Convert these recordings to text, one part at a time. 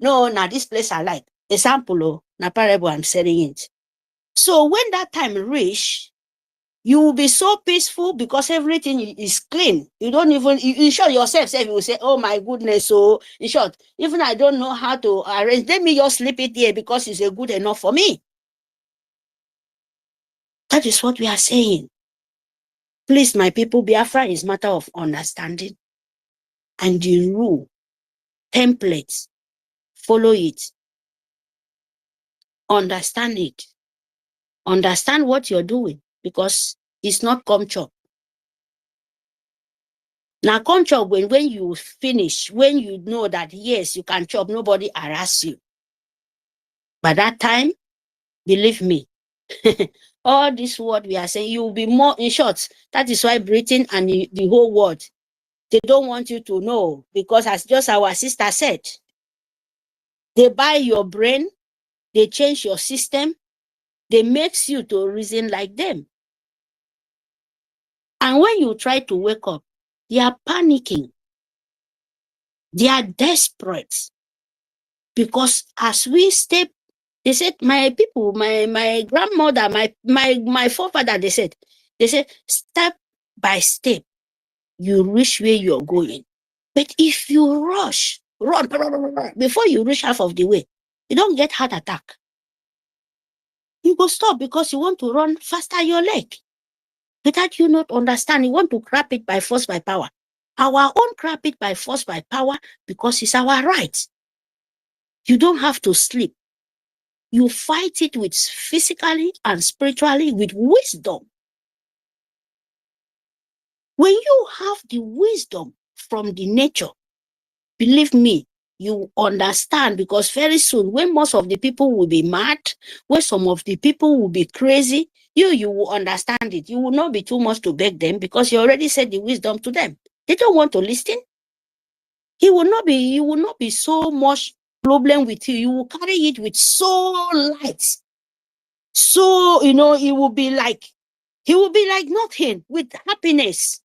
No, now this place I like. Example, oh, na parable I'm saying it. So when that time reach, you will be so peaceful because everything is clean. You don't even, in short, yourself, you will say, oh my goodness. So in short, even I don't know how to arrange, let me just sleep it here because it's a good enough for me. That is what we are saying. Please, my people, Biafra is matter of understanding. And the rule, templates, follow it. Understand it. Understand what you're doing because it's not come chop. Now come chop when you finish, when you know that yes, you can chop, nobody harass you. By that time, believe me, all this word we are saying, you will be more, in short, that is why Britain and the whole world, they don't want you to know because as just our sister said, they buy your brain, they change your system, they makes you to reason like them. And when you try to wake up, they are panicking. They are desperate. Because as we step, they said, my people, my grandmother, my forefather, they said, step by step, you reach where you're going. But if you rush, run, before you reach half of the way, you don't get heart attack. You go stop because you want to run faster your leg. Without you not understand, you want to grab it by force, by power. Our own grab it by force, by power, because it's our right. You don't have to sleep. You fight it with physically and spiritually with wisdom. When you have the wisdom from the nature, believe me, you understand because very soon when most of the people will be mad, when some of the people will be crazy, you will understand it. You will not be too much to beg them because you already said the wisdom to them. They don't want to listen. He will not be so much problem with you. You will carry it with so light. So, he will be like nothing with happiness.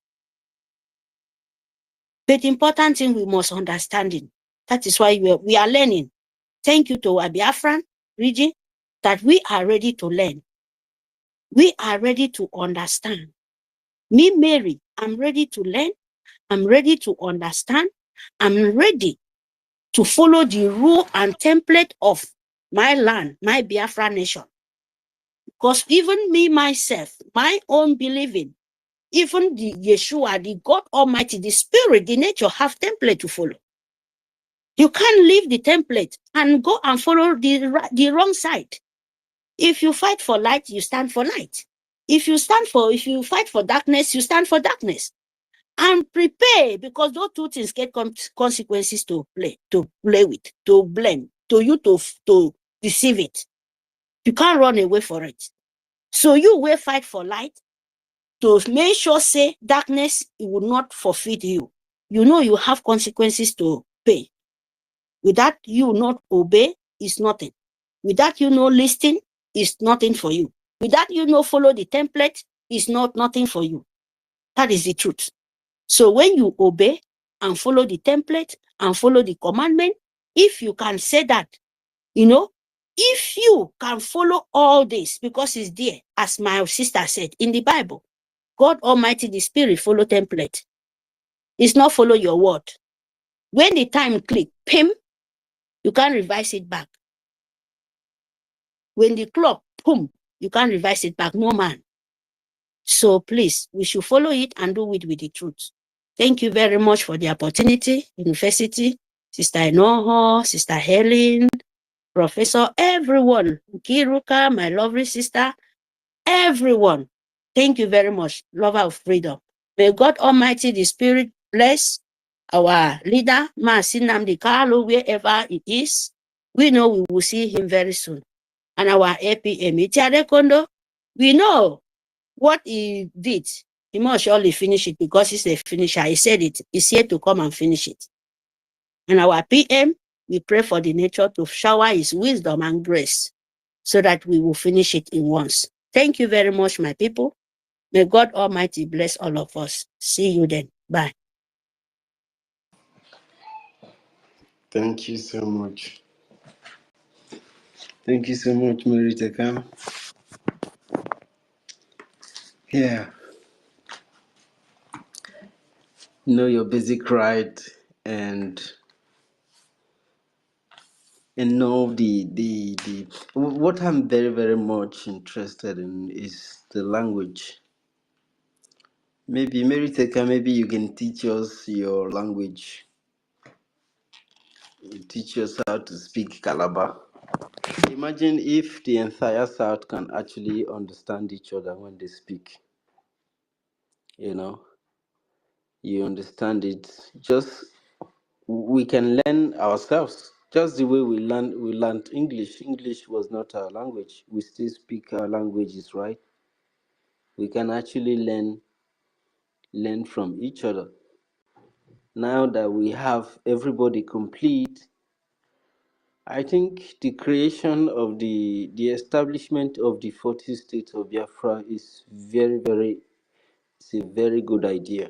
But the important thing we must understand. That is why we are learning. Thank you to our Biafran region that we are ready to learn. We are ready to understand. Me, Mary, I'm ready to learn. I'm ready to understand. I'm ready to follow the rule and template of my land, my Biafra nation. Because even me, myself, my own believing, even the Yeshua, the God Almighty, the Spirit, the nature have template to follow. You can't leave the template and go and follow the wrong side. If you fight for light, you stand for light. If you fight for darkness, you stand for darkness. And prepare, because those two things get consequences to play with, to blame, to deceive it. You can't run away for it. So you will fight for light to make sure, say, darkness, it will not forfeit you. You know you have consequences to pay. Without you not obey, it's nothing. Without you not listen, it's nothing for you. Without you not follow the template, it's nothing for you. That is the truth. So when you obey and follow the template and follow the commandment, if you can say that, if you can follow all this, because it's there, as my sister said, in the Bible, God Almighty, the Spirit, follow template. It's not follow your word. When the time click, pim, you can't revise it back. When the clock, boom, you can't revise it back. No man. So please, we should follow it and do it with the truth. Thank you very much for the opportunity. University, Sister Enoho, Sister Helen, Professor, everyone, Kiruka, my lovely sister, everyone. Thank you very much, lover of freedom. May God Almighty, the Spirit, bless our leader, Nnamdi Kanu, wherever it is. We know we will see him very soon. And our APM, Itiade Kondo, we know what he did. He must surely finish it because he's a finisher. He said it. He's here to come and finish it. And our PM, we pray for the nature to shower his wisdom and grace so that we will finish it in once. Thank you very much, my people. May God Almighty bless all of us. See you then. Bye. Thank you so much. Thank you so much, Mary Tekam. Yeah. Know your basic right and know the what I'm very, very much interested in is the language. Maybe Mary Tekam, maybe you can teach us your language. Teach us how to speak Calabar. Imagine if the entire South can actually understand each other when they speak. You know, you understand it. Just we can learn ourselves. Just the way we learned English. English was not our language. We still speak our languages, right? We can actually learn from each other. Now that we have everybody complete, I think the creation of the establishment of the 40 states of Biafra is it's a very good idea.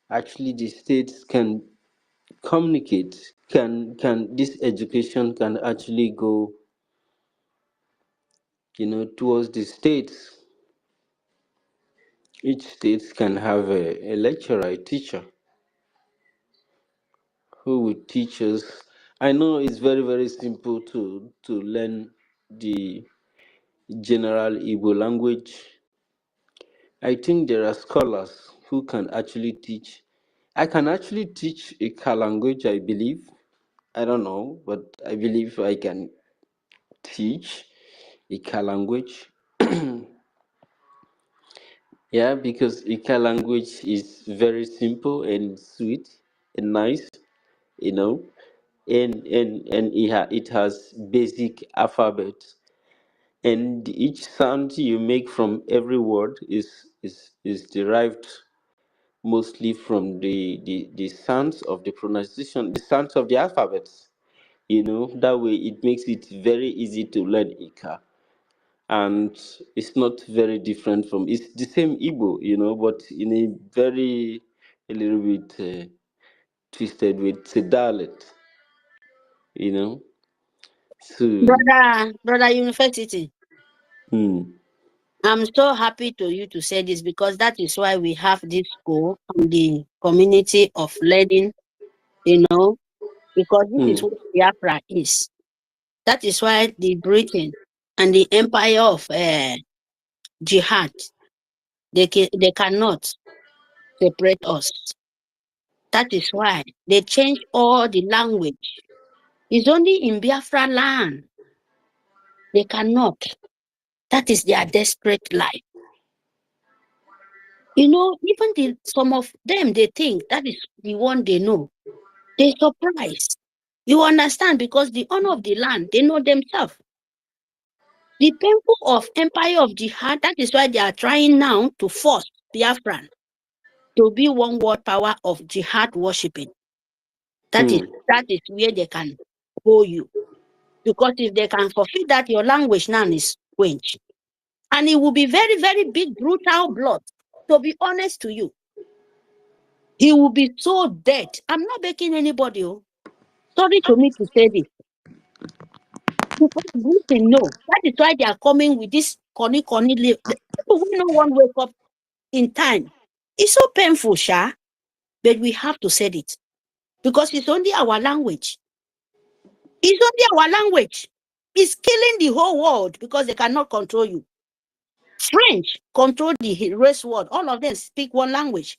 Actually, the states can communicate. Can this education can actually go, towards the states. Each state can have a lecturer, a teacher, who will teach us. I know it's very, very simple to learn the general Igbo language. I think there are scholars who can actually teach. I can actually teach a Ika language, I believe. I don't know, but I believe I can teach a Ika language. Yeah, because Ika language is very simple and sweet and nice, you know, and it has basic alphabet, and each sound you make from every word is derived mostly from the sounds of the pronunciation, the sounds of the alphabets. That way it makes it very easy to learn Ika, and it's not very different from, it's the same Igbo, but in a little bit twisted with a dialect, you know. So, Brother University, hmm, I'm so happy to you to say this because that is why we have this school and the community of learning, because this is hmm, what Biafra is. That is why the Britain and the empire of Jihad, they cannot separate us. That is why they change all the language. It's only in Biafra land. They cannot. That is their desperate life. Even some of them, they think that is the one they know. They surprised. You understand? Because the honor of the land, they know themselves. The people of empire of Jihad, that is why they are trying now to force Biafran to be one world power of Jihad worshipping. That is hmm. that is where they can hold you. Because if they can fulfill that, your language now is quenched. And it will be very, very big, brutal blood. To be honest to you, he will be so dead. I'm not making anybody. Sorry to me to say this. Because Britain know. That is why they are coming with this corny. People who no one wake up in time. It's so painful, Sha. But we have to say it. Because it's only our language. It's only our language. It's killing the whole world because they cannot control you. French control the race world. All of them speak one language.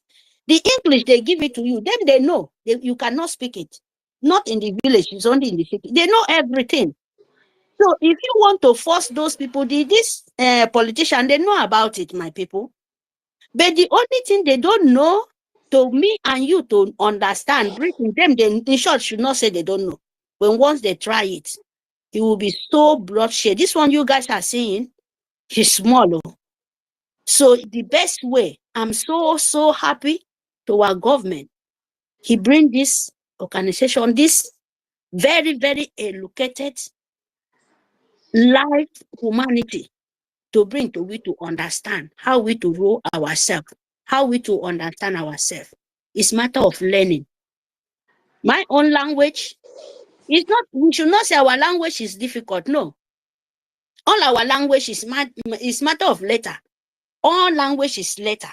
The English, they give it to you. Then they know you cannot speak it. Not in the village, it's only in the city. They know everything. So if you want to force those people, this politician, they know about it, my people. But the only thing they don't know, to me and you to understand, breaking them, they, in short, should not say they don't know. When once they try it, it will be so bloodshed. This one you guys are seeing is small. So the best way, I'm so happy to our government. He bring this organization, this very, very educated life humanity to bring to we to understand how we to rule ourselves, how we to understand ourselves. It's matter of learning. My own language It's not, we should not say our language is difficult. No. All our language is matter of letter. All language is letter.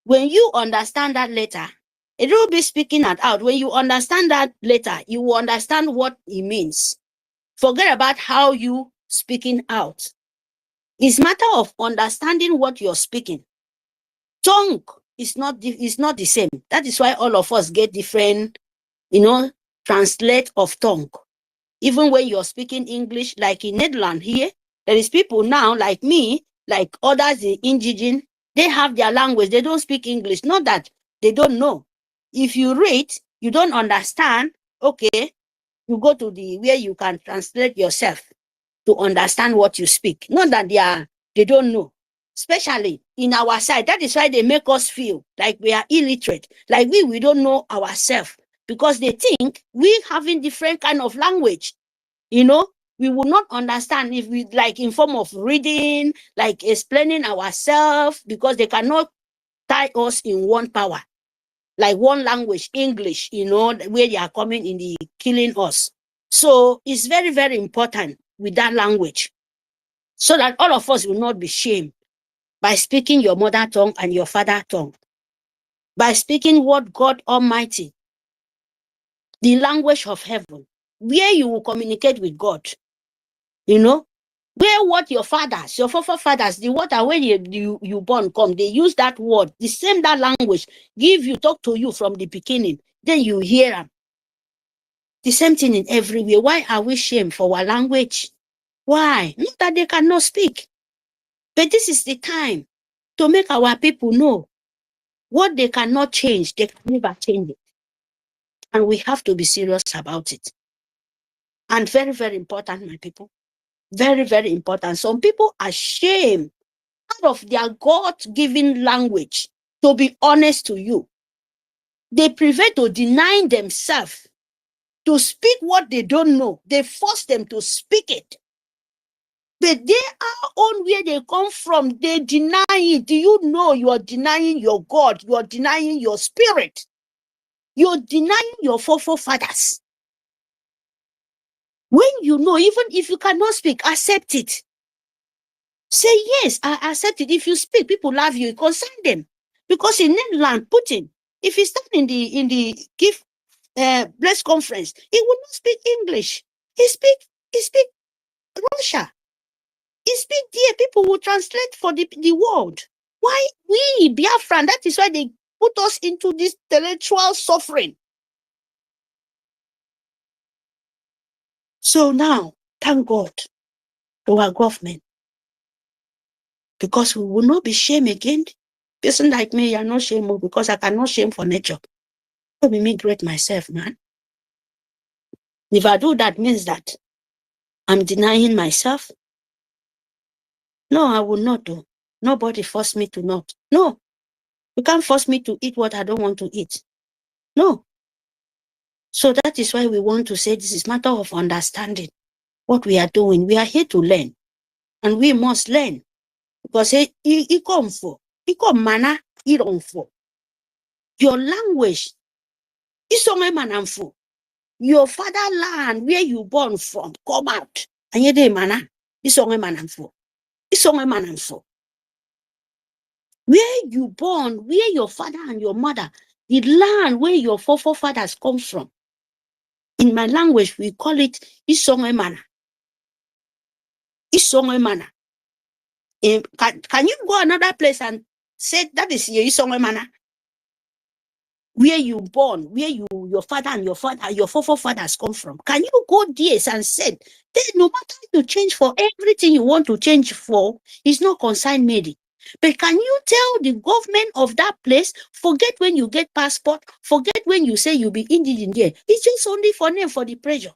When you understand that letter, it will be speaking it out. When you understand that letter, you will understand what it means. Forget about how you speaking out. It's matter of understanding what you're speaking. Tongue is not the same. That is why all of us get different, translate of tongue. Even when you're speaking English, like in Netherlands here, there is people now like me, like others in indigenous, they have their language. They don't speak English. Not that they don't know. If you read, you don't understand, okay, you go to where you can translate yourself to understand what you speak. Not that they don't know. Especially in our side. That is why they make us feel like we are illiterate. Like we don't know ourselves. Because they think we having different kind of language. We will not understand if we, like, in form of reading, like explaining ourselves, because they cannot tie us in one power, like one language, English, where they are coming in the killing us. So it's very, very important with that language, so that all of us will not be shamed by speaking your mother tongue and your father tongue, by speaking what God Almighty, the language of heaven, where you will communicate with God. Where what your fathers, your forefathers, the water when you born come, they use that word, the same that language, talk to you from the beginning, then you hear them. The same thing in everywhere. Why are we shamed for our language? Why? Not that they cannot speak, but this is the time to make our people know what they cannot change. They can never change it, and we have to be serious about it. And very, very important, my people. Very, very important. Some people are ashamed out of their God-given language, to be honest to you. They prefer to deny themselves to speak what they don't know. They force them to speak it. But they are on where they come from. They deny it. Do you know you are denying your God? You are denying your spirit. You're denying your forefathers. When you know, even if you cannot speak, accept it. Say, yes, I accept it. If you speak, people love you. Concern them. Because in Netherlands, Putin, if he stand in the give press conference, he will not speak English. He speak Russia. He speak there. People will translate for the world. Why we, Biafran, that is why they put us into this intellectual suffering. So now, thank God to our government. Because we will not be shamed again. Person like me, you're not shamed because I cannot shame for nature. Let me migrate myself, man. If I do that, means that I'm denying myself. No, I will not do. Nobody force me to not. No. You can't force me to eat what I don't want to eat. No. So that is why we want to say this is matter of understanding what we are doing. We are here to learn. And we must learn. Because IKOM for. IKOM mana, IRON for. Your language is on my man for. Your fatherland, where you born from, come out. And you mana, it's on my man for. It's on my man for. Where you born, where your father and your mother, the land where your forefathers come from. In my language, we call it Isongwe Mana. Can you go another place and say that is your Isongwe Mana? Where you born, where your father and your forefathers come from. Can you go there and say that no matter you change for everything you want to change for, it's not consigned made. But can you tell the government of that place, forget when you get passport, forget when you say you be indigenous there. It's just only for name, for the pressure.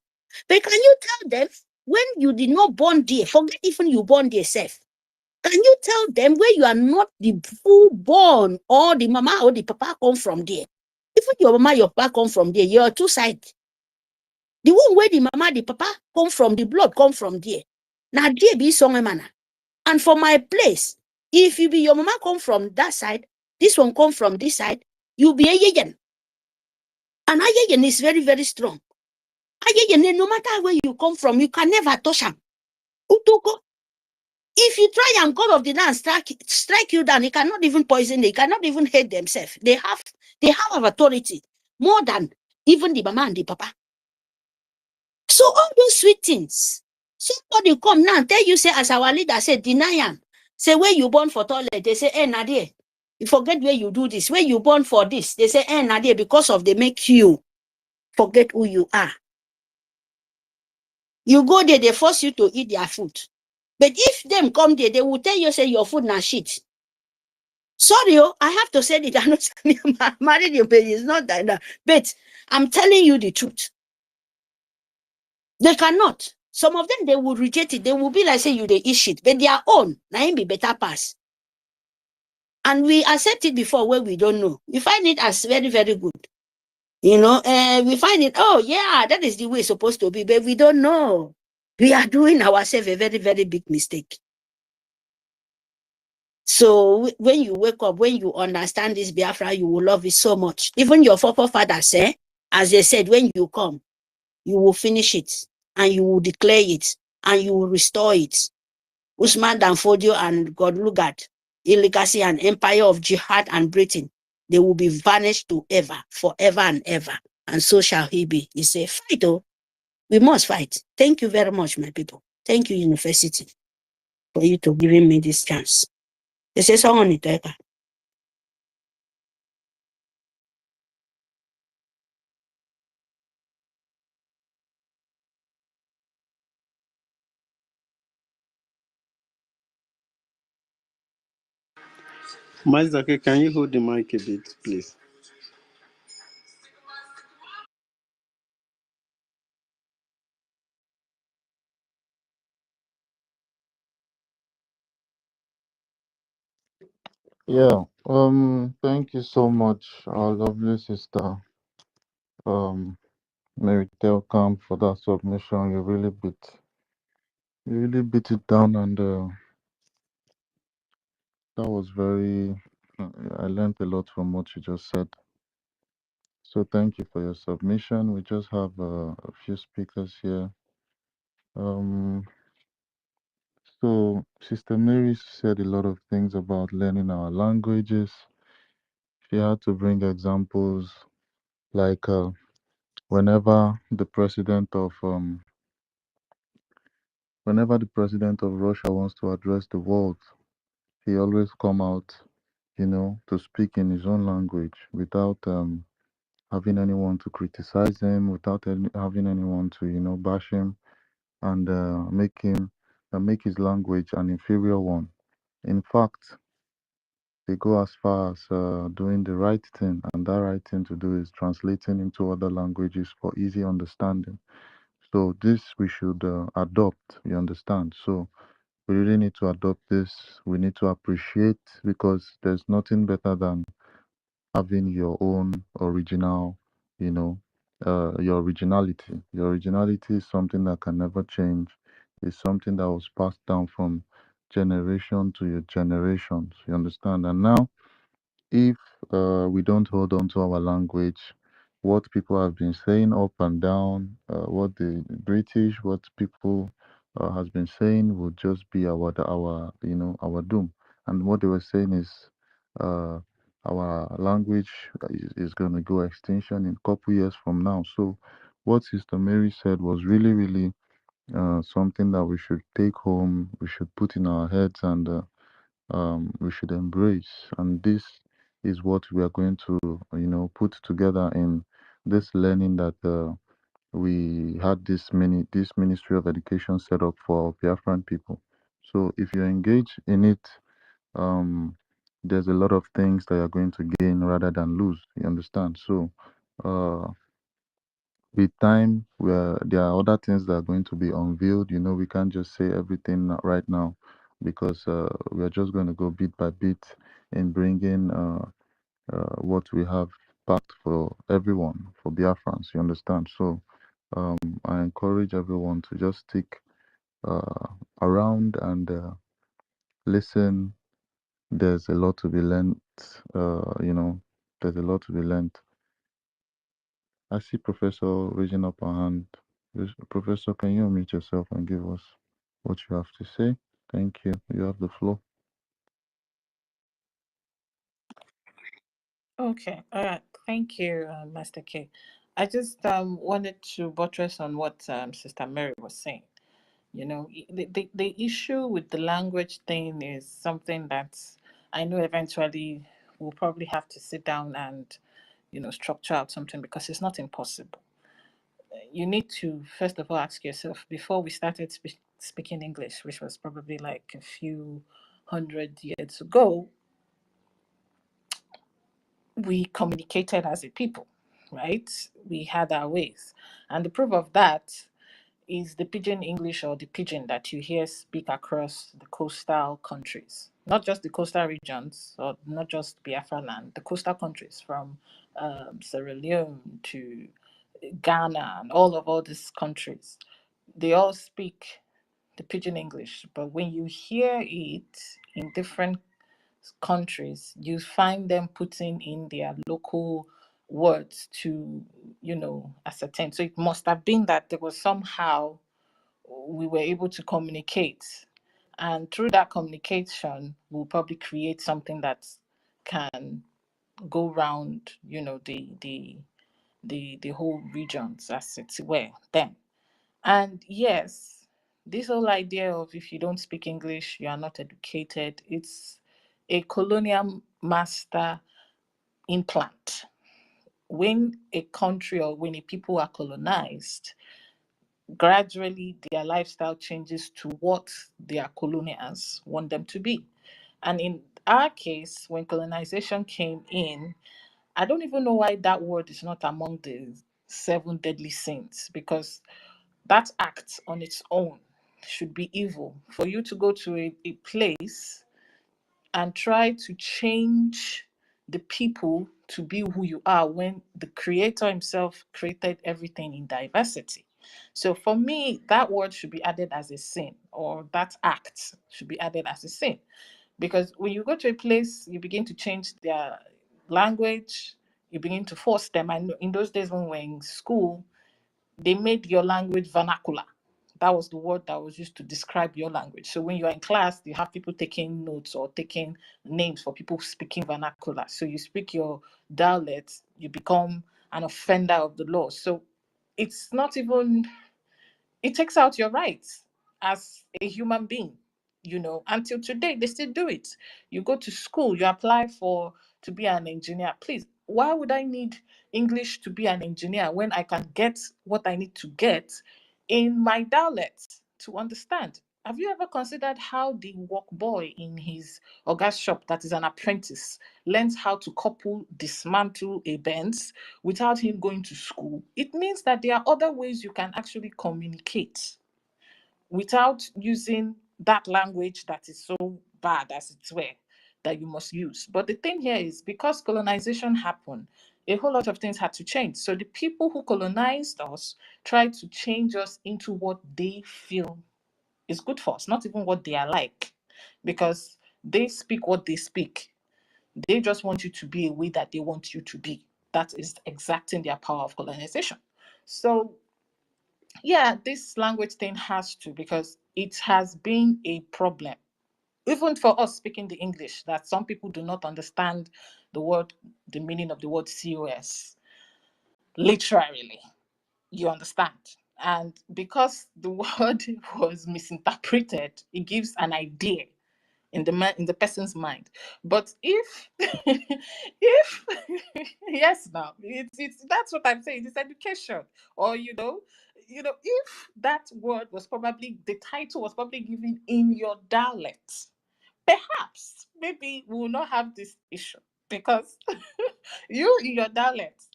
But can you tell them when you did not born there, forget even you born there self. Can you tell them where you are not the full born or the mama or the papa come from there? Even your mama, your papa come from there, you're two sides. The one where the mama, the papa come from, the blood come from there. Now there be some manner. And for my place, if you be your mama come from that side, this one come from this side, you be a yegen. And a yegen is very, very strong. No matter where you come from, you can never touch them. If you try and God of the land strike you down, he cannot even poison, they cannot even hate themselves. They have authority more than even the mama and the papa. So all those sweet things, somebody come now and tell you, say, as our leader said, deny him. Say, where you born for toilet, they say, Nadia, you forget where you do this. Where you born for this, they say, Nadia, because of they make you forget who you are. You go there, they force you to eat their food. But if them come there, they will tell you, say, your food na shit. Sorry, I have to say it. I'm not married you, but it's not that. But I'm telling you the truth. They cannot. Some of them, they will reject it. They will be like, say, you they eat shit. But their own, na be better pass. And we accept it before where we don't know. We find it as very, very good. You know, we find it, oh, yeah, that is the way it's supposed to be. But we don't know. We are doing ourselves a very, very big mistake. So when you wake up, when you understand this Biafra, you will love it so much. Even your forefathers, as they said, when you come, you will finish it and you will declare it and you will restore it. Usman Danfodio and Godlugard, Illegasi and Empire of Jihad and Britain, they will be vanished to ever, forever and ever. And so shall he be. He said, fight, oh, we must fight. Thank you very much, my people. Thank you, University, for you to giving me this chance. They say, someone in Teka. Mazake, can you hold the mic a bit, please? Yeah, thank you so much, our lovely sister, Mary Telcam, for that submission. You really beat it down, and that was very, I learned a lot from what you just said. So thank you for your submission. We just have a few speakers here. So Sister Mary said a lot of things about learning our languages. She had to bring examples like whenever the president of Russia wants to address the world, he always come out, to speak in his own language without having anyone to criticize him, without having anyone to, bash him and make his language an inferior one. In fact, they go as far as doing the right thing, and that right thing to do is translating into other languages for easy understanding. So this we should adopt, you understand? So we really need to adopt this. We need to appreciate, because there's nothing better than having your own original, your originality. Your originality is something that can never change. It's something that was passed down from generation to your generations. You understand? And now, if we don't hold on to our language, what people have been saying up and down, what the British, what people has been saying would just be our doom. And what they were saying is uh, our language is going to go extinction in a couple years from now. So what Sister Mary said was really, really something that we should take home, we should put in our heads, and we should embrace. And this is what we are going to, put together in this learning that we had this Ministry of Education set up for Biafran people. So if you engage in it, um, there's a lot of things that you're going to gain rather than lose. You understand? So with time, where there are other things that are going to be unveiled. We can't just say everything right now, because we are just going to go bit by bit in bringing what we have packed for everyone, for Biafrans. You understand? So I encourage everyone to just stick around and listen. There's a lot to be learned. There's a lot to be learned. I see Professor raising up her hand. Professor, can you unmute yourself and give us what you have to say? Thank you. You have the floor. Okay, all right. Thank you, Master K. I just wanted to buttress on what Sister Mary was saying. You know, the issue with the language thing is something that I know eventually we'll probably have to sit down and, you know, structure out something because it's not impossible. You need to, first of all, ask yourself before we started speaking English, which was probably like a few hundred years ago, we communicated as a people, right? We had our ways. And the proof of that is the pidgin English or the pidgin that you hear speak across the coastal countries, not just the coastal regions or not just Biafra land, the coastal countries from Sierra Leone to Ghana and all these countries. They all speak the pidgin English, but when you hear it in different countries, you find them putting in their local words to, you know, ascertain. So it must have been that there was somehow we were able to communicate. And through that communication, we'll probably create something that can go round, you know, the whole regions as it were then. And yes, this whole idea of if you don't speak English, you are not educated, it's a colonial master implant. When a country or when a people are colonized, gradually their lifestyle changes to what their colonials want them to be. And in our case, when colonization came in, I don't even know why that word is not among the seven deadly sins, because that act on its own should be evil. For you to go to a place and try to change the people to be who you are when the creator himself created everything in diversity. So for me, that word should be added as a sin, or that act should be added as a sin. Because when you go to a place, you begin to change their language, you begin to force them. I know in those days when we were in school, they made your language vernacular. That was the word that was used to describe your language. So when you're in class, you have people taking notes or taking names for people speaking vernacular. So you speak your dialect, you become an offender of the law. So it's not even, it takes out your rights as a human being, you know. Until today they still do it. You go to school, you apply for to be an engineer. Please, why would I need English to be an engineer when I can get what I need to get in my dialect to understand? Have you ever considered how the work boy in his oga's shop that is an apprentice learns how to couple, dismantle a Benz without him going to school? It means that there are other ways you can actually communicate without using that language that is so bad as it were that you must use. But the thing here is because colonization happened, a whole lot of things had to change. So the people who colonized us tried to change us into what they feel is good for us, not even what they are like, because they speak what they speak. They just want you to be a way that they want you to be. That is exacting their power of colonization. So yeah, this language thing has to, because it has been a problem. Even for us speaking the English, that some people do not understand the word, the meaning of the word COS, literally, you understand. And because the word was misinterpreted, it gives an idea in the person's mind. But if if yes, now it's that's what I'm saying, it's education. Or if that word was probably, the title was probably given in your dialect, perhaps maybe we will not have this issue, because you in your dialect,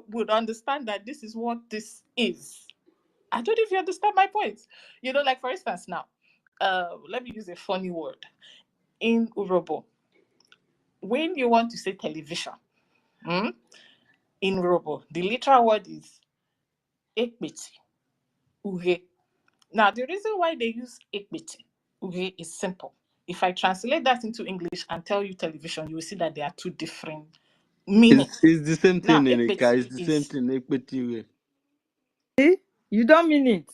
would understand that this is what this is. I don't know if you understand my point. Like for instance now, let me use a funny word. In Urobo, when you want to say television, in Urobo, the literal word is ekbeti, uhe. Now, the reason why they use ekbeti, uhe, is simple. If I translate that into English and tell you television, you will see that there are two different meanings. It's the same Now, thing in Eka. ekbeti It's the same is thing. Ekpetiwe. You don't mean it?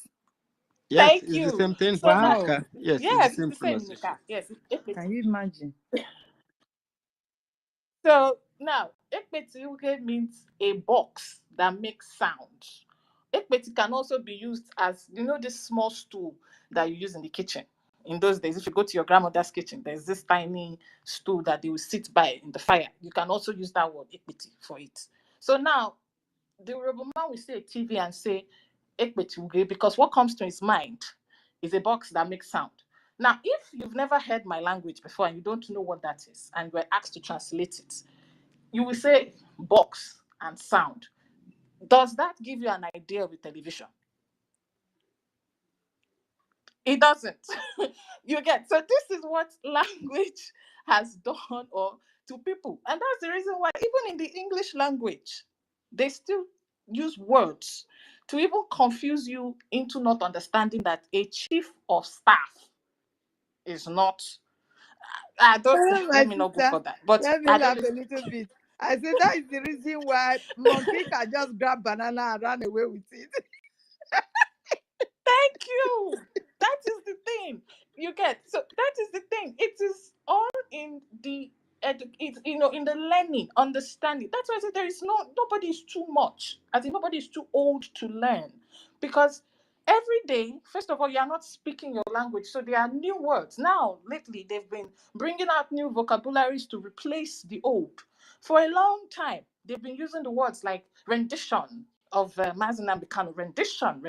Yes, Thank it's the you. same thing So for now, Wow. Nika. Yes, it's the yes, same it's the same, pronunciation. Nika. Yes, it's Ekpeti. Can you imagine? So now, Ekpeti means a box that makes sound. Ekpeti can also be used as, this small stool that you use in the kitchen. In those days, if you go to your grandmother's kitchen, there's this tiny stool that they will sit by in the fire. You can also use that word, Ekpeti, for it. So now, the Yoruba man will say a TV and say, Ekpeti uge, because what comes to his mind is a box that makes sound. Now, if you've never heard my language before and you don't know what that is, and we're asked to translate it, you will say box and sound. Does that give you an idea of a television? It doesn't. You get. So this is what language has done or to people. And that's the reason why even in the English language, they still use words to even confuse you into not understanding that a chief of staff is not. I don't My let me not go sister, for that. But let me I don't laugh know. a little bit. I said that is the reason why monkey can just grab banana and run away with it. Thank you. That is the thing. You get. So that is the thing. It is all in the in the learning, understanding. That's why I said there is nobody is too much. I think nobody is too old to learn, because every day, first of all, you are not speaking your language, so there are new words. Now, lately, they've been bringing out new vocabularies to replace the old. For a long time, they've been using the words like rendition of Mazi Nnamdi Kanu, rendition.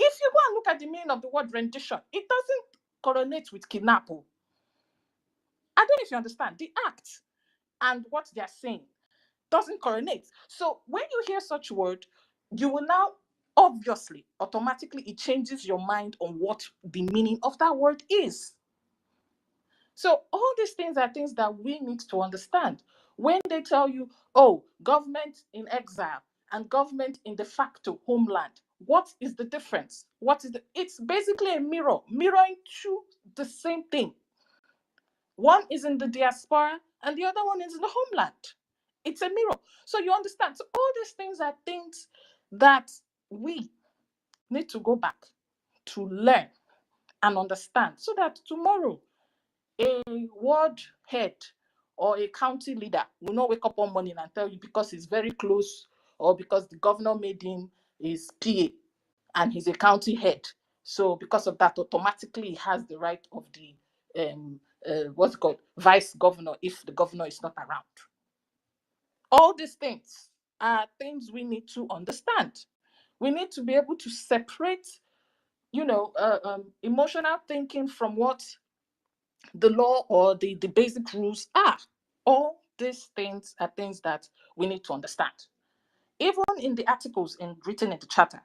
If you go and look at the meaning of the word rendition, it doesn't correlate with kidnap. I don't know if you understand. The act and what they're saying doesn't correlate. So when you hear such word, you will now obviously, automatically, it changes your mind on what the meaning of that word is. So all these things are things that we need to understand. When they tell you, oh, government in exile and government in de facto homeland, what is the difference? It's basically a mirror, mirroring to the same thing. One is in the diaspora and the other one is in the homeland. It's a mirror. So you understand. So all these things are things that we need to go back to learn and understand so that tomorrow a ward head or a county leader will not wake up one morning and tell you because he's very close or because the governor made him his PA and he's a county head. So because of that, automatically he has the right of the what's it called, vice governor if the governor is not around. All these things are things we need to understand. We need to be able to separate, emotional thinking from what the law or the basic rules are. All these things are things that we need to understand. Even in the articles written in the charter,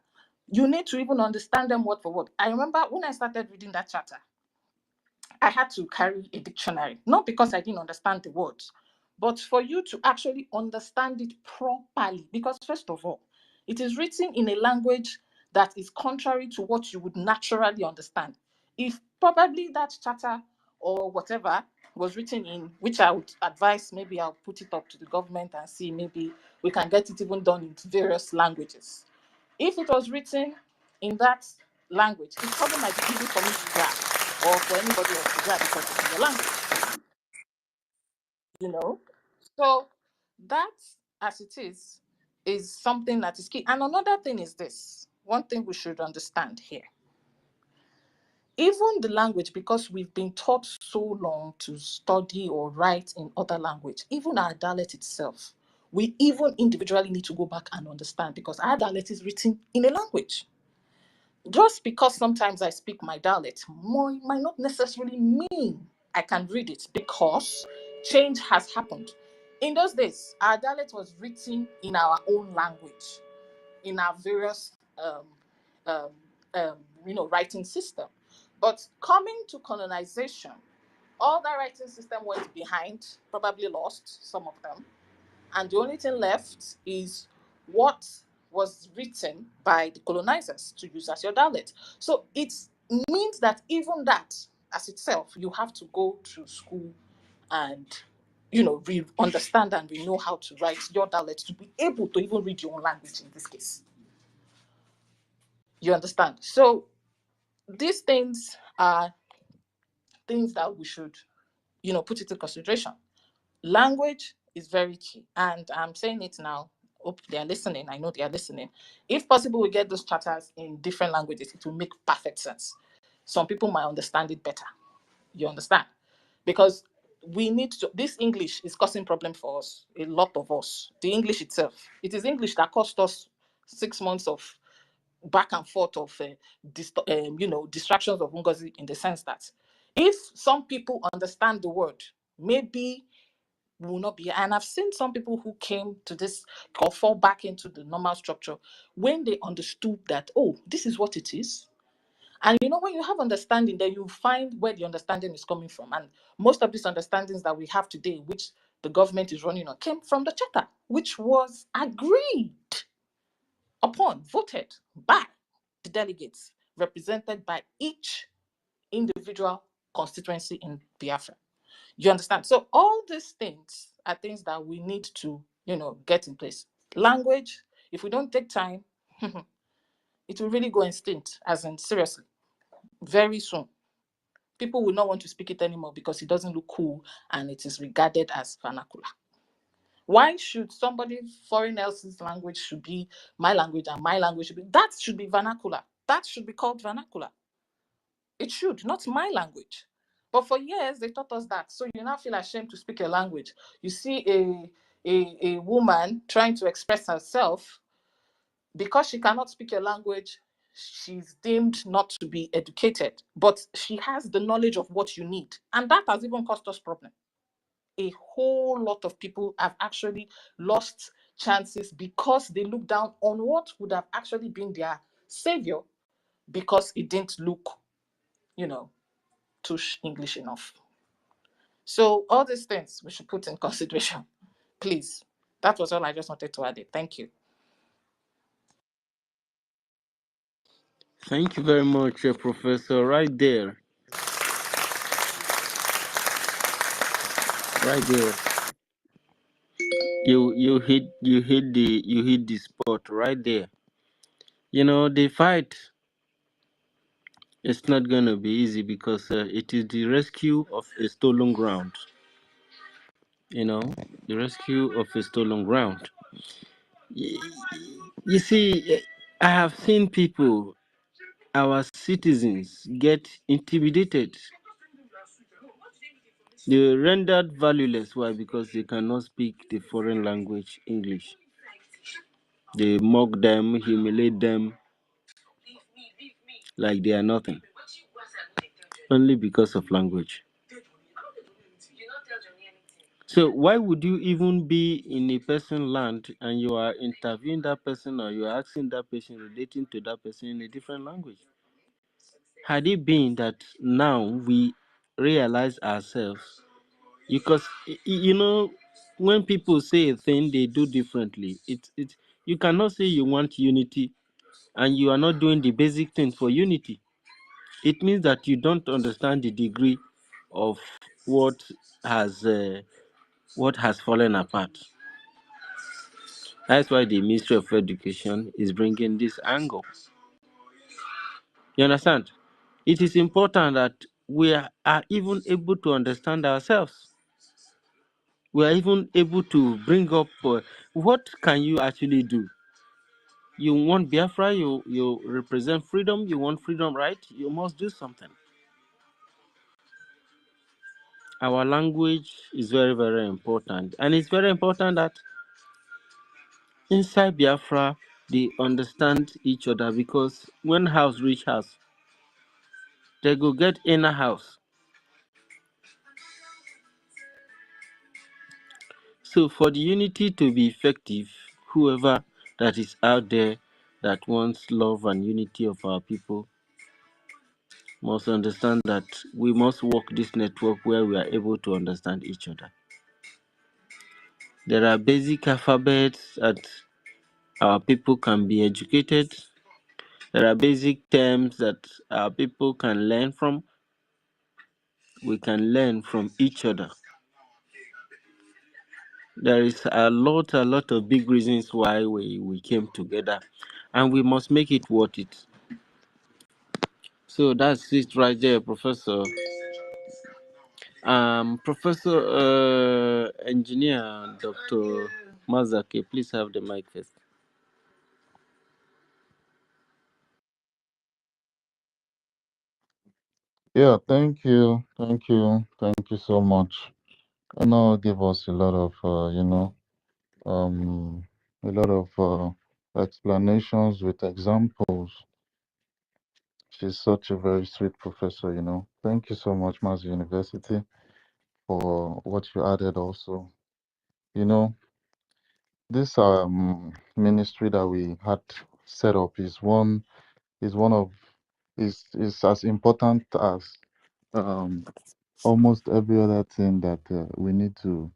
you need to even understand them word for word. I remember when I started reading that charter, I had to carry a dictionary, not because I didn't understand the words, but for you to actually understand it properly. Because, first of all, it is written in a language that is contrary to what you would naturally understand. If probably that charter or whatever was written in, which I would advise, maybe I'll put it up to the government and see maybe we can get it even done in various languages. If it was written in that language, it probably might be easy for me to grasp or for anybody else to grab because it's in the language. So that, as it is something that is key. And another thing is this, one thing we should understand here. Even the language, because we've been taught so long to study or write in other language, even our dialect itself, we even individually need to go back and understand because our dialect is written in a language. Just because sometimes I speak my dialect might not necessarily mean I can read it because change has happened. In those days, our dialect was written in our own language, in our various um, writing system. But coming to colonization, all that writing system went behind, probably lost some of them, and the only thing left is what was written by the colonizers to use as your dialect. So it means that even that as itself, you have to go to school and understand and we know how to write your dialect to be able to even read your own language in this case. You understand? So these things are things that we should, put into consideration. Language is very key. And I'm saying it now. Hope they are listening. I know they are listening. If possible, we get those charters in different languages. It will make perfect sense. Some people might understand it better. You understand? Because we need to, this English is causing problem for us, a lot of us. The English itself. It is English that cost us 6 months of back and forth of distractions of NGOZI, in the sense that if some people understand the word, maybe we will not be. And I've seen some people who came to this or fall back into the normal structure when they understood that, oh, this is what it is. And when you have understanding, then you find where the understanding is coming from. And most of these understandings that we have today, which the government is running on, came from the charter, which was agreed upon, voted by the delegates, represented by each individual constituency in Biafra. You understand? So all these things are things that we need to, get in place. Language, if we don't take time, it will really go extinct, as in seriously, very soon. People will not want to speak it anymore because it doesn't look cool and it is regarded as vernacular. Why should somebody foreign else's language should be my language and my language should be, that should be vernacular. That should be called vernacular. It should, not my language. But for years, they taught us that. So you now feel ashamed to speak a language. You see a woman trying to express herself, because she cannot speak a language, she's deemed not to be educated. But she has the knowledge of what you need. And that has even caused us problem. A whole lot of people have actually lost chances because they look down on what would have actually been their savior, because it didn't look, touch English enough. So all these things we should put in consideration. Please. That was all I just wanted to add it. Thank you. Thank you very much, Professor. Right there, right there. You hit the spot right there. The fight is not gonna be easy because it is the rescue of a stolen ground. The rescue of a stolen ground. Y- You see, I have seen people, our citizens, get intimidated. They rendered valueless. Why? Because they cannot speak the foreign language, English. They mock them, humiliate them like they are nothing, only because of language. So why would you even be in a person's land and you are interviewing that person or you are asking that person, relating to that person in a different language? Had it been that now we realize ourselves, because when people say a thing they do differently, it you cannot say you want unity and you are not doing the basic thing for unity. It means that you don't understand the degree of what has fallen apart. That's why the Ministry of Education is bringing this angle. You understand? It is important that we are even able to understand ourselves. We are even able to bring up what can you actually do. You want Biafra, you represent freedom, you want freedom, right? You must do something. Our language is very, very important. And it's very important that inside Biafra, they understand each other, because when house reach house, they go get inner house. So for the unity to be effective, whoever that is out there that wants love and unity of our people must understand that we must work this network where we are able to understand each other. There are basic alphabets that our people can be educated. There are basic terms that our people can learn from. We can learn from each other. There is a lot of big reasons why we came together, and we must make it worth it. So that's it right there, Professor. Professor Engineer Dr. Mazake, please have the mic first. Yeah, thank you so much. I know give us a lot of a lot of explanations with examples. She's such a very sweet professor. Thank you so much, Mass University, for what you added also. You know, this ministry that we had set up is one of is as important as um almost every other thing that we need to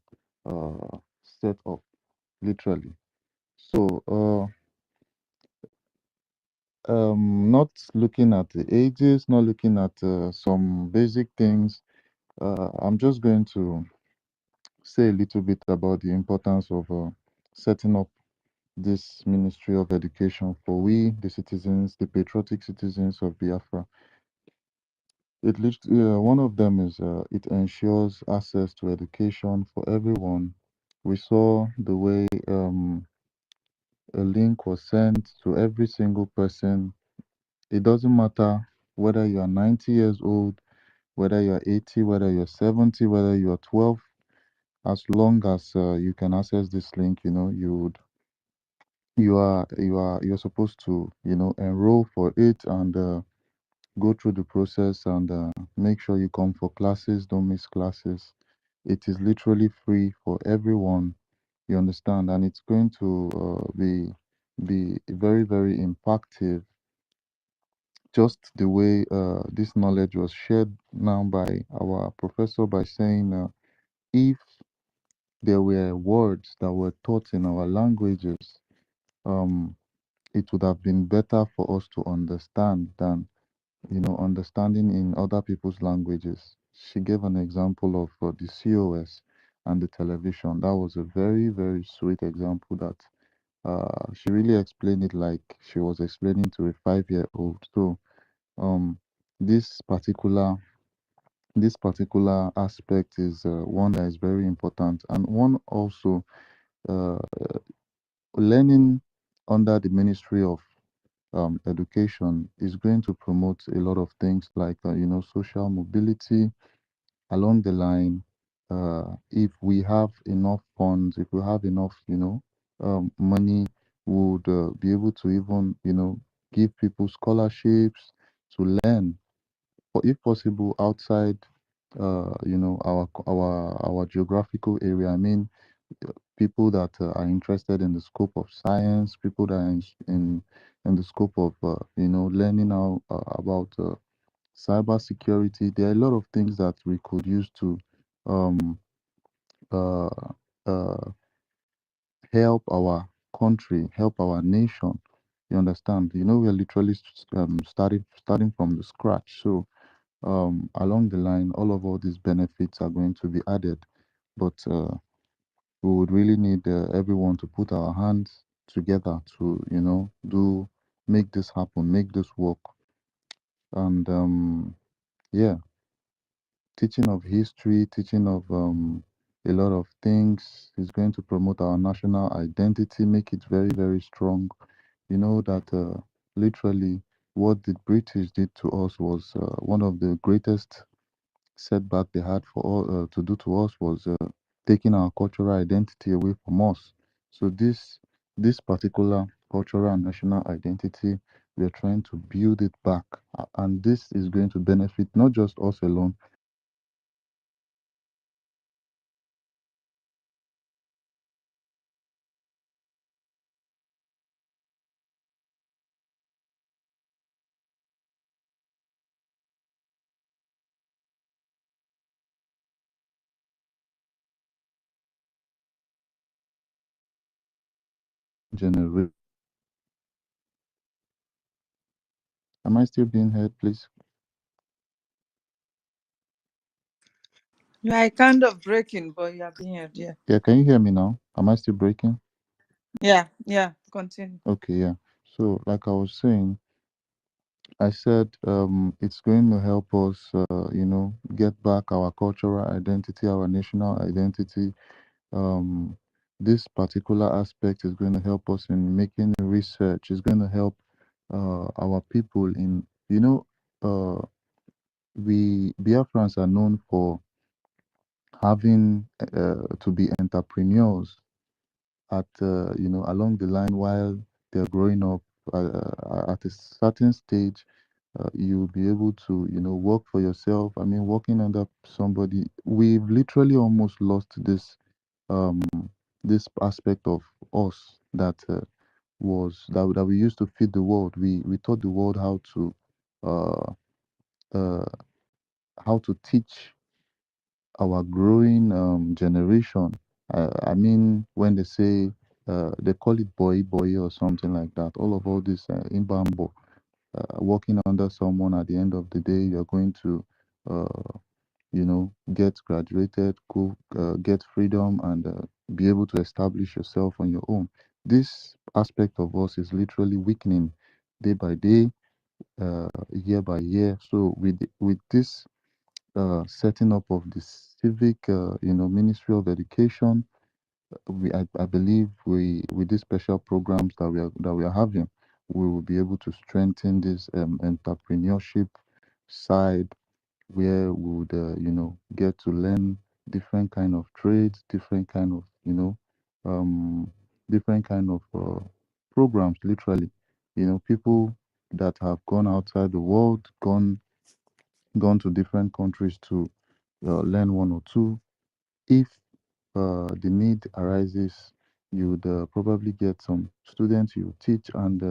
set up, literally. So, not looking at the ages, not looking at some basic things, I'm just going to say a little bit about the importance of setting up this Ministry of Education for we, the citizens, the patriotic citizens of Biafra. One of them is it ensures access to education for everyone. We saw the way a link was sent to every single person. It doesn't matter whether you are 90 years old, whether you are 80, whether you're 70, whether you are 12, as long as you can access this link, you're supposed to, enroll for it and go through the process and make sure you come for classes, don't miss classes. It is literally free for everyone, you understand, and it's going to be very, very impactful. Just the way this knowledge was shared now by our professor by saying if there were words that were taught in our languages, um, it would have been better for us to understand than understanding in other people's languages. She gave an example of the COS and the television. That was a very, very sweet example that she really explained it like she was explaining to a 5-year-old. So um, this particular this particular aspect is one that is very important, and one also uh, learning under the Ministry of Education is going to promote a lot of things like social mobility along the line. If we have enough funds, if we have enough money, we would be able to even give people scholarships to learn, or if possible outside our geographical area. I mean, people that are interested in the scope of science, people that are in the scope of learning how about cyber security. There are a lot of things that we could use to um, uh, uh, help our country, help our nation. You understand? We are literally starting from the scratch. So along the line, all these benefits are going to be added, but we would really need everyone to put our hands together to make this happen, make this work. And yeah, teaching of history, teaching of a lot of things is going to promote our national identity, make it very, very strong. You know that literally what the British did to us was one of the greatest setback they had for all to do to us was taking our cultural identity away from us. So this particular cultural and national identity, we are trying to build it back, and this is going to benefit not just us alone. Generation. Am I still being heard, please? You are kind of breaking, but you are being heard. Yeah. Yeah, can you hear me now? Am I still breaking? Yeah. Yeah. Continue. Okay, yeah. So, like I was saying, I said it's going to help us, get back our cultural identity, our national identity. Um, this particular aspect is going to help us in making research. It's going to help our people in, uh, we Biafrans are known for having to be entrepreneurs at along the line while they're growing up. At a certain stage, you'll be able to work for yourself. I mean, working under somebody. We've literally almost lost um this aspect of us that that we used to feed the world. We taught the world uh, uh, how to teach our growing generation. I mean, when they say they call it boy or something like that, all this imbambo, working under someone at the end of the day, you're going to, get graduated, go get freedom, and be able to establish yourself on your own. This aspect of us is literally weakening day by day, year by year. So with this setting up of the civic, Ministry of Education. I believe with these special programs that we are having, we will be able to strengthen this entrepreneurship side, where we would, get to learn different kind of trades, different kind of, um, different kind of programs. Literally, people that have gone outside the world, gone to different countries to learn one or two. If the need arises, you would probably get some students you teach, and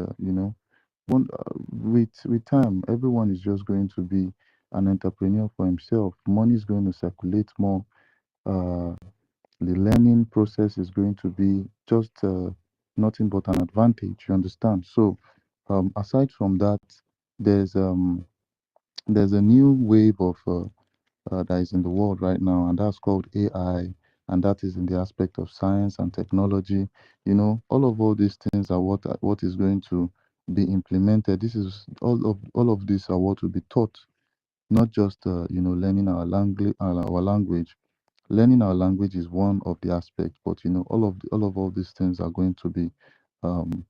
with time, everyone is just going to be an entrepreneur for himself. Money is going to circulate more. Uh, the learning process is going to be just nothing but an advantage. You understand? So, aside from that, there's um, there's a new wave of that is in the world right now, and that's called AI, and that is in the aspect of science and technology. All these things are what is going to be implemented. This is all of these are what will be taught, not just learning our language. Learning our language is one of the aspects, but all these things are going to be um,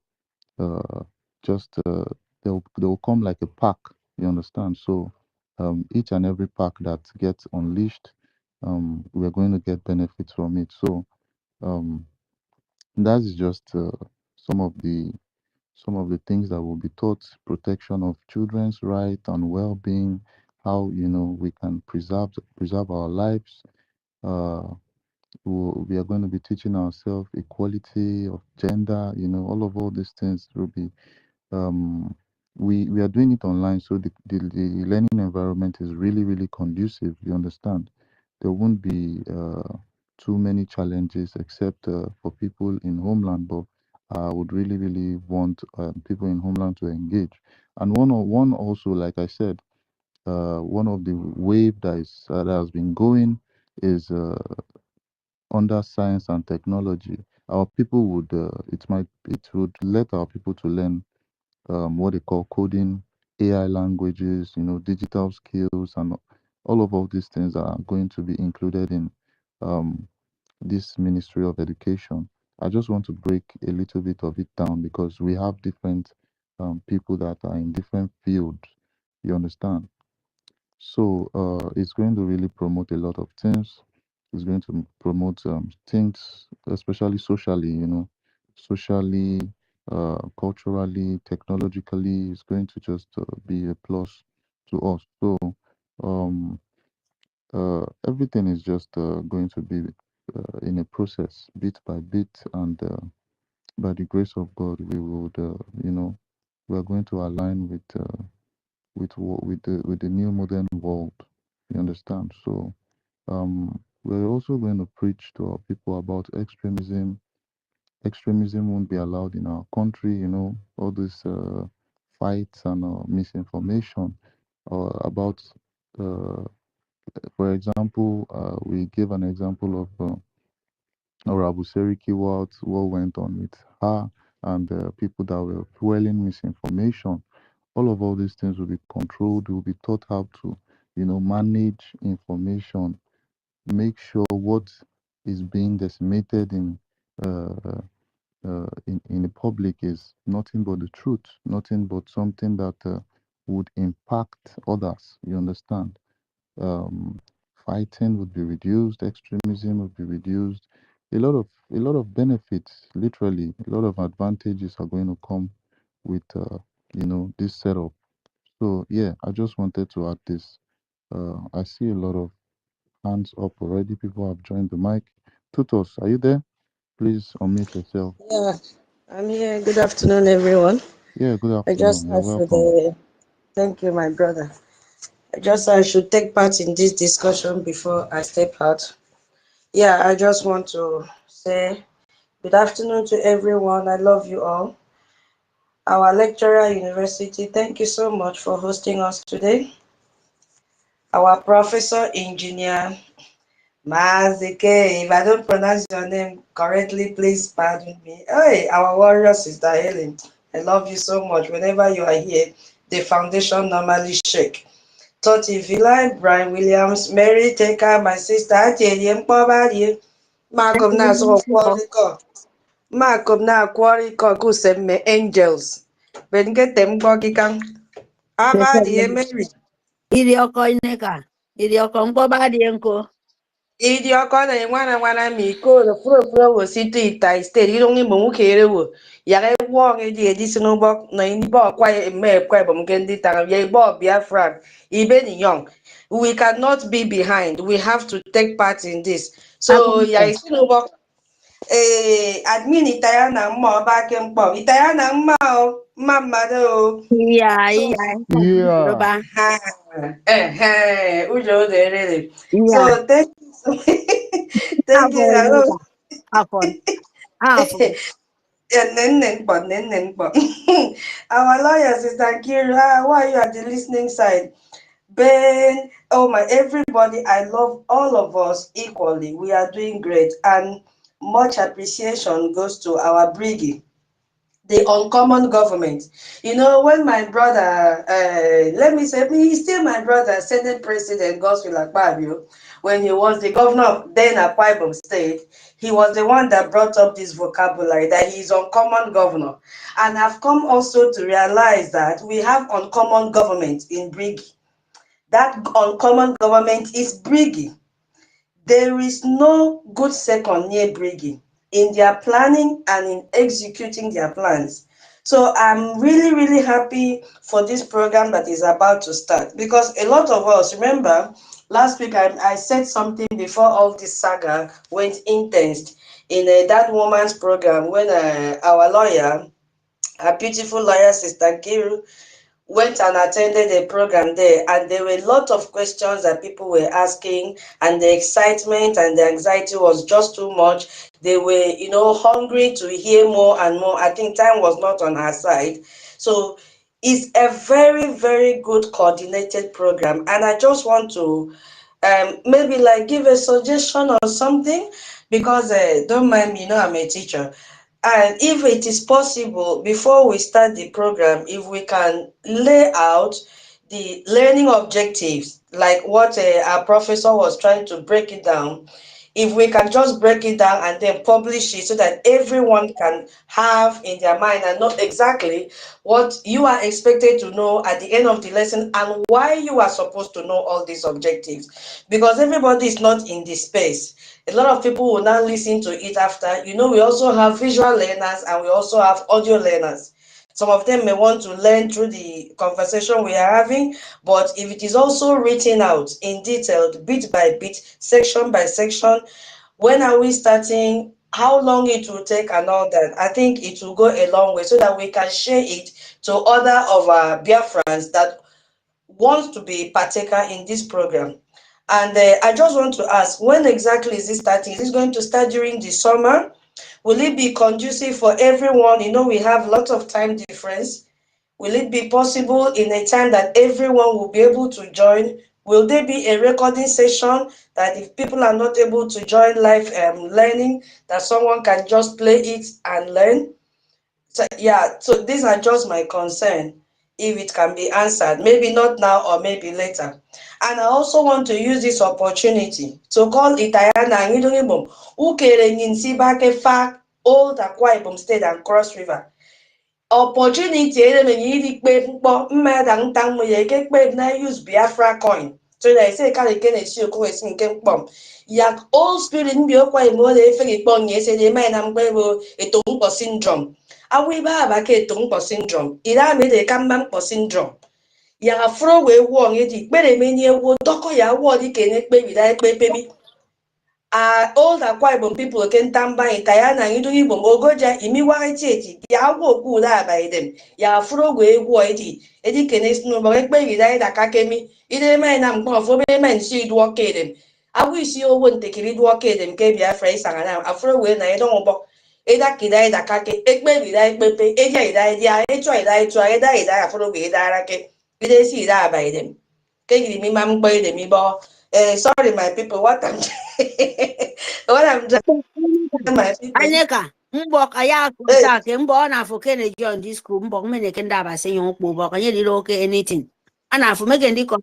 uh, just they'll come like a pack. You understand? So each and every pack that gets unleashed, we're going to get benefits from it. So um, that is just some of the things that will be taught: protection of children's right and well-being, how we can preserve our lives. Uh, we are going to be teaching ourselves equality of gender. All these things will be um, we are doing it online, so the learning environment is really really conducive. You understand? There won't be too many challenges except for people in homeland, but I would really really want people in homeland to engage. And one also, like I said, one of the wave that has been going is under science and technology. Our people would it would let our people to learn what they call coding, AI languages, digital skills, and all these things are going to be included in um, this Ministry of Education. I just want to break a little bit of it down because we have different people that are in different fields. You understand? So it's going to really promote a lot of things. It's going to promote things, especially socially, socially, culturally, technologically. It's going to just be a plus to us. So um, everything is just going to be in a process, bit by bit, and by the grace of God, we are going to align with the new modern world. You understand? So we're also going to preach to our people about extremism. Extremism won't be allowed in our country. All these fights and misinformation about, uh, for example, we gave an example of Abu Seriki, what went on with her, and people that were fueling misinformation all these things will be controlled. Will be taught how to, manage information, make sure what is being decimated uh, in the public is nothing but the truth, nothing but something that would impact others. You understand? Um, Fighting would be reduced, extremism would be reduced. A lot of benefits, literally, a lot of advantages are going to come with this setup. So yeah, I just wanted to add this. I see a lot of hands up already. People have joined the mic. Tutos, are you there? Please unmute yourself. Yeah, I'm here. Good afternoon, everyone. Yeah, good I just afternoon. You're I should welcome. thank you, my brother. I should take part in this discussion before I step out. Yeah, I just want to say good afternoon to everyone. I love you all. Our lecturer, university, thank you so much for hosting us today. Our professor, engineer, Mazike, if I don't pronounce your name correctly, please pardon me. Hey, our warrior sister Helen, I love you so much. Whenever you are here, the foundation normally shake. Toti Villa, Brian Williams, Mary Taker, my sister, Atiye Mpobadi, Malcolm Naso Quarrico, Malcolm Na Quarrico, Kuseme Angels, Bengete Mkokikang, Abadi Mary. Irioko ineka. Irioko mkoba dienko. Idi ọkọ na nwana nwana mi ko the furo wo city ita state you don't even kere wo ya ga wo ngi di edi sinu bo na ni bo kwa me kwa bo mgendi tanga ye bo Biafran ibe ni young we cannot be behind we have to take part in this so ya Akwụkwọ. sinu bo admin itaya na mma ọba ke mkpọ itaya na mma o mma mmadụ o Iya, so iya. Yeah. Yoruba. ujo really Iya. so thank you thank Afọ you. ineka. Afọ. Afọ. Our lawyer, Sister Kira, why you at the listening side? Ben, oh my, everybody, I love all of us equally. We are doing great, and much appreciation goes to our BRGIE, the uncommon government. You know, when my brother, let me say, he's still my brother, Senate President Godswill Akpabio, when he was the governor of then Akwa Ibom State, he was the one that brought up this vocabulary that he is uncommon governor. And I've come also to realize that we have uncommon government in BRGIE. That uncommon government is BRGIE. There is no good second near BRGIE in their planning and in executing their plans. So I'm really, really happy for this program that is about to start because a lot of us, remember, last week I said something before all this saga went intense in that woman's program when our lawyer, our beautiful lawyer, Sister Kiru, went and attended a program there, and there were a lot of questions that people were asking, and the excitement and the anxiety was just too much. They were, hungry to hear more and more. I think time was not on our side. So it's a very, very good coordinated program, and I just want to maybe like give a suggestion or something because don't mind me, I'm a teacher. And if it is possible, before we start the program, if we can lay out the learning objectives, like what our professor was trying to break it down, if we can just break it down and then publish it so that everyone can have in their mind and know exactly what you are expected to know at the end of the lesson and why you are supposed to know all these objectives. Because everybody is not in this space. A lot of people will now listen to it after. We also have visual learners and we also have audio learners. Some of them may want to learn through the conversation we are having, but if it is also written out in detail, bit by bit, section by section, when are we starting, how long it will take and all that, I think it will go a long way so that we can share it to other of our Biafrans that wants to be partaker in this program. And I just want to ask, when exactly is this starting? Is this going to start during the summer? Will it be conducive for everyone? We have lots of time difference. Will it be possible in a time that everyone will be able to join? Will there be a recording session that if people are not able to join live learning, that someone can just play it and learn? So yeah, so these are just my concern. if it can be answered, maybe not now or maybe later. And I also want to use this opportunity to call Itayana and Idunibum, who came in Sibake Fak, Old Akwa Ibom State and Cross River. Opportunity iri kpe mkpọ mmeda nta nwunye ike kpe na use Biafra coin. So that I say ka eke na-esi okwu esi nke mkpọm. Ya old spirit mbi okwa imo na efe ikpọ nye se de mai na mgbe bụ eto mkpọ syndrome. Awu ibe aba ka eto mkpọ syndrome. Ira me de ka mma mkpọ syndrome. Ya afro we wo nye di kpere menye wo doko ya wo di kene kpe bida kpe pebi. Old Akwa Ibom people can tamba Itayana Idu Ibom Ogoja Imiwari ya go by them. Ya frogo egwu edi kenes no ekpe gida ida kakemi ide men am kwa fo be men si du oke them. Awu isi owo ntekiri du oke them ke Biafra isanga na afro we na edo ngbo ida kida ida kake ekpe gida ekpepe eja ida echo ida afro we ida arake ide si ida by them. Ke gidi mi mam gbo ide mi bo sorry my people what I'm what I'm just my people. Aneka, mbok aya kuta ke mbo na fo kene John this school mbok mene kenda ba se yon po bok ye dilo ke anything. Ana fo mege ndi ko.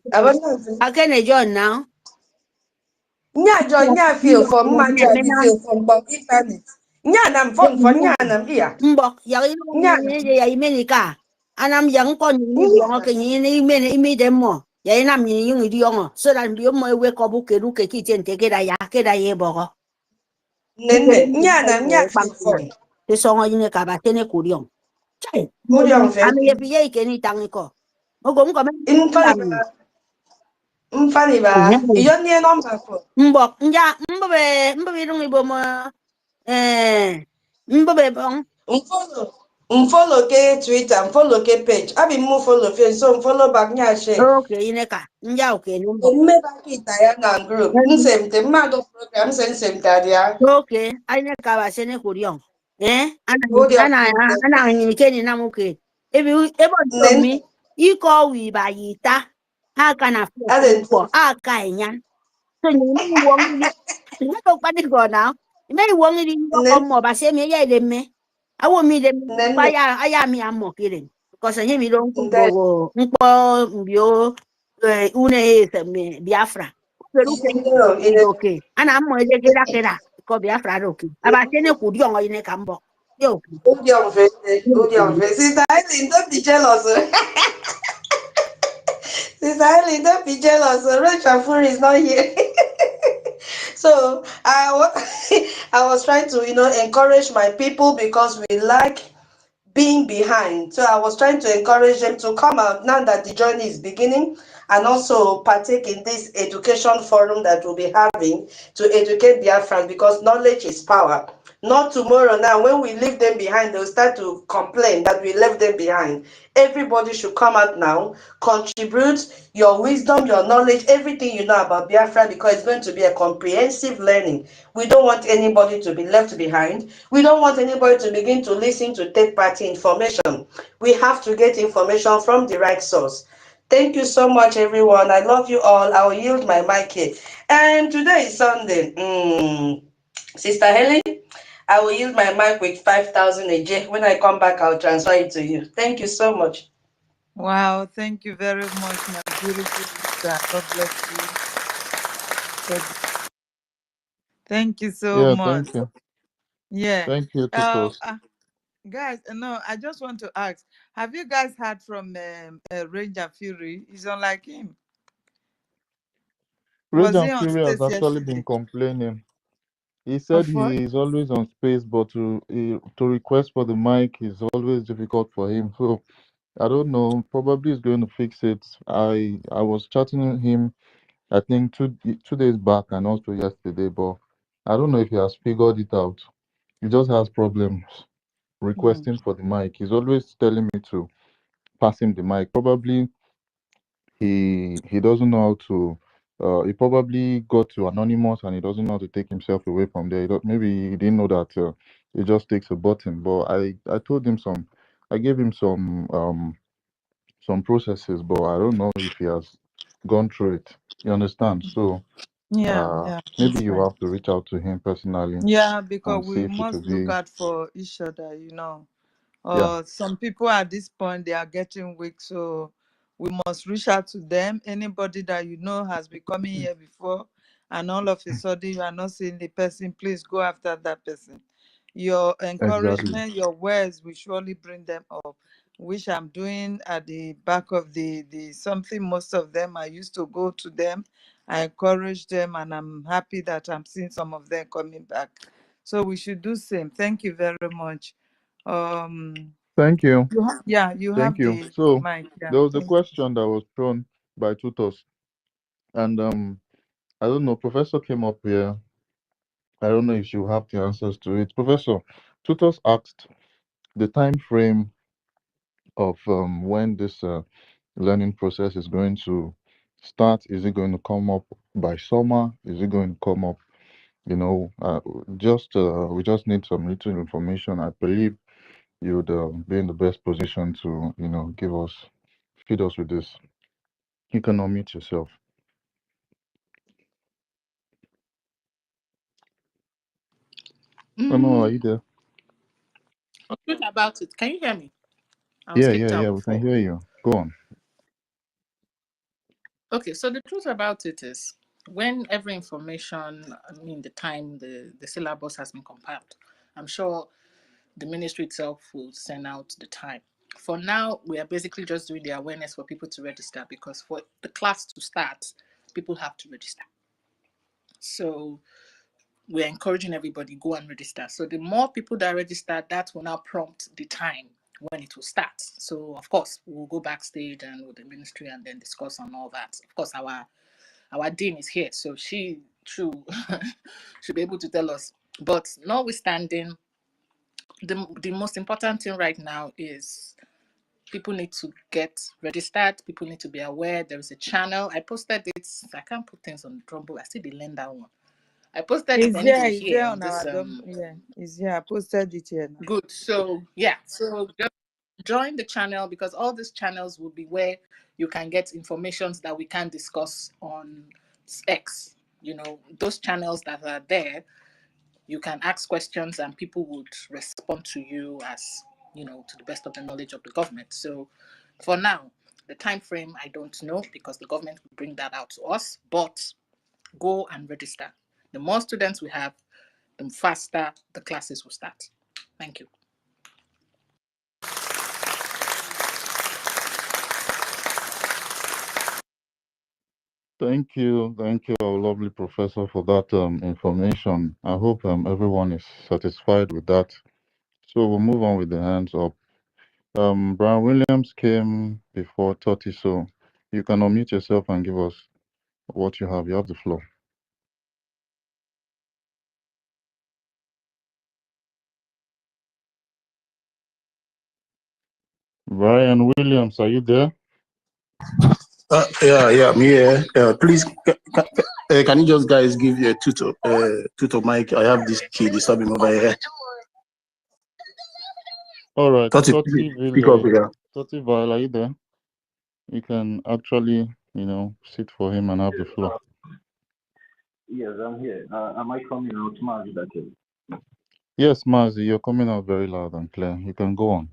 Akene John now. Nya John nya feel for man John feel from but internet. Nya nam phone for nya nam iya. Mbok ya Nya ni ya imeni ka. Anam yang ko ni yon ke ni imeni imi dem mo. Ya ina mi yung idi yon so that ndi mo ewe ko bu ke ru ke kiten te ke da ya ke da ye boko. nene nya nam nya feel phone. Te so ngo yine ka ba tene kurion. Chai. Kurion fe. Ami ye piye ke ni tangi ko. Ogo mko men. Mfani ba. Iyo ni number phone. Mbok nja mbobe dung ibo mo mbobe bong. Unfollow ke Twitter, unfollow ke page. Abi mo follow Facebook, so unfollow back nya share. Okay, ineka. Nja okay no mbok. Mme ba kita ya na group. Nsemte mmadụ program nsemte adia. Okay, ineka ba sene kurion. Ana ni keni na muke. Ebi ebo mi iko wi ba yita. Ha kana fo aka enyan. So ni wong ni. Ni ko pa ni go now. Me wong ni ko mo ba se me ya ile me. Awo mi de pa ya aya mi amo kire. Because nye mi don ko npo mbio une me Biafra. Pero okay. Ana mo eje kera ko Biafra okay. Aba se ne ku di ongo ine ka mbo. Yo. Udi on fe. Sister Eileen, don't be jealous. Sister Eileen, don't be jealous. Rachel Fury is not here. So I was trying to, encourage my people because we like being behind. So I was trying to encourage them to come out now that the journey is beginning and also partake in this education forum that we'll be having to educate Biafrans because knowledge is power. Not tomorrow now, when we leave them behind, they'll start to complain that we left them behind. Everybody should come out now, contribute your wisdom, your knowledge, everything you know about Biafra because it's going to be a comprehensive learning. We don't want anybody to be left behind. We don't want anybody to begin to listen to third-party information. We have to get information from the right source. Thank you so much, everyone. I love you all. I will yield my mic here. And today is Sunday. Sister Helen, I will use my mic with 5,000 a day. When I come back, I'll transfer it to you. Thank you so much. Wow, thank you very much, my beautiful sister. God bless you. Thank you so much. Thank you. Yeah. Thank you, Titos. Guys, no, I just want to ask, have you guys heard from Ranger Fury? He's unlike him. Was he Radiant on Fury has space actually yesterday? been complaining. He said he is always on space, but to request for the mic is always difficult for him. So I don't know. Probably he's going to fix it. I was chatting with him, I think 2 days back and also yesterday, but I don't know if he has figured it out. He just has problems requesting for the mic. He's always telling me to pass him the mic. Probably he doesn't know how to. He probably got to anonymous and he doesn't know how to take himself away from there. Maybe he didn't know that it just takes a button. But I told him I gave him some processes, but I don't know if he has gone through it. You understand? So maybe you have to reach out to him personally. Yeah, because and see we if it will must look be. out for each other, Yeah, Some people at this point, they are getting weak, so we must reach out to them. Anybody that you know has been coming here before, and all of a sudden you are not seeing the person, please go after that person. Your exactly. encouragement, your words will surely bring them up, which I'm doing at the back of the something. Most of them, I used to go to them, I encourage them, and I'm happy that I'm seeing some of them coming back. So we should do same. Thank you very much. Um, Thank you. yeah, you Thank have you. the So mic. Yeah, there was a thank you. question that was thrown by tutors, and I don't know. Professor came up here. I don't know if you have the answers to it. Professor, tutors asked the time frame of when this learning process is going to start. Is it going to come up by summer? Is it going to come up? You know, just we just need some little information. I believe you would be in the best position to, give us, feed us with this. You can unmute yourself. Oh no, are you there? Truth about it. Can you hear me? I was Yeah, kicked yeah, out yeah. We can before. hear you. Go on. Okay, so the truth about it is when every information, I mean the time the syllabus has been compiled, I'm sure the ministry itself will send out the time. For now, we are basically just doing the awareness for people to register because for the class to start, people have to register. So we're encouraging everybody go and register. So the more people that register, that will now prompt the time when it will start. So of course we'll go backstage and with the ministry and then discuss on all that. Of course our dean is here, so she should should be able to tell us. But notwithstanding, the most important thing right now is people need to get registered. People need to be aware there is a channel. I posted it. I can't put things on Drumbo. I see the lender one. I posted it It's here here on on this. our yeah, it's here. I posted it here now. Good. So yeah. So just join the channel because all these channels will be where you can get informations that we can discuss on X. You know, those channels that are there, you can ask questions and people would respond to you as, you know, to the best of the knowledge of the government. So for now, the time frame I don't know because the government will bring that out to us, but go and register. The more students we have, the faster the classes will start. Thank you. Thank you, our lovely professor, for that information. I hope everyone is satisfied with that. So we'll move on with the hands up. Brian Williams came before 30, so you can unmute yourself and give us what you have. You have the floor. Brian Williams, are you there? Yeah, I'm here. Please, can you just guys give a tutor mic? I have this kid disturbing over here. All right, Speak up, yeah. Totiville, are you there? You can actually, sit for him and have the floor. Yes, I'm here. Am I coming out, Mazi? Yes, Mazi, you're coming out very loud and clear. You can go on.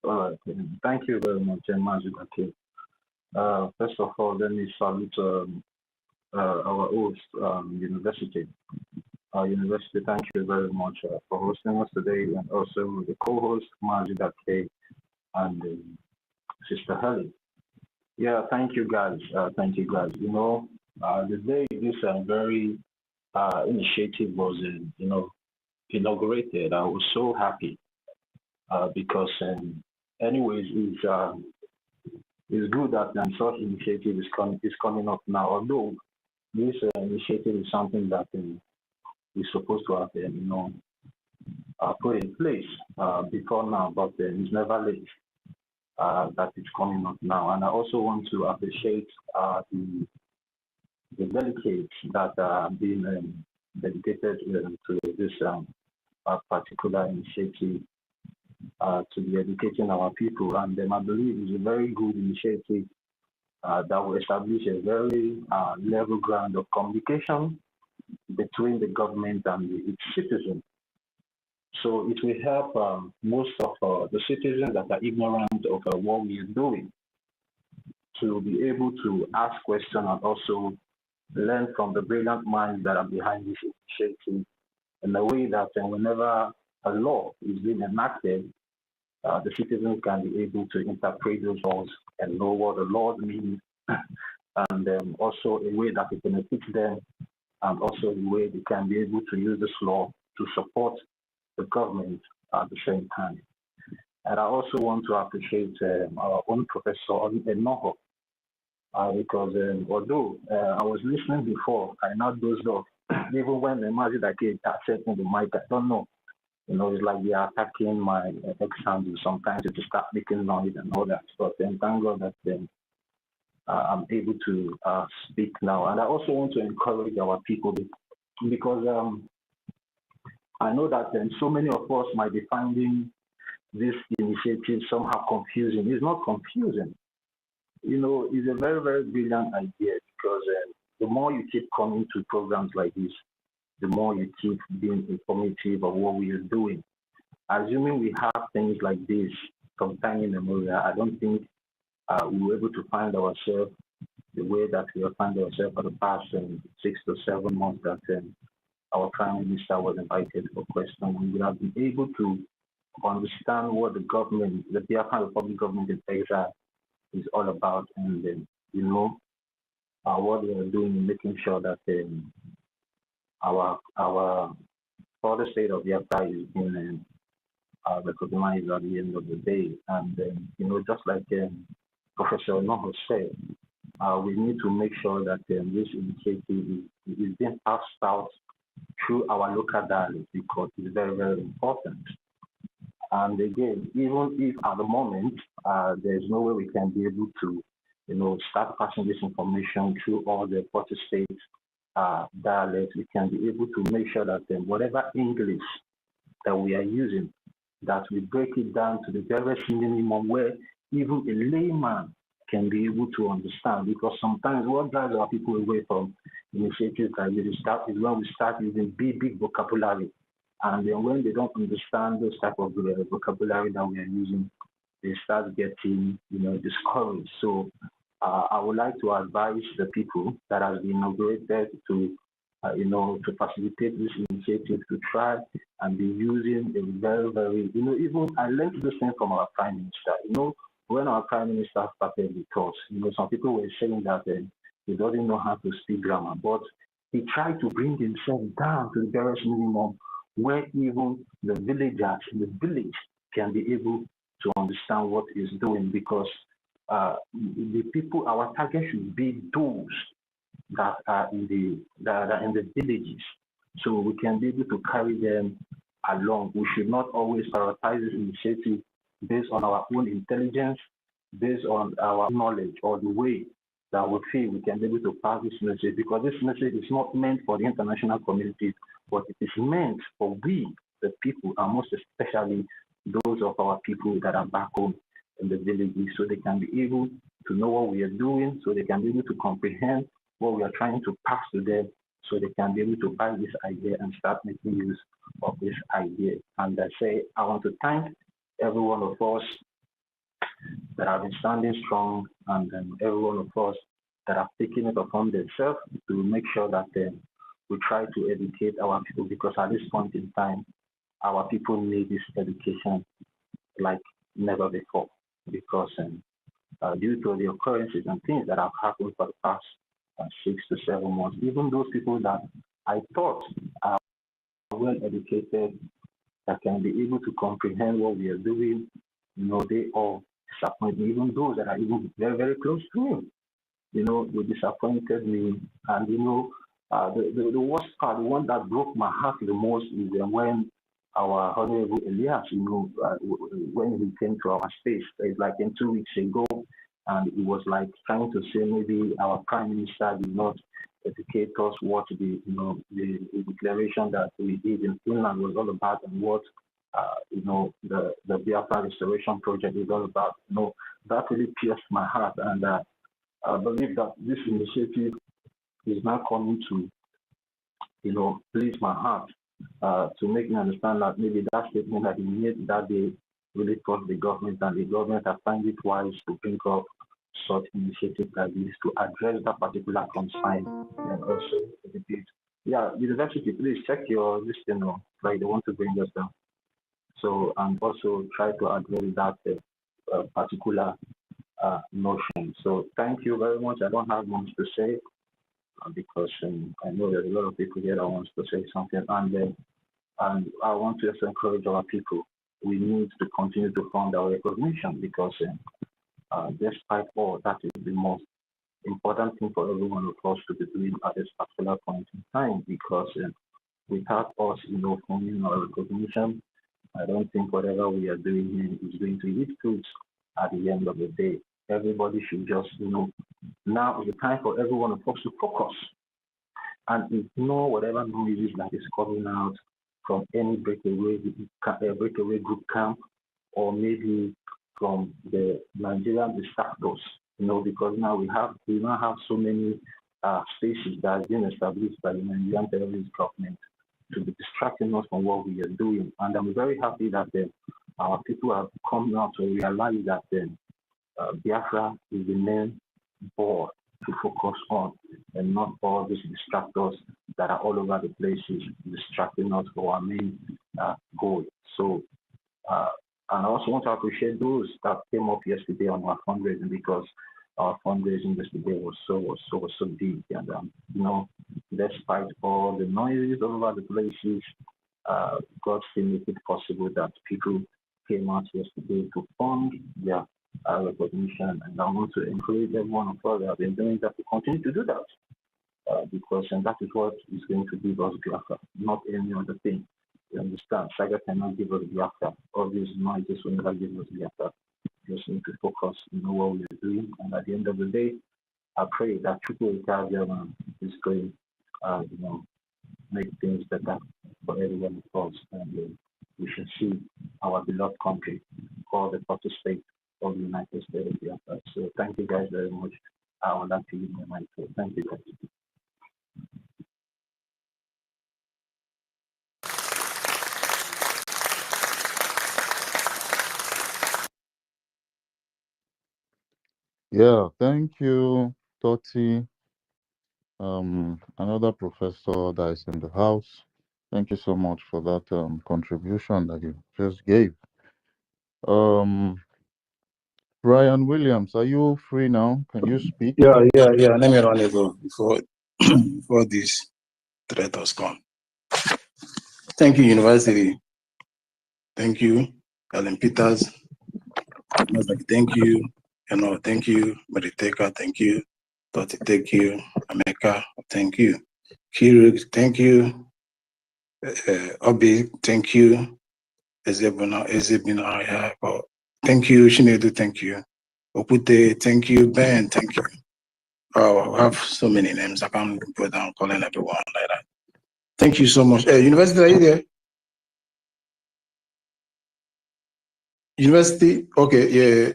All right. Thank you very much, Mazi. First of all, let me salute our host, university. University, thank you very much for hosting us today, and also the co-host, Mazi and Sister Helen. Yeah, thank you guys. Thank you guys. The day this very initiative was, inaugurated, I was so happy because, anyways, it's good that such initiative is coming up now. Although this initiative is something that is supposed to have put in place before now, but it's never late that it's coming up now. And I also want to appreciate the delegates that are being dedicated to this particular initiative to be educating our people. And I believe it's a very good initiative that will establish a very level ground of communication between the government and its citizens. So it will help most of the citizens that are ignorant of what we are doing to be able to ask questions and also learn from the brilliant minds that are behind this initiative in a way that whenever a law is being enacted, the citizens can be able to interpret those laws and know what the law means, and also a way that it benefits them, and also a way they can be able to use this law to support the government at the same time. And I also want to appreciate our own Professor Enoho, because although I was listening before, I now dozed off. Even when the Majid Ake said in the mic, I don't know. You know, it's like they are attacking my exams. Sometimes it start making noise and all that. But then thank God that I'm able to speak now. And I also want to encourage our people because I know that so many of us might be finding this initiative somehow confusing. It's not confusing. You know, it's a very, very brilliant idea because the more you keep coming to programs like this, the more you keep being informative of what we are doing. Assuming we have things like this from time immemorial, I don't think we were able to find ourselves the way that we have found ourselves for the past 6 to 7 months that our Prime Minister was invited for questions. We would have been able to understand what the government, the Biafran Republic government in exile, is all about, and you know what they are doing in making sure that our further state of Biafra is being recognized at the end of the day. And you know, just like Professor Noho said, we need to make sure that this initiative is being passed out through our local dialogue because it's very, very important. And again, even if at the moment there's no way we can be able to, you know, start passing this information through all the 40 states dialects, we can be able to make sure that whatever English that we are using, that we break it down to the very minimum where even a layman can be able to understand. Because sometimes what drives our people away from initiatives like this is when we start using big vocabulary. And then when they don't understand those type of vocabulary that we are using, they start getting, you know, discouraged. So I would like to advise the people that has been inaugurated to, you know, to facilitate this initiative to try and be using a very, very, you know, even I learned this thing from our Prime Minister. You know, when our Prime Minister started with us, you know, some people were saying that he doesn't know how to speak grammar, but he tried to bring himself down to the barest minimum where even the villagers in the village can be able to understand what he's doing, because the people, our target should be those that are in the villages, so we can be able to carry them along. We should not always prioritize this initiative based on our own intelligence, based on our knowledge, or the way that we feel we can be able to pass this message, because this message is not meant for the international community, but it is meant for we, the people, and most especially those of our people that are back home in the villages, so they can be able to know what we are doing, so they can be able to comprehend what we are trying to pass to them, so they can be able to buy this idea and start making use of this idea. And I want to thank every one of us that have been standing strong, and every one of us that have taken it upon themselves to make sure that we try to educate our people, because at this point in time, our people need this education like never before, because due to the occurrences and things that have happened for the past 6 to 7 months, even those people that I thought are well educated, that can be able to comprehend what we are doing, you know, they all disappoint me. Even those that are even very, very close to me, you know, they disappointed me. And, you know, the worst part, the one that broke my heart the most is when our Honorable Elias, you know, when he came to our space, it's like 2 weeks ago, and he was like trying to say maybe our Prime Minister did not educate us what the declaration that we did in Finland was all about, and what you know, the Biafra restoration project is all about. You know, that really pierced my heart, and I believe that this initiative is now coming to, you know, please my heart, to make me understand that maybe that statement that he made that day really caused the government, and the government has found it wise to bring up such initiatives like this to address that particular concern and also debate. Yeah, university, please check your listing, like they want to bring us down. So, and also try to address that particular notion. So, thank you very much. I don't have much to say because I know there's a lot of people here that wants to say something, and I want to just encourage our people. We need to continue to fund our recognition because despite all, that is the most important thing for every one of us to be doing at this particular point in time, because without us, funding our recognition, I don't think whatever we are doing here is going to eat fruits at the end of the day. Everybody should just, now is the time for every one of us to focus and ignore whatever noises that is coming out from any breakaway group camp, or maybe from the Nigerian distractors, because now we now have so many spaces that have been established by the Nigerian terrorist government to be distracting us from what we are doing. And I'm very happy that our people have come now to realize that Biafra is the main board to focus on, and not all these distractors that are all over the places distracting us for our main goal. So, and I also want to appreciate those that came up yesterday on our fundraising, because our fundraising yesterday was so big, and despite all the noises all over the places, God still made it possible that people came out yesterday to fund their recognition, and I want to encourage everyone of us that have been doing that to continue to do that, because that is what is going to give us Biafra, not any other thing. You understand? Saga cannot give us Biafra. All these noises will never give us Biafra. Just need to focus, what we are doing, and at the end of the day, I pray that EKID is going, make things better for everyone of us, and we should see our beloved country, all the 40 states of the United States of Biafra. So thank you guys very much. I would like to use my mic. So thank you guys. Yeah, thank you, Toti. Another professor that is in the house. Thank you so much for that contribution that you just gave. Brian Williams, are you free now? Can you speak? Yeah. Let me run it go before before this threat has come. Thank you, University. Thank you, Ellen Peters. Thank you. Thank you, Mediteka. Thank you, Toti. Thank you, Ameka. Thank you, Kiruk. Thank you, Obi. Thank you, Ezebina. Thank you, Shinedu. Thank you, Opute. Thank you, Ben. Thank you. Oh, I have so many names. I can't put down calling everyone like that. Thank you so much. University, are you there? University, okay, yeah.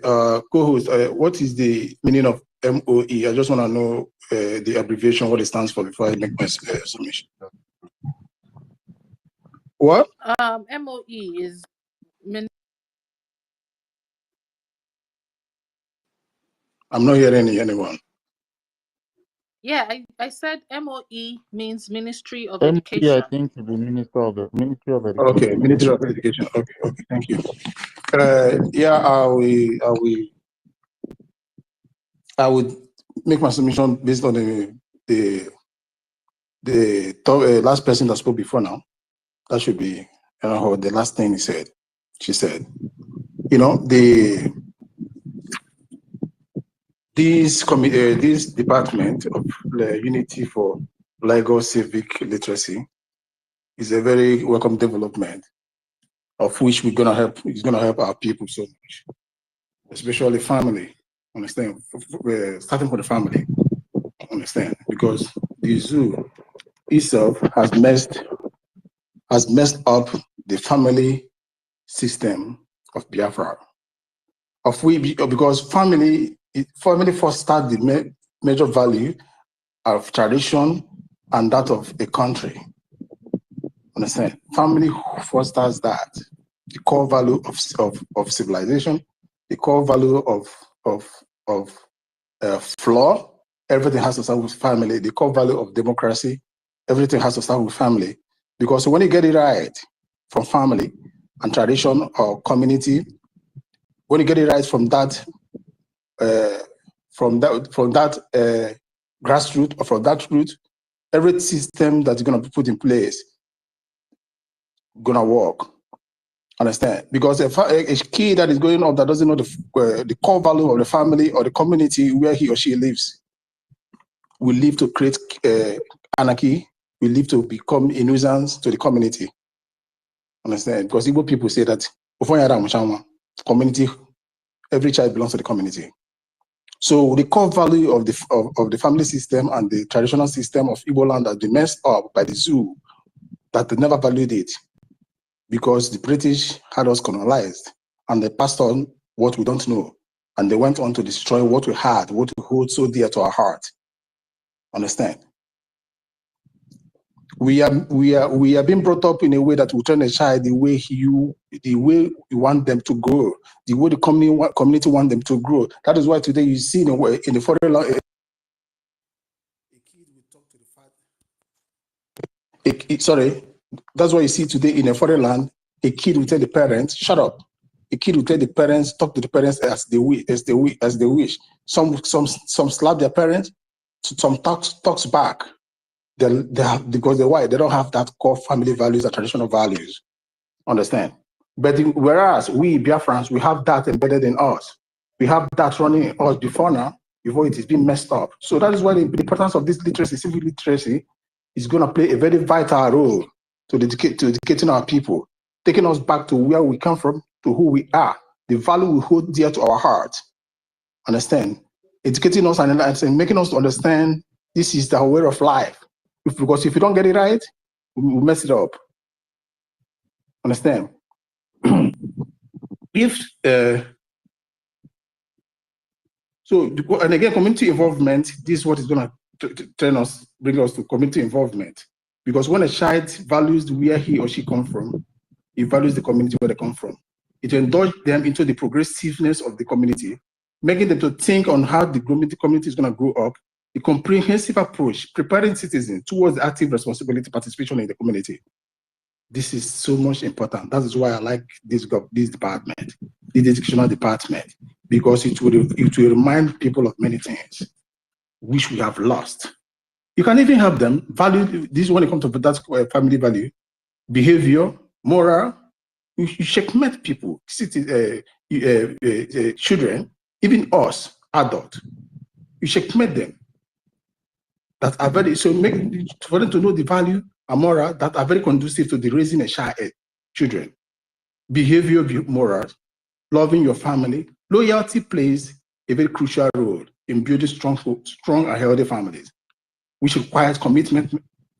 Co-host, what is the meaning of MOE? I just want to know the abbreviation, what it stands for, before I make my submission. What? MOE is. I'm not hearing anyone. Yeah, I said MOE means Ministry of Yeah, Education. I think the Ministry of Education. Okay, Ministry of Education. Okay, thank you. I would make my submission based on the last person that spoke before now. That should be the last thing she said. This department of Unity for Lagos Civic Literacy is a very welcome development, of which it's gonna help our people so much, especially family. Understand? Starting from the family. Understand? Because the zoo itself has messed up the family system of Biafra. Because family first start the major value of tradition and that of a country. Understand? Family fosters that. The core value of civilization, the core value of flaw. Everything has to start with family. The core value of democracy, everything has to start with family. Because when you get it right from family and tradition or community, when you get it right from that grassroots or from that root, every system that's going to be put in place gonna work. Understand? Because a kid that is growing up that doesn't know the core value of the family or the community where he or she lives will live to create anarchy, will live to become a nuisance to the community. Understand? Because Igbo people say that community, every child belongs to the community. So the core value of the family system and the traditional system of Igbo land has been messed up by the zoo, that they never valued it, because the British had us colonized and they passed on what we don't know, and they went on to destroy what we had, what we hold so dear to our heart. Understand? We are being brought up in a way that we train a child the way you want them to grow, the way the community want them to grow. That is why today you see in the foreign land, a kid will talk to the father. That's why you see today in a foreign land, a kid will tell the parents, "Shut up." A kid will tell the parents, talk to the parents as they wish. Some slap their parents, some talks back. Because they're white, they don't have that core family values or traditional values. Understand? But whereas we Biafrans, we have that embedded in us. We have that running in us before now, before it is being messed up. So that is why the importance of this literacy, civic literacy, is going to play a very vital role to educating our people, taking us back to where we come from, to who we are, the value we hold dear to our heart. Understand? Educating us and making us understand this is the way of life. Because if you don't get it right, we mess it up. Understand? And again, community involvement, this is what is going to bring us to community involvement. Because when a child values where he or she comes from, he values the community where they come from. It will indulge them into the progressiveness of the community, making them to think on how the community is going to grow up, a comprehensive approach, preparing citizens towards active responsibility participation in the community. This is so much important. That is why I like this department, the educational department, because it will remind people of many things which we have lost. You can even help them value this when it comes to that family value, behavior, moral. You checkmate people, children, even us, adults. You checkmate them. That are very, so for them to know the value and moral that are very conducive to the raising a child, children. Behavior, morals, loving your family. Loyalty plays a very crucial role in building strong and healthy families, which requires commitment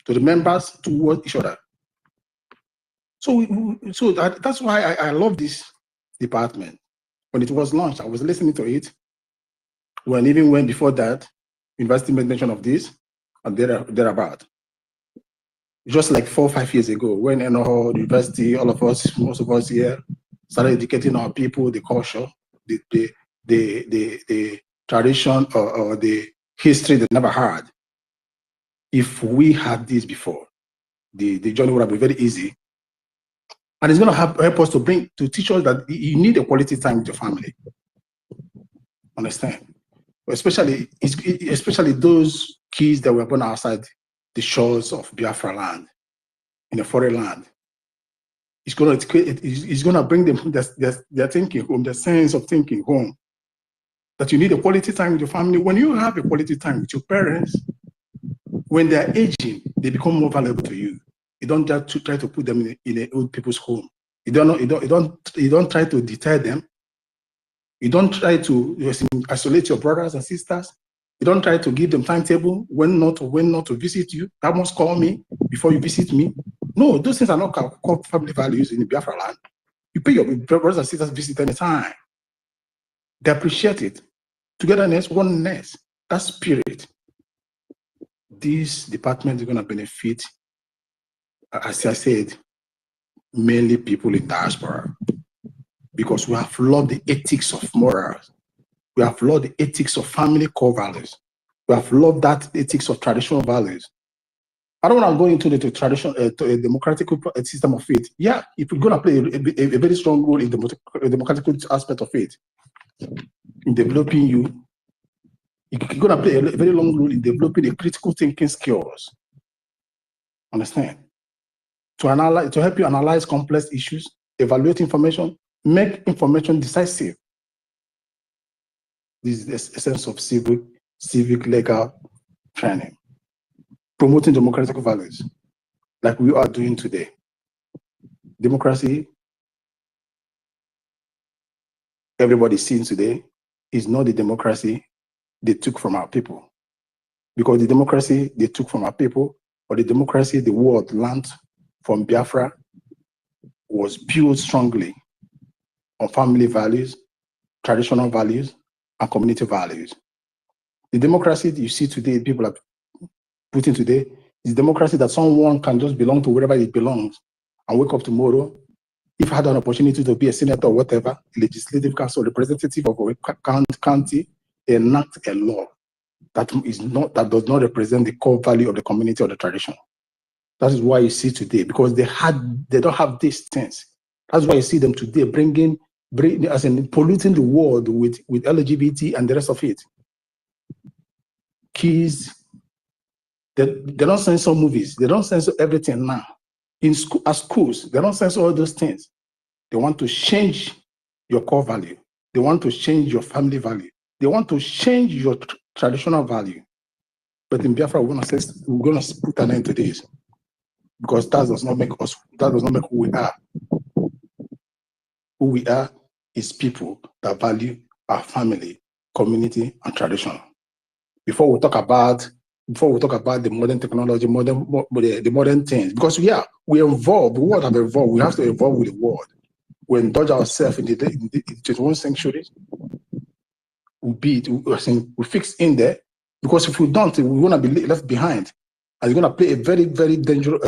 to the members towards each other. So that's why I love this department. When it was launched, I was listening to it. Even when before that, university made mention of this, and thereabout. Just like 4 or 5 years ago, when NOHO, the university, all of us, most of us here, started educating our people, the culture, the tradition or the history they never had. If we had this before, the journey would have been very easy. And it's going to help us to teach us that you need a quality time with your family. Understand? Especially those kids that were born outside the shores of Biafra land, in a foreign land. It's going to bring them their thinking home, their sense of thinking home. That you need a quality time with your family. When you have a quality time with your parents, when they're aging, they become more valuable to you. You don't just try to put them in an old people's home. You don't try to deter them. You don't try to isolate your brothers and sisters. You don't try to give them timetable when not to visit you. That must call me before you visit me. No, those things are not core family values in the Biafra land. You pay your brothers and sisters visit anytime. They appreciate it. Togetherness, oneness, that spirit. This department is going to benefit as I said, mainly people in diaspora, because we have lost the ethics of morals. We have lost the ethics of family core values. We have lost that ethics of traditional values. I don't want to go into the traditional, to a democratic system of faith. Yeah, if we're going to play a very strong role in the democratic aspect of faith, in developing you, you're going to play a very long role in developing the critical thinking skills. Understand? To analyze, to help you analyze complex issues, evaluate information, make information decisive. This is the essence of civic legal training. Promoting democratic values, like we are doing today. Democracy, everybody's seeing today, is not the democracy they took from our people. Because the democracy they took from our people, or the democracy the world learned from Biafra, was built strongly on family values, traditional values, and community values. The democracy you see today, people are putting today, is democracy that someone can just belong to wherever it belongs and wake up tomorrow. If I had an opportunity to be a senator or whatever, legislative council representative of a county, enact a law that does not represent the core value of the community or the tradition. That is why you see today, because they don't have these things. That's why you see them today polluting the world with LGBT and the rest of it. Kids, they don't censor movies. They don't censor everything now. In school, at schools, they don't censor all those things. They want to change your core value. They want to change your family value. They want to change your traditional value. But in Biafra, we're going to put an end to this, because that does not make who we are. Who we are is people that value our family, community, and tradition. Before we talk about the modern technology, the modern things, because we evolve. The world have evolved. We have to evolve with the world. We indulge ourselves in the 21st century. We fix in there, because if we don't, we're going to be left behind. And it's going to play a very, very dangerous,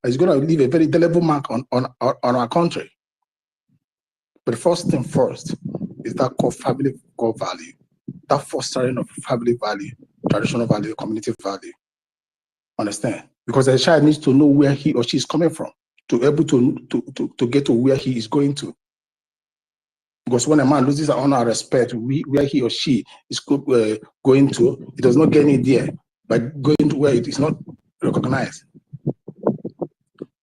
it's going to leave a very indelible mark on our country. But the first thing first is that core family core value, that fostering of family value, traditional value, community value. Understand? Because a child needs to know where he or she is coming from to be able to get to where he is going to. Because when a man loses honor and respect, where he or she is going to, it does not get any there by going to where it is not recognized.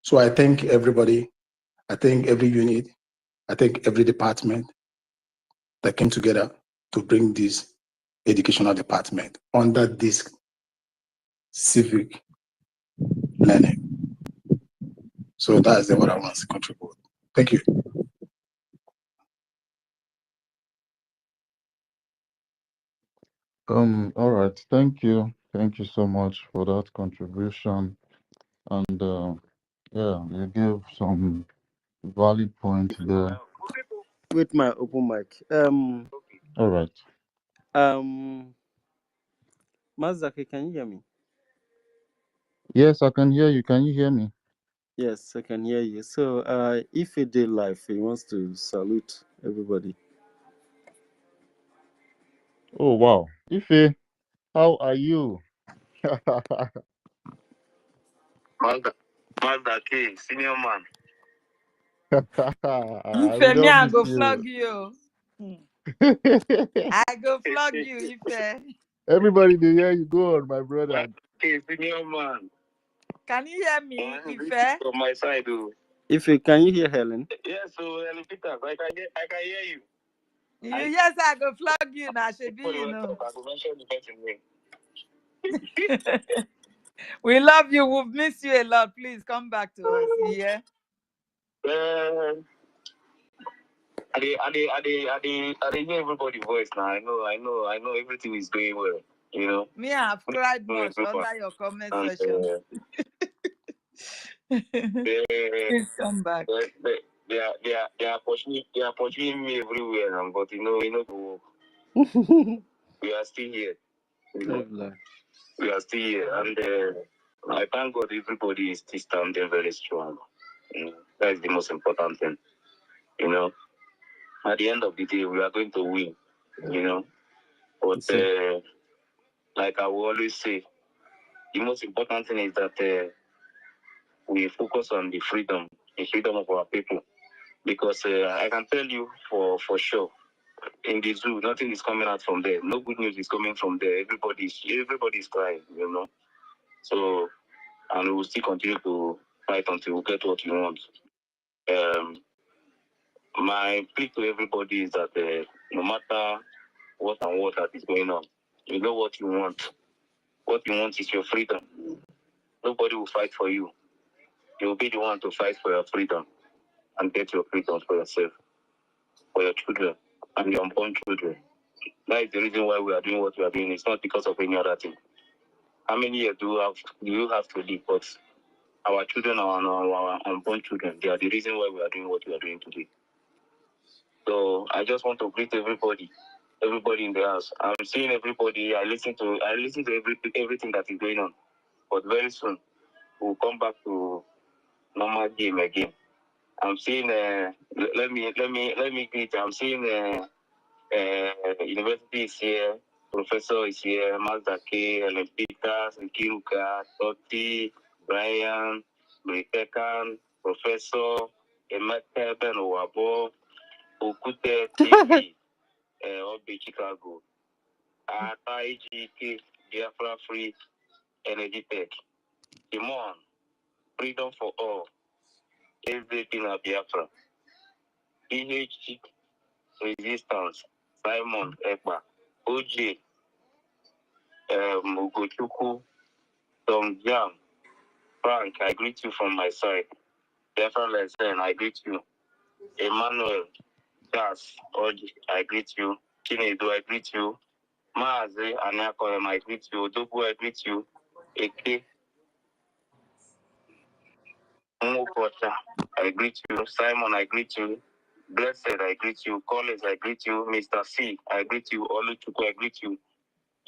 So I thank everybody. I thank every unit. I thank every department that came together to bring this educational department under this civic learning. So that's what I want to contribute. Thank you. All right. Thank you. Thank you so much for that contribution. And yeah, you gave some valid points there. With my open mic. All right. Mazaki, can you hear me? Yes, I can hear you. Can you hear me? Yes, I can hear you. So, if he did live, he wants to salute everybody. Oh wow. Ife, how are you? Mazaki, senior man. We Ife, me, don't I miss go you. flog you. I go flog you, Ife. Everybody do hear you. Go on, my brother. Okay, senior man. Can you hear me, This is Ife? from my side, though. Can you hear Helen? Yes, so Helen Peters, I can hear you. Yes, I go flog you now, should be, you know. I will mention the person name. We love you. We've missed you a lot. Please come back to us. Yeah. I hear everybody's voice now. I know everything is going well. You know. Me, I've cried much under your comment section. Please come back. They are pursuing me everywhere now, but we are still here. We are still here, and I thank God everybody is still standing very strong. That is the most important thing. At the end of the day, we are going to win. But like I will always say, the most important thing is that we focus on the freedom of our people. Because I can tell you for sure, in the zoo, nothing is coming out from there. No good news is coming from there. Everybody's crying, So, and we will still continue to fight until we get what we want. My plea to everybody is that no matter what and what that is going on, you know what you want. What you want is your freedom. Nobody will fight for you. You will be the one to fight for your freedom and get your freedom for yourself, for your children, and your unborn children. That is the reason why we are doing what we are doing. It's not because of any other thing. How many years do you have to live? But our children and our unborn children, they are the reason why we are doing what we are doing today. So I just want to greet everybody in the house. I'm seeing everybody. I listen to everything that is going on. But very soon we'll come back to normal game again. I'm seeing. Let me greet. I'm seeing. University is here. Professor is here. Mazda K, Ellen Peters, Nkiruka, Totti, Brian, Britekan, Professor, Emeka Ben Owabo, Okute TV, Obi Chicago, IKID, Biafra Free Energy Tech, Timon, Freedom for All, everything at Biafra, EHG Resistance, Simon Ekpa, OJ, Ugochukwu, Tom Jam, Frank, I greet you from my side. BIAFRANS, I greet you. Emmanuel, Charles, Oji, I greet you. Chinedu, I greet you. Maazi, Anakoem, I greet you. Dogu, I greet you. Eke, Mokota, I greet you. Simon, I greet you. Blessed, I greet you. Collins, I greet you. Mr. C, I greet you. Oluchukwu, I greet you.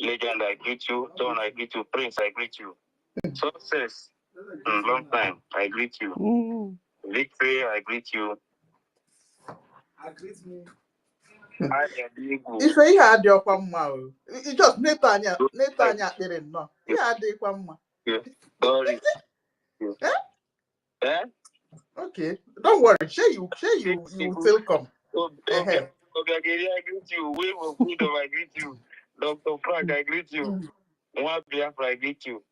Legend, I greet you. John, I greet you. Prince, I greet you. Success, long time, I greet you. Victory, I greet you. If you had your mama, it just Netanya didn't know. You had the mama. Sorry. Okay, don't worry. You still come. I greet you. Wave of freedom, I greet you. Dr. Frank, I greet you. One Biafra, I greet you.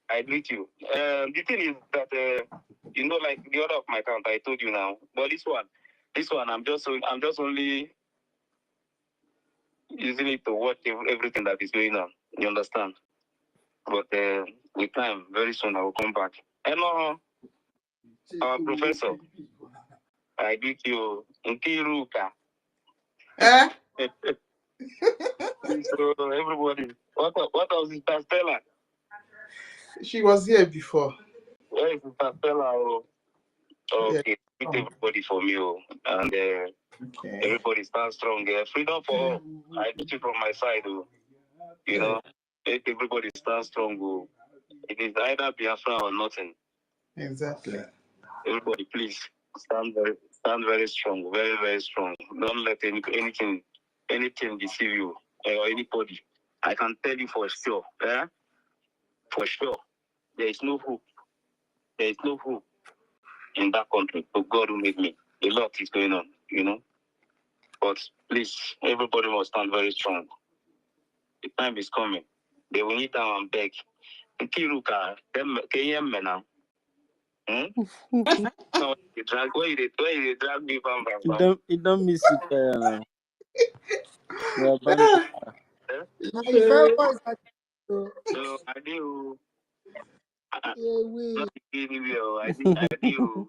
I greet you. The thing is that like the other of my account, I told you now. But this one, I'm just only using it to watch everything that is going on. You understand? But with time, very soon I will come back. Hello, our professor. I greet you. Nkiruka. So everybody, what was it, Stella? She was here before. Where is Stella? Okay, greet everybody for me, and everybody stand strong. Freedom for all. I greet you from my side, Let everybody stand strong. It is either Biafra or nothing. Exactly. Everybody, please stand very strong, very, very strong. Don't let anything deceive you or anybody. I can tell you for sure, for sure, there is no hope. There is no hope in that country. So God who made me. A lot is going on, But please, everybody must stand very strong. The time is coming. They will need down and beg. Nkiruka, now. So you drag me bam. You don't miss it. So I do. Not anywhere. I do.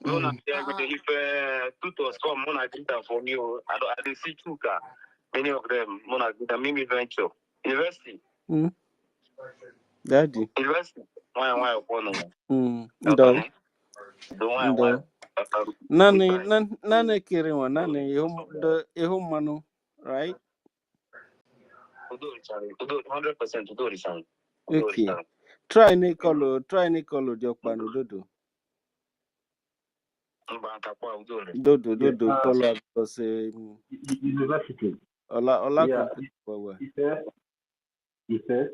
If tutors come, Mona Grita for me, I didn't see Chuka. Many of them, Mona Grita, Mimi Venture. University. Daddy. University. Why upon Nane kiri wa nane ihu manu, right? Udo 100% Udo. Okay. Try Nicolo Jokpan Dodo. Dodo Yeah. call because University. Ola Yeah. complete well. Ife.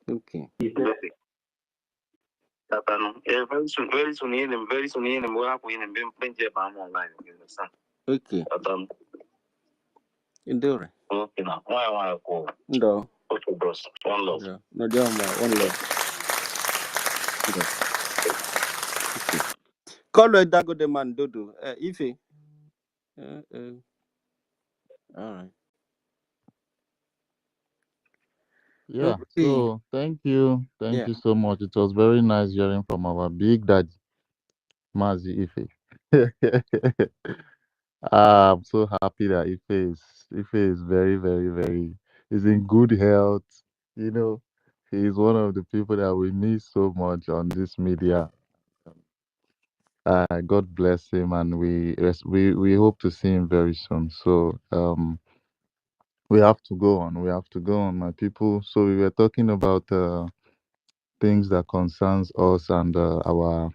Okay. Ife. Very soon, we'll have online. You understand? Okay. Endure. Okay, now. Why call? No. Okay, bros. One love. Yeah. No, one love. Okay. Call it Dago the man Dodo. Ife. All right. Yeah. Okay. So thank you. Thank Yeah. you so much. It was very nice hearing from our big daddy, Mazi Ife. I'm so happy that Ife is very, very, very is in good health. You know, he is one of the people that we miss so much on this media. God bless him, and we hope to see him very soon. So we have to go on. We have to go on, my people. So we were talking about things that concerns us and our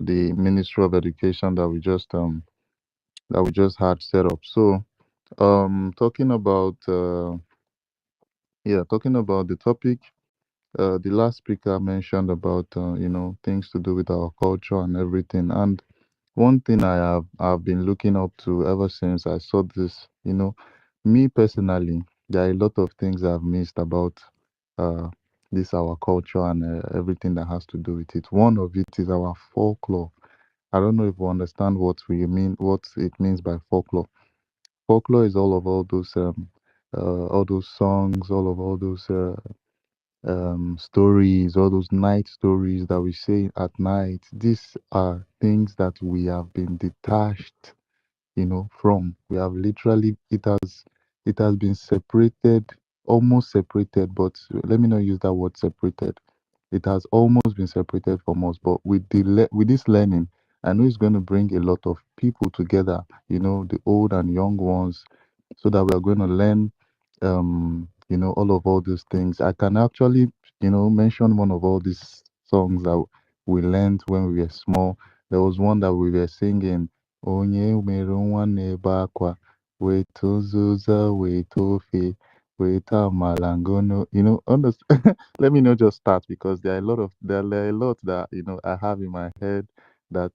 the Ministry of Education that we just had set up. So talking about talking about the topic. The last speaker mentioned about things to do with our culture and everything. And one thing I've been looking up to ever since I saw this, me personally, there are a lot of things I've missed about uh, this our culture and everything that has to do with it. One of it is our folklore. I don't know if you understand what it means by folklore. Folklore is all of all those songs, all those stories, all those night stories that we say at night. These are things that we have been detached, from. We have literally, it has been separated, almost separated, but let me not use that word separated. It has almost been separated from us, but with this learning, I know it's going to bring a lot of people together, the old and young ones, so that we are going to learn all these things. I can actually, mention one of all these songs that we learned when we were small. There was one that we were singing, Onye mere nwa na-ebe akwa, weta ụzịza, weta ofe, weta amala ngono. Let me not just start because there are a lot that I have in my head that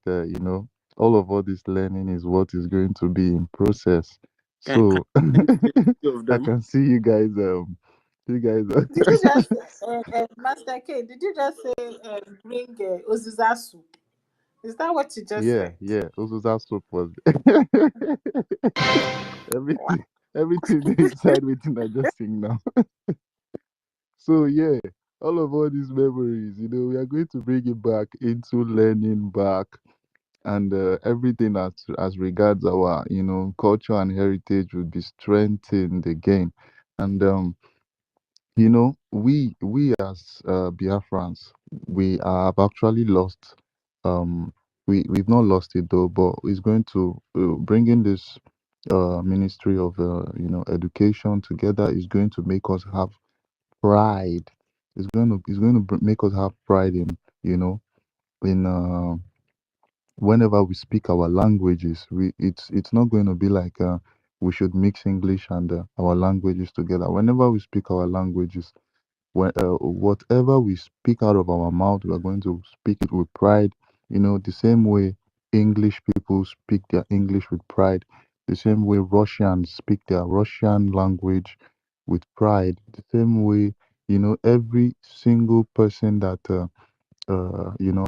all this learning is what is going to be in process. Can So you name few of I them? can see you guys. You guys. Did you just, Master K, did you just say bring Ozuza soup? Is that what you just Yeah, said? yeah. Ozuza soup was Wow. everything. Everything inside waiting. I just sing now. So yeah, all these memories. We are going to bring it back into learning back and everything as regards our culture and heritage will be strengthened again. And we as Biafrans, we have actually lost. We've not lost it though, but it's going to bringing this Ministry of Education together is going to make us have pride. It's going to make us have pride in you know in whenever we speak our languages. It's not going to be like we should mix English and our languages together. Whenever we speak our languages, whatever we speak out of our mouth, we are going to speak it with pride. The same way English people speak their English with pride, the same way Russians speak their Russian language with pride, the same way, every single person that,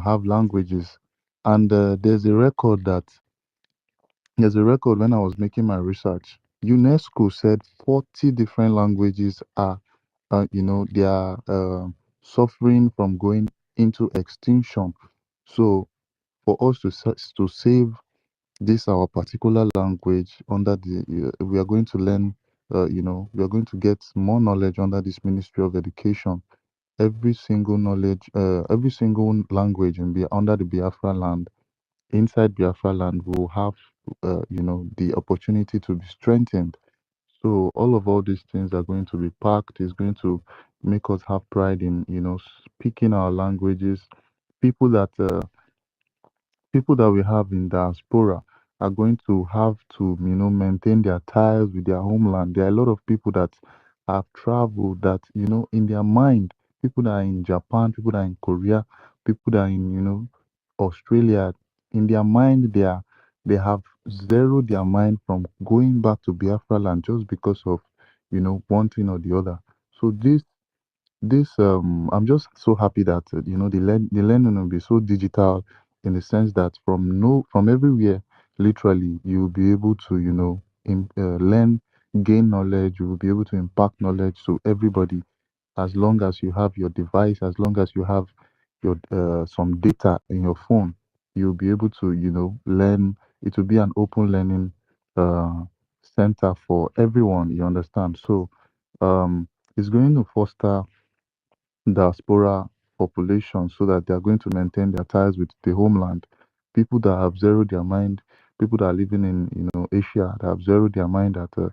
have languages. And there's a record when I was making my research. UNESCO said 40 different languages they are suffering from going into extinction. So for us to save this our particular language we are going to learn, we are going to get more knowledge under this Ministry of Education. Every single language under the Biafra land, inside Biafra land, will have, the opportunity to be strengthened. So all these things are going to be packed. It's going to make us have pride in, speaking our languages. People that people that we have in diaspora are going to have to, maintain their ties with their homeland. There are a lot of people that have traveled that, in their mind, people that are in Japan, people that are in Korea, people that are in, Australia, in their mind, they have zeroed their mind from going back to Biafra land just because of, one thing or the other. So I'm just so happy that the learning will be so digital in the sense that from everywhere, literally you will be able to learn, gain knowledge. You will be able to impact knowledge to everybody as long as you have your device, as long as you have your some data in your phone. You'll be able to learn. It will be an open learning uh, center for everyone. You understand? So um, it's going to foster diaspora population so that they are going to maintain their ties with the homeland. People that have zeroed their mind, people that are living in Asia that have zeroed their mind that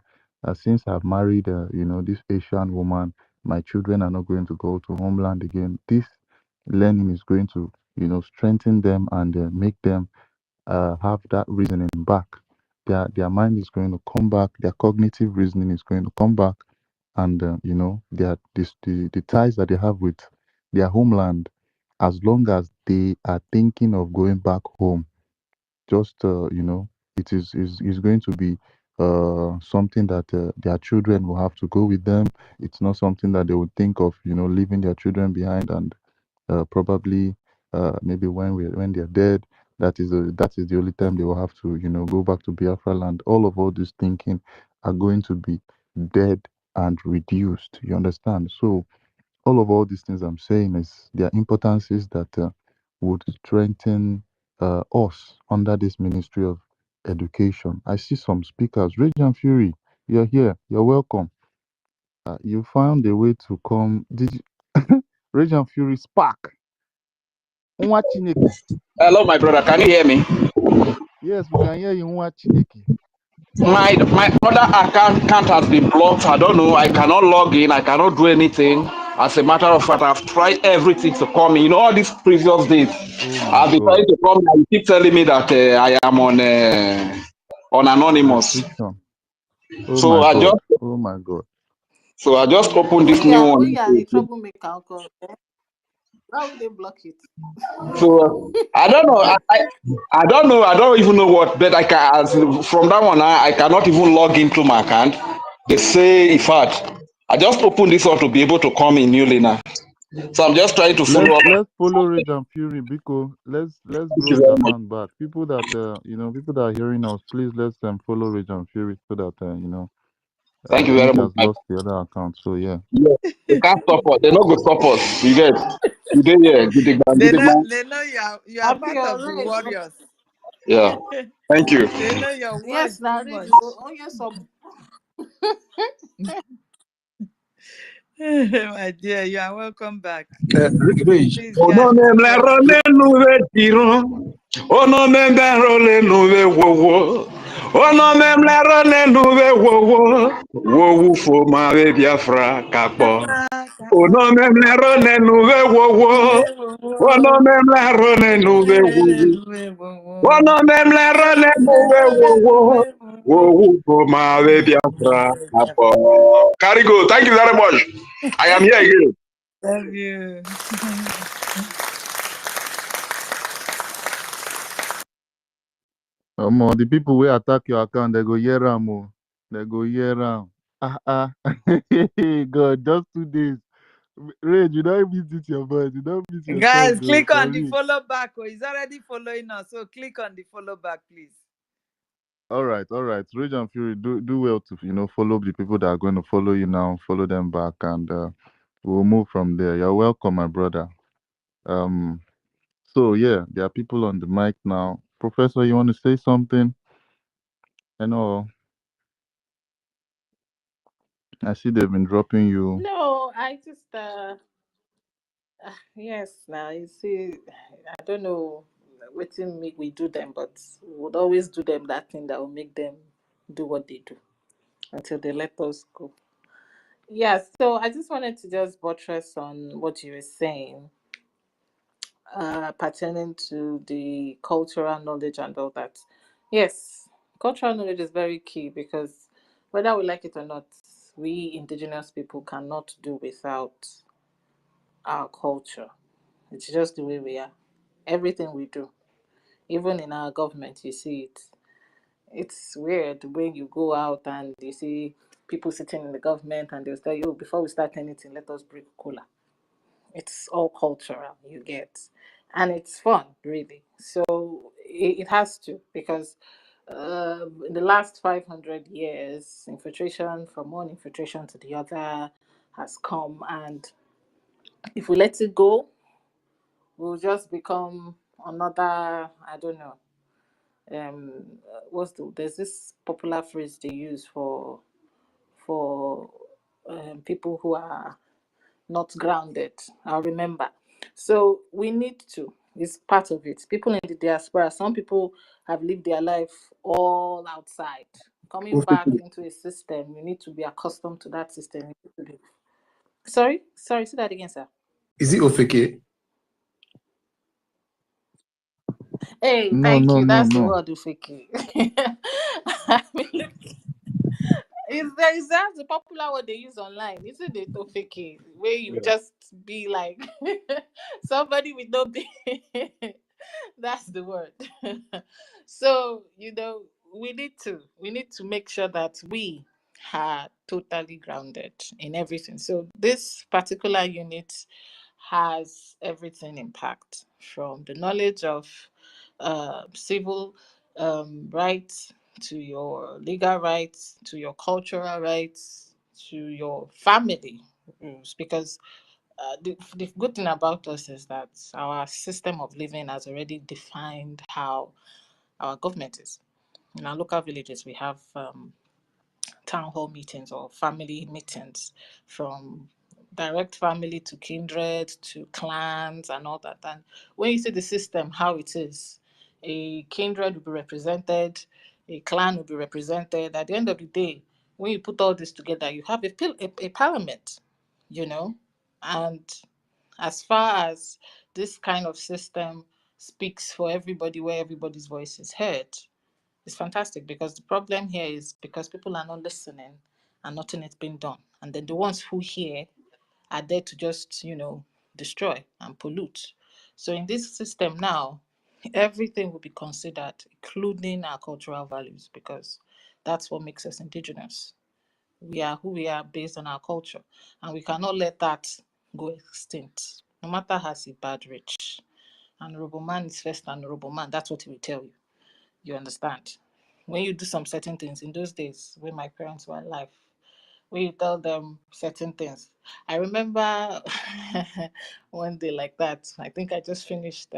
since I've married this Asian woman, my children are not going to go to homeland again. This learning is going to strengthen them and make them have that reasoning back. Their mind is going to come back. Their cognitive reasoning is going to come back, and the ties that they have with their homeland, as long as they are thinking of going back home, just it is going to be something that their children will have to go with them. It's not something that they would think of leaving their children behind and probably maybe when they're dead, that is the only time they will have to go back to Biafra land. All this thinking are going to be dead and reduced. You understand? So all these things I'm saying is their importances that would strengthen us under this Ministry of Education. I see some speakers. Radiant Fury, you're here. You're welcome. You found a way to come. Did you? Radiant Fury Spark. Nwa Chineke. Hello, my brother. Can you hear me? Yes, we can hear you. Nwa Chineke. My other account has been blocked. I don't know. I cannot log in. I cannot do anything. As a matter of fact, I've tried everything to come in. All these previous days, Oh my I've been God. trying to come. And you keep telling me that I am on anonymous. Restriction. Oh So my I God. just Oh my God. opened this new When one. you are a troublemaker, uncle, why would they block it? So I don't know. I don't know. I don't even know what. But I can from that one. I cannot even log into my account. They say, in fact, I just opened this one to be able to come in newly now. So I'm just trying to Let's follow up. let's follow Rage and Fury because let's Thank grow you his very much. account back. People that people that are hearing us, please let's follow Rage and Fury so that Thank I you think very he much. has lost the other account. So yeah. Yeah, they can't stop us. They're not going to stop us. You get? You get here. Gidigba. They know you are I be part of the alright. warriors. Yeah. Thank you. They know your words Yes, now too read. much. Oh, yes, some. My dear, you are welcome back. Rich. Please go Ono and me do what mlero you nenu ve tiro. Ono me mlero nenu ve wowo. Ono me mlero nenu ve wowo. Wowu fo ma ve Biafra kakpo. Ono me mlero nenu ve wowo. Ono me mlero nenu ve wowo. Ono me mlero nenu ve wowo. Wowu fo ma ve Biafra kakpo. Carry go. Thank you very much. I am here again. Love you. The people will attack your account, they go hear am. Oh. They go hear am. God, just 2 days. Rage, you don't visit your voice. You don't visit your Guys, song, go click for on the real. follow back. Oh, he's already following us. So click on the follow back, please. All right, all right. Rage and Fury, do well to follow the people that are going to follow you now, follow them back, and we'll move from there. You're welcome, my brother. Um, so yeah, there are people on the mic now. Professor, you want to say something? I know. I see they've been dropping you. No, I just yes. Now you see, I don't know what make we do them, but we would always do them that thing that will make them do what they do. until they let us go. Yeah, so I just wanted to just buttress on what you were saying, pertaining to the cultural knowledge and all that. Yes, cultural knowledge is very key because whether we like it or not, we indigenous people cannot do without our culture. It's just the way we are. Everything we do, even in our government, you see it. It's weird when you go out and you see people sitting in the government and they'll tell you, "Oh, before we start anything, let us break cola." It's all cultural, you get. And it's fun, really. So it has to, because in the last 500 years, infiltration from one infiltration to the other has come. And if we let it go, we'll just become another, I don't know. There's this popular phrase they use for people who are not grounded. I'll remember. So we need to. It's part of it. People in the diaspora, some people have lived their life all outside. Coming back Ofeke. into a system, you need to be accustomed to that system. You need to be- Sorry, say that again, sir. Is it Ofeke? Hey, No, thank no, you. no, That's the no. word, Ufiki. I mean, look, is that the popular word they use online? Isn't it Ufiki? Where you Yeah. just be like somebody with no be. That's the word. So, we need to make sure that we are totally grounded in everything. So this particular unit has everything impact, from the knowledge of civil rights, to your legal rights, to your cultural rights, to your family rules. Because the good thing about us is that our system of living has already defined how our government is. In our local villages, we have town hall meetings or family meetings, from direct family to kindred to clans and all that. And when you see the system, how it is, a kindred will be represented, a clan will be represented. At the end of the day, when you put all this together, you have a parliament, you know. And as far as this kind of system speaks for everybody, where everybody's voice is heard, it's fantastic. Because the problem here is because people are not listening and nothing is being done. And then the ones who hear are there to just, destroy and pollute. So in this system now, everything will be considered, including our cultural values, because that's what makes us indigenous. We are who we are based on our culture, and we cannot let that go extinct, no matter how he bad rich. And honorable man is first, and honorable man, that's what he will tell you. You understand? When you do some certain things, in those days when my parents were alive, when you tell them certain things. I remember one day like that. I think I just finished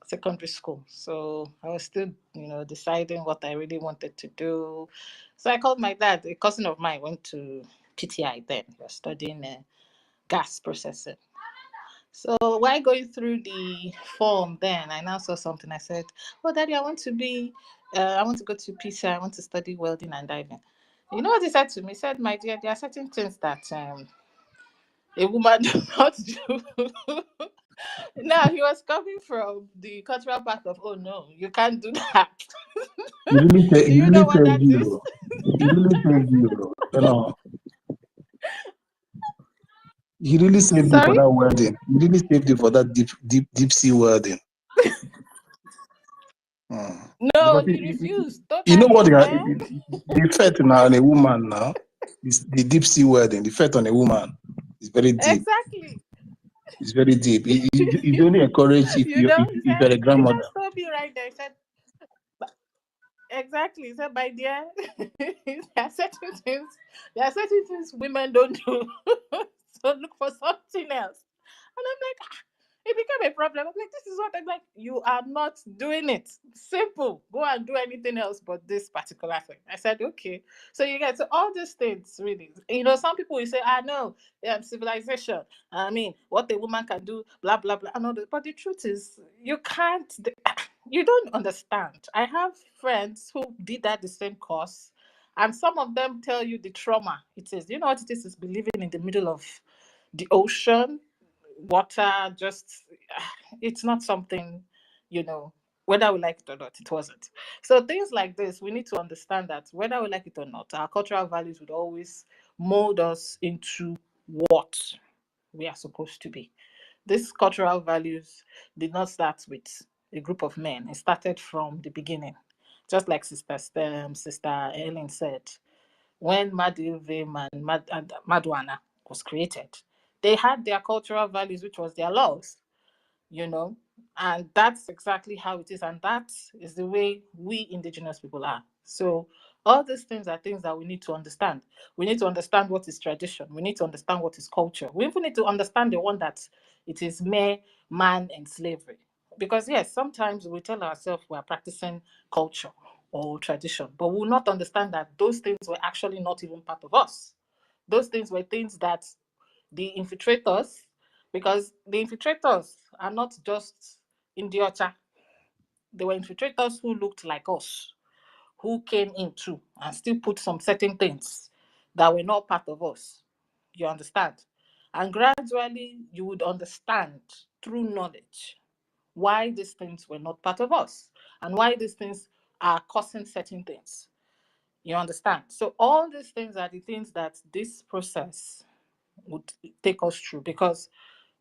secondary school, so I was still, deciding what I really wanted to do. So I called my dad. A cousin of mine went to PTI then. He was studying gas processing. So while going through the form, then I now saw something. I said, "Oh, Daddy, I want to go to PTI. I want to study welding and diving." You know what he said to me? He said, "My dear, there are certain things that a woman does not do." Now, he was coming from the cultural part of, "Oh, no, you can't do that." Do He you really know what tells that is? you. He really tells you. He really saved you for Sorry? that wedding. He really saved you for that deep sea wedding. No, Because he refused you know what totally, eh? the effect on a woman now is the deep sea wedding. The effect on a woman is very deep. Exactly. It's very deep. It's only encouraged if You you know, if, he if said, you're a he grandmother. just told me right there. He said, exactly. He said, "My dear, there are certain things women don't do. So look for something else." And I'm like, it became a problem. I'm like, this is what I'm like. You are not doing it. Simple. Go and do anything else but this particular thing. I said, okay. So you get to all these things, really. Some people will say, "I know, civilization. I mean, what a woman can do, blah, blah, blah." And all that. But the truth is, you can't, you don't understand. I have friends who did that the same course, And some of them tell you the trauma it is. You know what it is? Is be living in the middle of the ocean, water, just, it's not something, you know, whether we like it or not, it wasn't. So things like this, we need to understand that whether we like it or not, our cultural values would always mold us into what we are supposed to be. These cultural values did not start with a group of men. It started from the beginning. Just like Sister Ellen said, when Madhuvim and Madwana was created, they had their cultural values, which was their laws, you know, and that's exactly how it is, and that is the way we indigenous people are. So all these things are things that we need to understand. We need to understand what is tradition. We need to understand what is culture. We even need to understand the one that it is mere man and slavery. Because yes, sometimes we tell ourselves we are practicing culture or tradition, but we will not understand that those things were actually not even part of us. Those things were things that the infiltrators, because the infiltrators are not just in the Ocha, they were infiltrators who looked like us, who came in too and still put some certain things that were not part of us. You understand? And gradually you would understand through knowledge why these things were not part of us and why these things are causing certain things. You understand? So all these things are the things that this process would take us through, because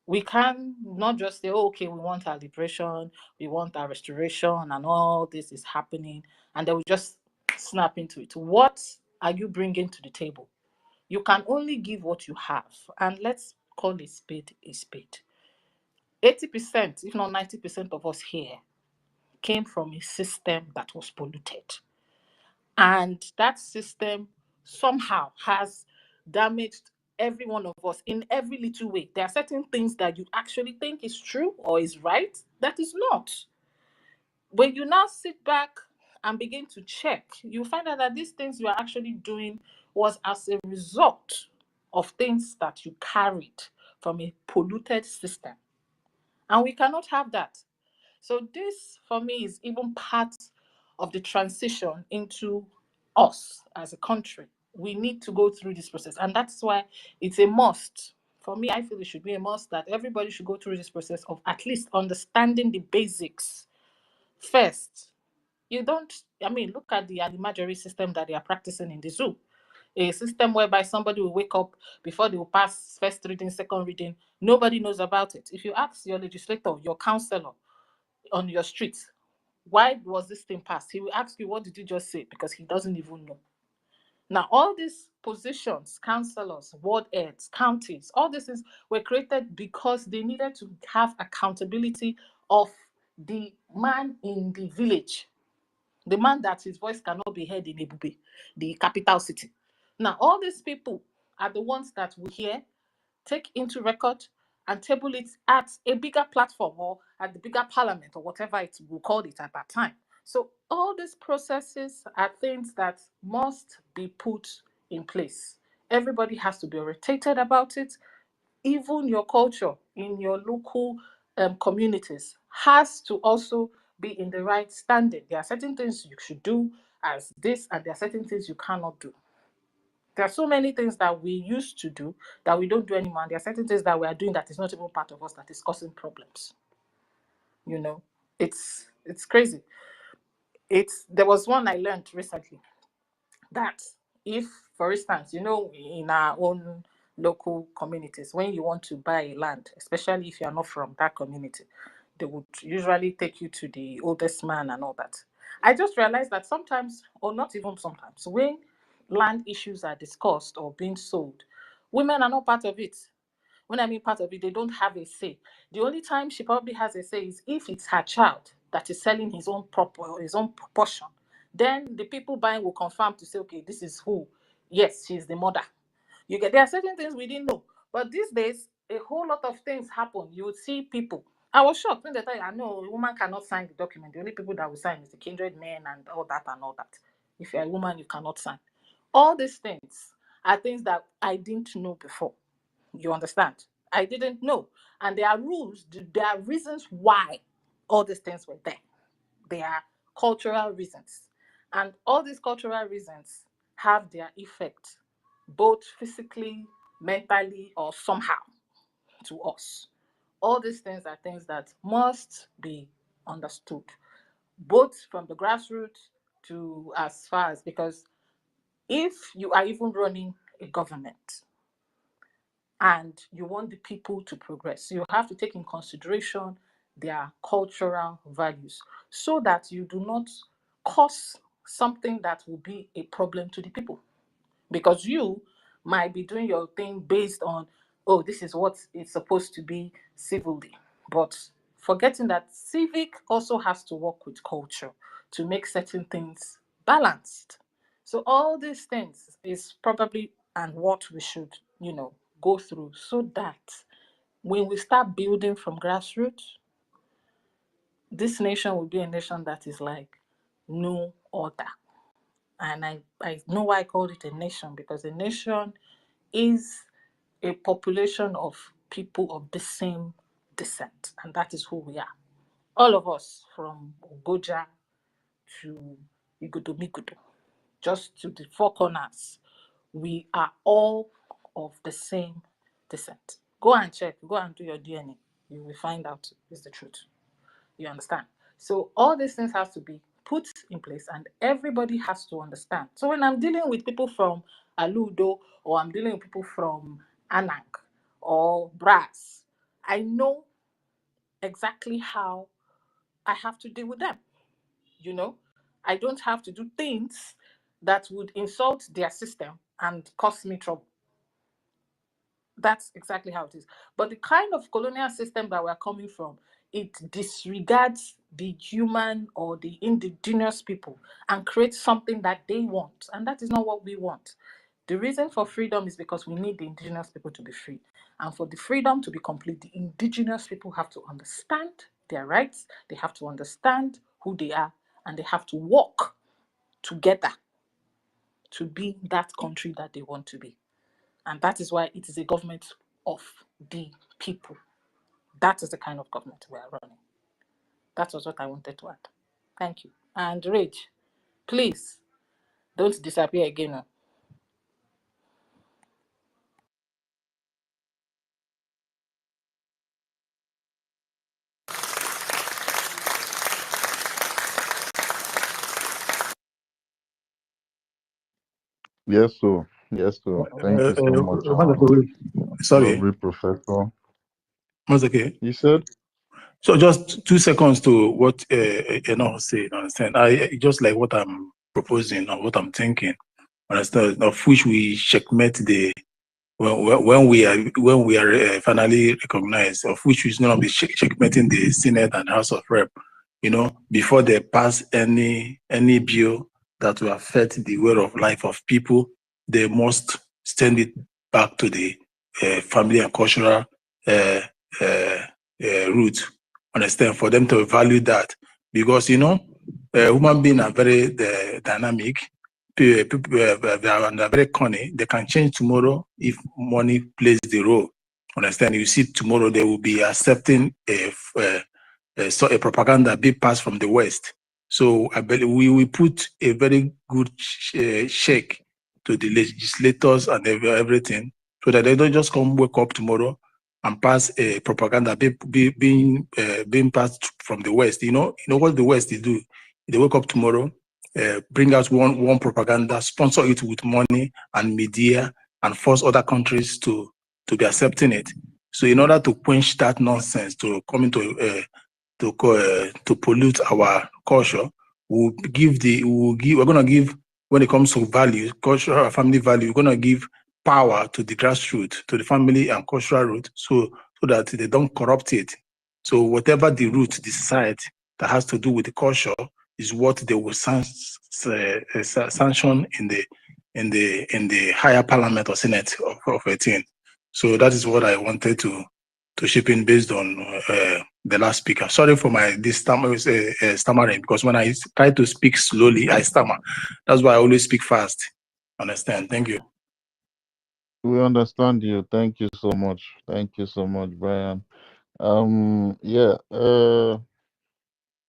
we can not just say, oh, okay, we want our liberation, we want our restoration, and all this is happening, and then we just snap into it. What are you bringing to the table? You can only give what you have, and let's call a spade a spade. 80%, if not 90% of us here came from a system that was polluted. And that system somehow has damaged every one of us in every little way. There are certain things that you actually think is true or is right that is not. When you now sit back and begin to check, you find out that these things you are actually doing was as a result of things that you carried from a polluted system. And we cannot have that. So this, for me, is even part of the transition into us as a country. We need to go through this process. And that's why it's a must. For me, I feel it should be a must that everybody should go through this process of at least understanding the basics first. You don't, I mean, look at the animagery system that they are practicing in the zoo. A system whereby somebody will wake up before they will pass first reading, second reading. Nobody knows about it. If you ask your legislator, your councillor on your street, why was this thing passed? He will ask you, what did you just say? Because he doesn't even know. Now, all these positions, councillors, ward heads, counties, all these things were created because they needed to have accountability of the man in the village, the man that his voice cannot be heard in Ebube, the capital city. Now, all these people are the ones that we hear, take into record, and table it at a bigger platform or at the bigger parliament or whatever it will call it at that time. So all these processes are things that must be put in place. Everybody has to be orientated about it. Even your culture in your local communities has to also be in the right standing. There are certain things you should do as this, and there are certain things you cannot do. There are so many things that we used to do that we don't do anymore. There are certain things that we are doing that is not even part of us that is causing problems. You know, it's crazy. There was one I learned recently that if, for instance, you know, in our own local communities, when you want to buy a land, especially if you are not from that community, they would usually take you to the oldest man and all that. I just realized that sometimes, or not even sometimes, when land issues are discussed or being sold, women are not part of it. When I mean part of it, they don't have a say. The only time she probably has a say is if it's her child that is selling his own proportion. Then the people buying will confirm to say, okay, this is who. Yes, she's the mother. You get, there are certain things we didn't know, but these days a whole lot of things happen. You would see people. I was shocked when they tell you, I know a woman cannot sign the document. The only people that will sign is the kindred men and all that and all that. If you're a woman, you cannot sign. All these things are things that I didn't know before. You understand? I didn't know. And there are rules, there are reasons why all these things were there. They are cultural reasons. And all these cultural reasons have their effect, both physically, mentally, or somehow to us. All these things are things that must be understood, both from the grassroots to as far as, because if you are even running a government and you want the people to progress, you have to take in consideration their cultural values so that you do not cause something that will be a problem to the people. Because you might be doing your thing based on, oh, this is what it's supposed to be civilly, but forgetting that civic also has to work with culture to make certain things balanced. So all these things is probably and what we should, go through so that when we start building from grassroots, this nation will be a nation that is like no other. And I know why I called it a nation, because a nation is a population of people of the same descent, and that is who we are. All of us, from Ogoja to Igodomigudo, just to the four corners, we are all of the same descent. Go and check, go and do your DNA. You will find out it's the truth. You understand? So all these things have to be put in place and everybody has to understand. So when I'm dealing with people from Aludo or I'm dealing with people from ANNANG or Brass, I know exactly how I have to deal with them. I don't have to do things that would insult their system and cause me trouble. That's exactly how it is. But the kind of colonial system that we're coming from, it disregards the human or the indigenous people and creates something that they want. And that is not what we want. The reason for freedom is because we need the indigenous people to be free. And for the freedom to be complete, the indigenous people have to understand their rights, they have to understand who they are, and they have to work together to be that country that they want to be. And that is why it is a government of the people. That is the kind of government we are running. That was what I wanted to add. Thank you. And Rage, please don't disappear again. Oh. Yes, sir. Yes, sir. Thank you so much, Sorry, lovely professor. once okay. You said? So just 2 seconds to what said. Understand? I just like what I'm proposing or what I'm thinking. Understand? Of which we checkmate the when we are finally recognized, of which is going to be checkmating the Senate and House of Rep. Before they pass any bill that will affect the way of life of people, they must send it back to the family and cultural root. Understand? For them to value that, because human beings are very dynamic. People they are very cunning. They can change tomorrow if money plays the role. Understand? You see, tomorrow they will be accepting a propaganda being passed from the West. So I believe we will put a very good check to the legislators and everything, so that they don't just come wake up tomorrow and pass a propaganda being passed from the West. You know what the West is do? They wake up tomorrow, bring out one propaganda, sponsor it with money and media, and force other countries to be accepting it. So in order to quench that nonsense, to come into to pollute our culture, we're gonna give, when it comes to value, cultural family value, we're gonna give power to the grassroots, to the family and cultural root, so that they don't corrupt it. So whatever the root decide that has to do with the culture is what they will sanction in the higher parliament or senate of 18. So that is what I wanted to chip in based on the last speaker. Sorry for my stammering, because when I try to speak slowly, I stammer. That's why I always speak fast. Understand? Thank you. We understand you. Thank you so much. Thank you so much, Brian. Yeah.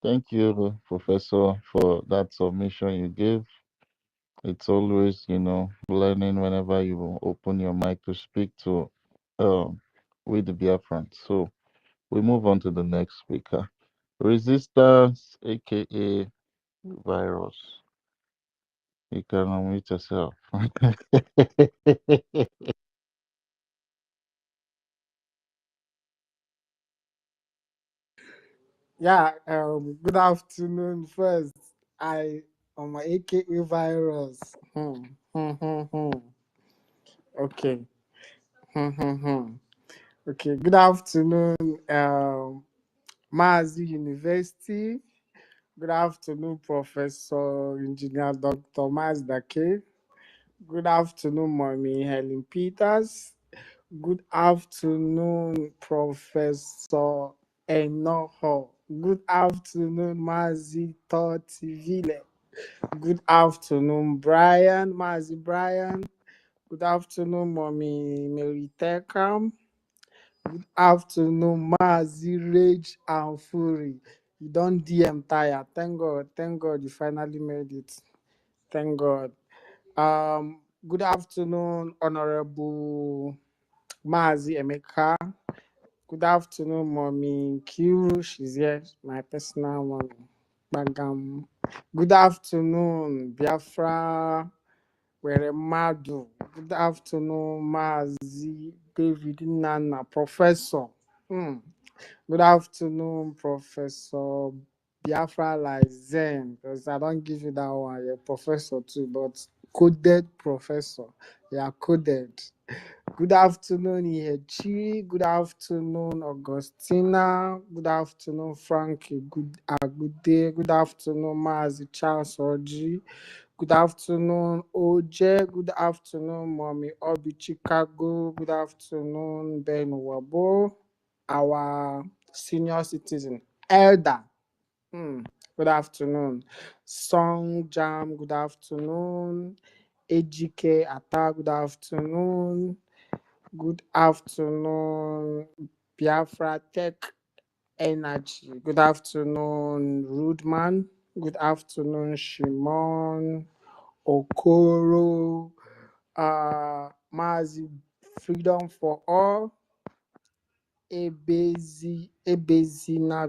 Thank you, Professor, for that submission you gave. It's always, learning whenever you open your mic to speak to with the Biafrans. So we move on to the next speaker. Resistance, aka virus. You can unmute yourself. Yeah, good afternoon first. I on my AKA virus. Okay. Okay, good afternoon, Mazi University. Good afternoon, Professor Engineer Dr. Maz Dake. Good afternoon, Mommy Helen Peters. Good afternoon, Professor Enoho. Good afternoon, Mazi Totivile. Good afternoon, Brian, Mazi Brian. Good afternoon, Mommy Mary Tekam. Good afternoon, Mazi Rage and Fury. You don't DM tire. Thank God you finally made it. Thank God. Good afternoon, Honorable Mazi Emeka. Good afternoon, Mommy Q. She's here, my personal mommy. Bagam. Good afternoon, Biafra Weremadu. Good afternoon, Mazi David Nana, Professor. Good afternoon, Professor Biafra Lizen. Because I don't give you that one, you're professor too, but coded professor. You are coded. Good afternoon, Ihechi. Good afternoon, Augustina. Good afternoon, Frankie. Good day. Good afternoon, Mazi Charles Oji. Good afternoon, Oje. Good afternoon, Mommy Obi Chicago. Good afternoon, Ben Wabo, our senior citizen, elder. Good afternoon, Song Jam. Good afternoon, AGK Atta. Good afternoon. Good afternoon, Biafra Tech Energy. Good afternoon, Rudman. Good afternoon, Shimon, Okoro, Mazi Freedom for All, Ebezina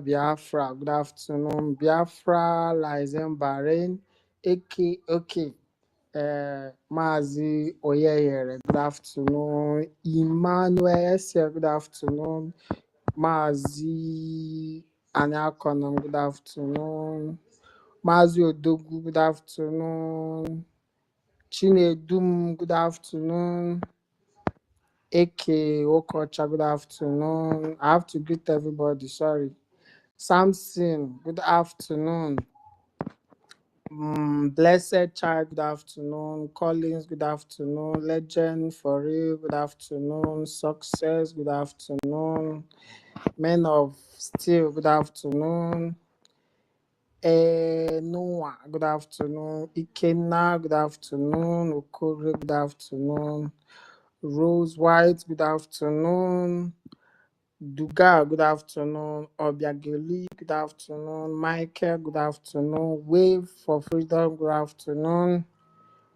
Biafra. Good afternoon, Biafra, Lizen Bahrain, okay. Mazi Oyeyere, good afternoon. Emmanuel Ese, good afternoon. Mazi Anyakonam, good afternoon. Mazi Odogu, good afternoon. Chinedum, good afternoon. Eke Okocha, good afternoon. I have to greet everybody, sorry. Samson, good afternoon. Blessed Child, good afternoon. Collins, good afternoon. Legend for real, good afternoon. Success, good afternoon. Men of Steel, good afternoon. Noah, good afternoon. Ikena, good afternoon. Okore, good afternoon. Rose White, good afternoon. Duga, good afternoon. Obiageli, good afternoon. Michael, good afternoon. Wave for Freedom, good afternoon.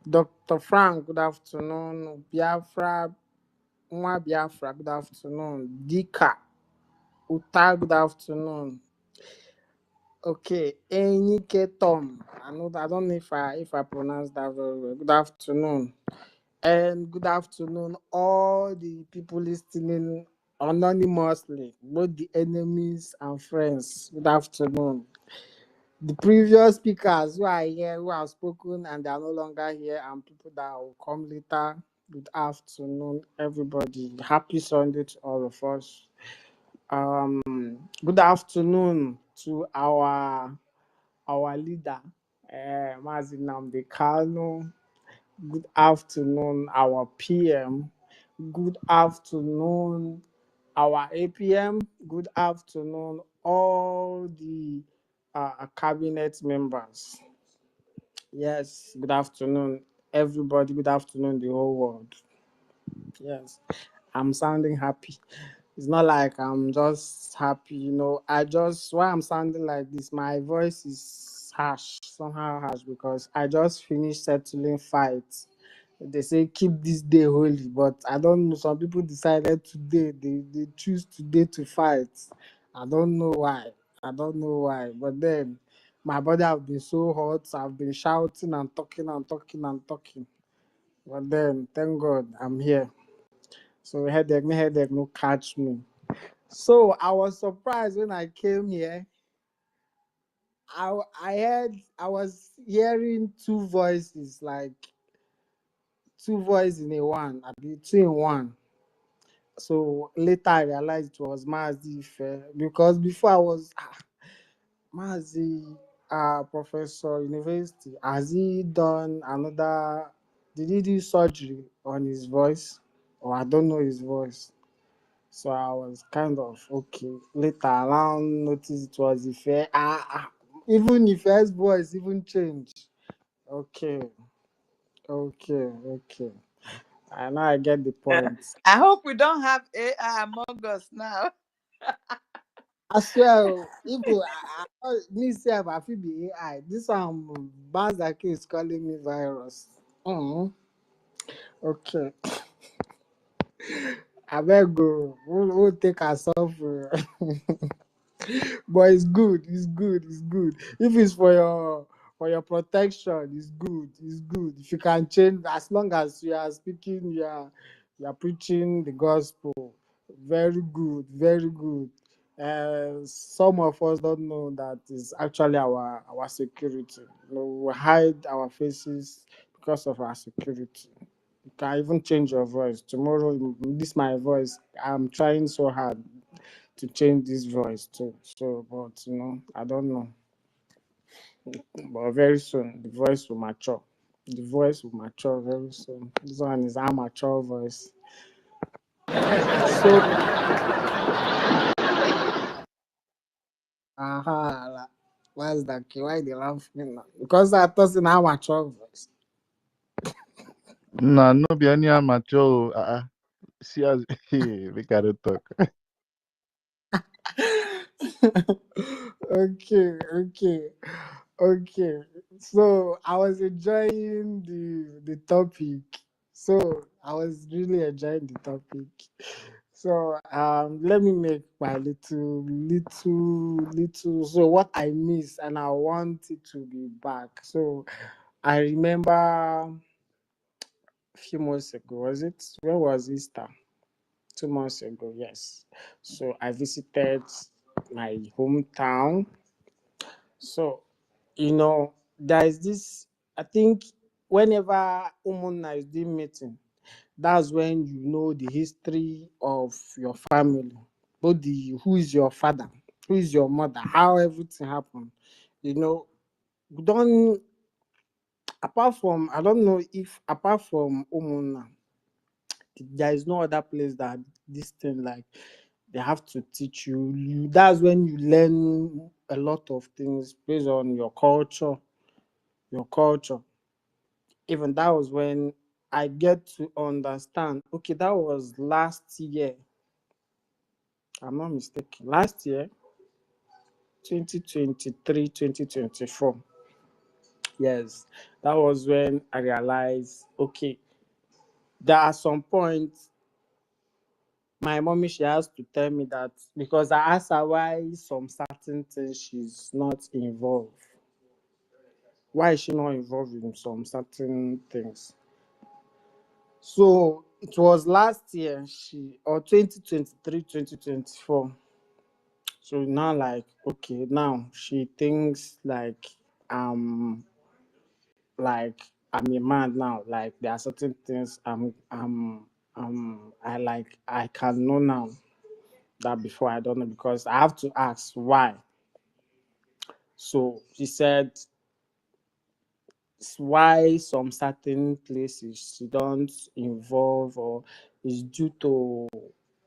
Dr. Frank, good afternoon. Biafra, Mwa Biafra, good afternoon. Dika, Uta, good afternoon. Okay, Enike Tom, I don't know if I pronounce that very well. Good afternoon. And good afternoon, all the people listening anonymously, both the enemies and friends. Good afternoon. The previous speakers who are here, who have spoken and they are no longer here, and people that will come later. Good afternoon, everybody. Happy Sunday to all of us. Good afternoon to our leader, Mazi Nnamdi Kanu. Good afternoon, our PM. Good afternoon, our APM. Good afternoon, all the cabinet members. Yes, good afternoon, everybody. Good afternoon, the whole world. Yes, I'm sounding happy. It's not like I'm just happy, why I'm sounding like this. My voice is harsh, somehow harsh, because I just finished settling fights. They say keep this day holy, but I don't know. Some people decided today, they choose today to fight. I don't know why. I don't know why. But then my body have been so hot. I've been shouting and talking and talking and talking. But then thank God I'm here. So headache no catch me. So I was surprised when I came here. I was hearing two voices, like two voices in a one, I mean two in one. So later I realized it was Mazi Ife, because before I was Mazi, professor university. Has he done another? Did he do surgery on his voice? Or I don't know his voice. So I was kind of okay. Later around noticed it was Ife. Even Ife's voice even changed. Okay, okay. I now I get the point. I hope we don't have AI among us now. I swear, people, me say I feel the AI. This one, Bazaki is calling me virus. Okay, I better go. We'll take ourselves. But it's good. It's good. If it's for your protection, it's good. It's good. If you can change, as long as you are speaking, you are preaching the gospel. Very good. Very good. Some of us don't know that is actually our security. We hide our faces because of our security. You can even change your voice. Tomorrow, this my voice. I'm trying so hard to change this voice too. So, but I don't know. But very soon, the voice will mature. The voice will mature very soon. This one is a mature voice. So, what's that? Why they laugh me now? Because I thought in a mature voice. Nah, no be any amateur. See as we gotta talk. Okay. So I was enjoying the topic. So I was really enjoying the topic. So let me make my little. So what I miss and I want it to be back. So I remember a few months ago. Was it? When was Easter? 2 months ago. Yes. So I visited my hometown. So there is this. I think whenever Umuna is doing meeting, that's when you know the history of your family, both who is your father, who is your mother, how everything happened. We don't apart from I don't know if apart from Umuna, there is no other place that this thing like they have to teach you. That's when you learn a lot of things based on your culture. Even that was when I get to understand. Okay, that was last year. I'm not mistaken. Last year, 2023, 2024. Yes, that was when I realized, okay, there are some points my mommy, she has to tell me that because I asked her why some certain things she's not involved. Why is she not involved in some certain things? So it was last year, or 2023, 2024. So now, like, okay, now she thinks like I'm a man now. Like there are certain things I can know now that before I don't know, because I have to ask why. So she said why some certain places she don't involve, or is due to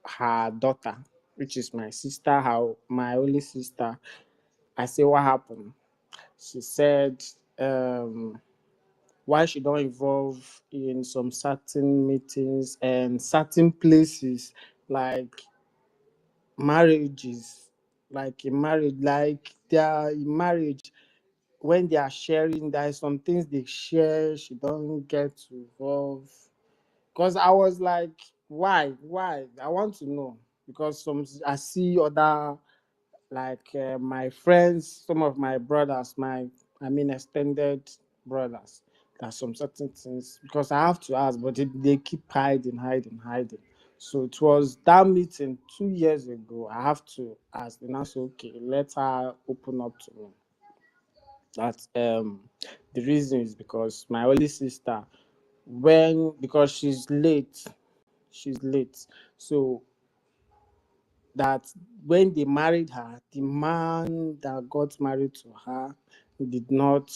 her daughter, which is my sister, my only sister. I say what happened. She said why she don't involve in some certain meetings and certain places, like marriages, like in marriage, like they are in marriage. when they are sharing, there are some things they share, she don't get involved. Because I was like, why? I want to know. Because I see other, like my friends, some of my brothers, extended brothers. There's some certain things, because I have to ask, but they keep hiding. So it was that meeting 2 years ago. I have to ask, and I said, okay, let her open up to me. That the reason is because my only sister, because she's late, so that when they married her, the man that got married to her did not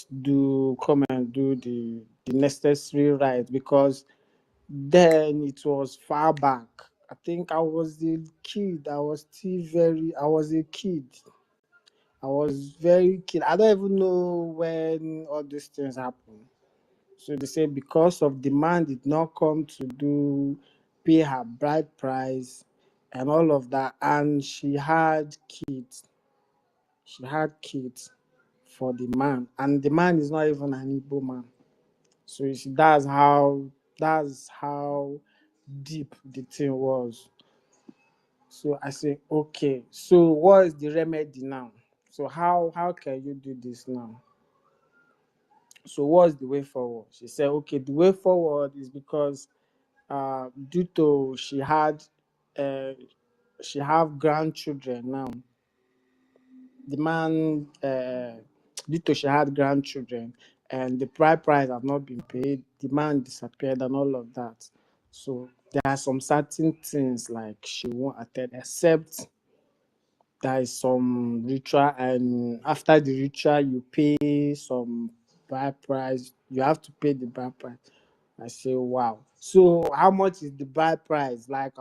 come and do the necessary right, because then it was far back. I think I was a kid. I was a kid. I was very kid. I don't even know when all these things happened. So they say because of the man did not come to pay her bride price and all of that, and she had kids. She had kids for the man, and the man is not even an Igbo man. So you see, that's how deep the thing was. So I say, okay. So what is the remedy now? So how can you do this now? So what's the way forward? She said, okay, the way forward is because due to she have grandchildren now. The man, due to she had grandchildren and the bride price have not been paid, the man disappeared and all of that. So there are some certain things like she won't attend, except there is some ritual, and after the ritual you pay some bride price. You have to pay the bride price. I say, wow. So how much is the bride price? Like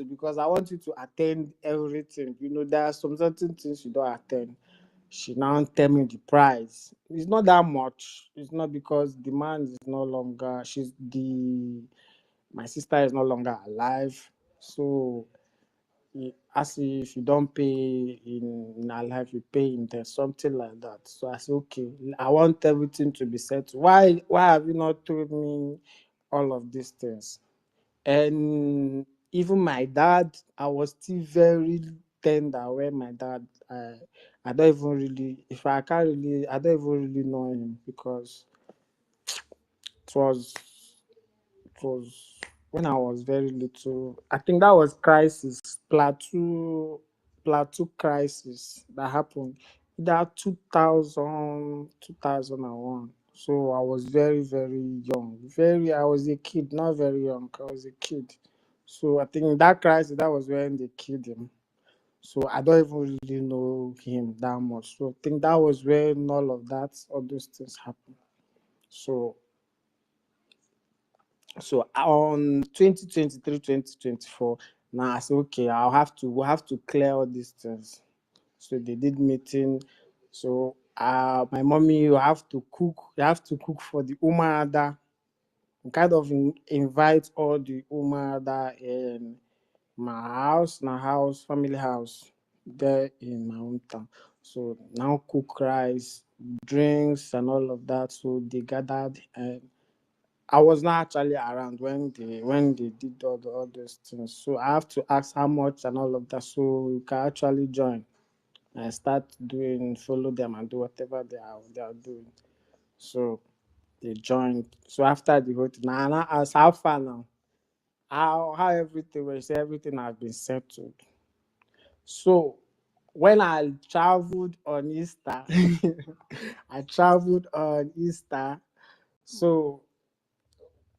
because I want you to attend everything. There are some certain things you don't attend. She now tell me the price. It's not that much. It's not, because the man is no longer, my sister is no longer alive. So as if you don't pay in her life, you pay in there, something like that. So I said, okay, I want everything to be set. Why have you not told me all of these things? And even my dad, I was still very tender when my dad, I don't even really, if I can't really, I don't even really know him, because it was when I was very little. I think that was plateau crisis that happened that 2001. So I was very, very young. I was a kid, not very young. I was a kid. So I think that crisis, that was when they killed him. So I don't even really know him that much. So I think that was when all those things happened. So on 2023, 2024, now I said, okay, we'll have to clear all these things. So they did meeting. So my mommy, you have to cook for the Umada. Kind of invite all the Umada in my family house there in my hometown. So now cook rice, drinks and all of that. So they gathered, and I was not actually around when they did all those things. So I have to ask how much and all of that, so you can actually join and start follow them and do whatever they are doing. So they joined. So after the whole thing, now I asked how far now, how everything was. Everything has been settled. So when I traveled on Easter, So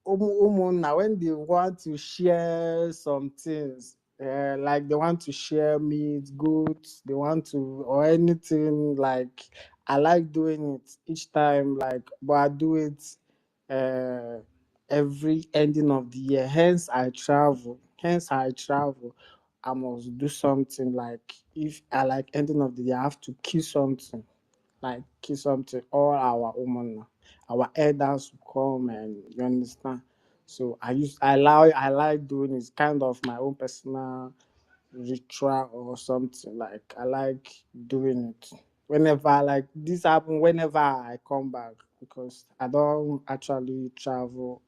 now when they want to share some things, like they want to share meat, goods, they want to, or anything, like I like doing it each time, but I do it every ending of the year. Hence I travel. I must do something, like if I like ending of the year, I have to kill something, all our women, our elders will come, and you understand. So I like doing it, kind of my own personal ritual or something, like I like doing it. whenever like this happen, whenever I come back, because I don't actually travel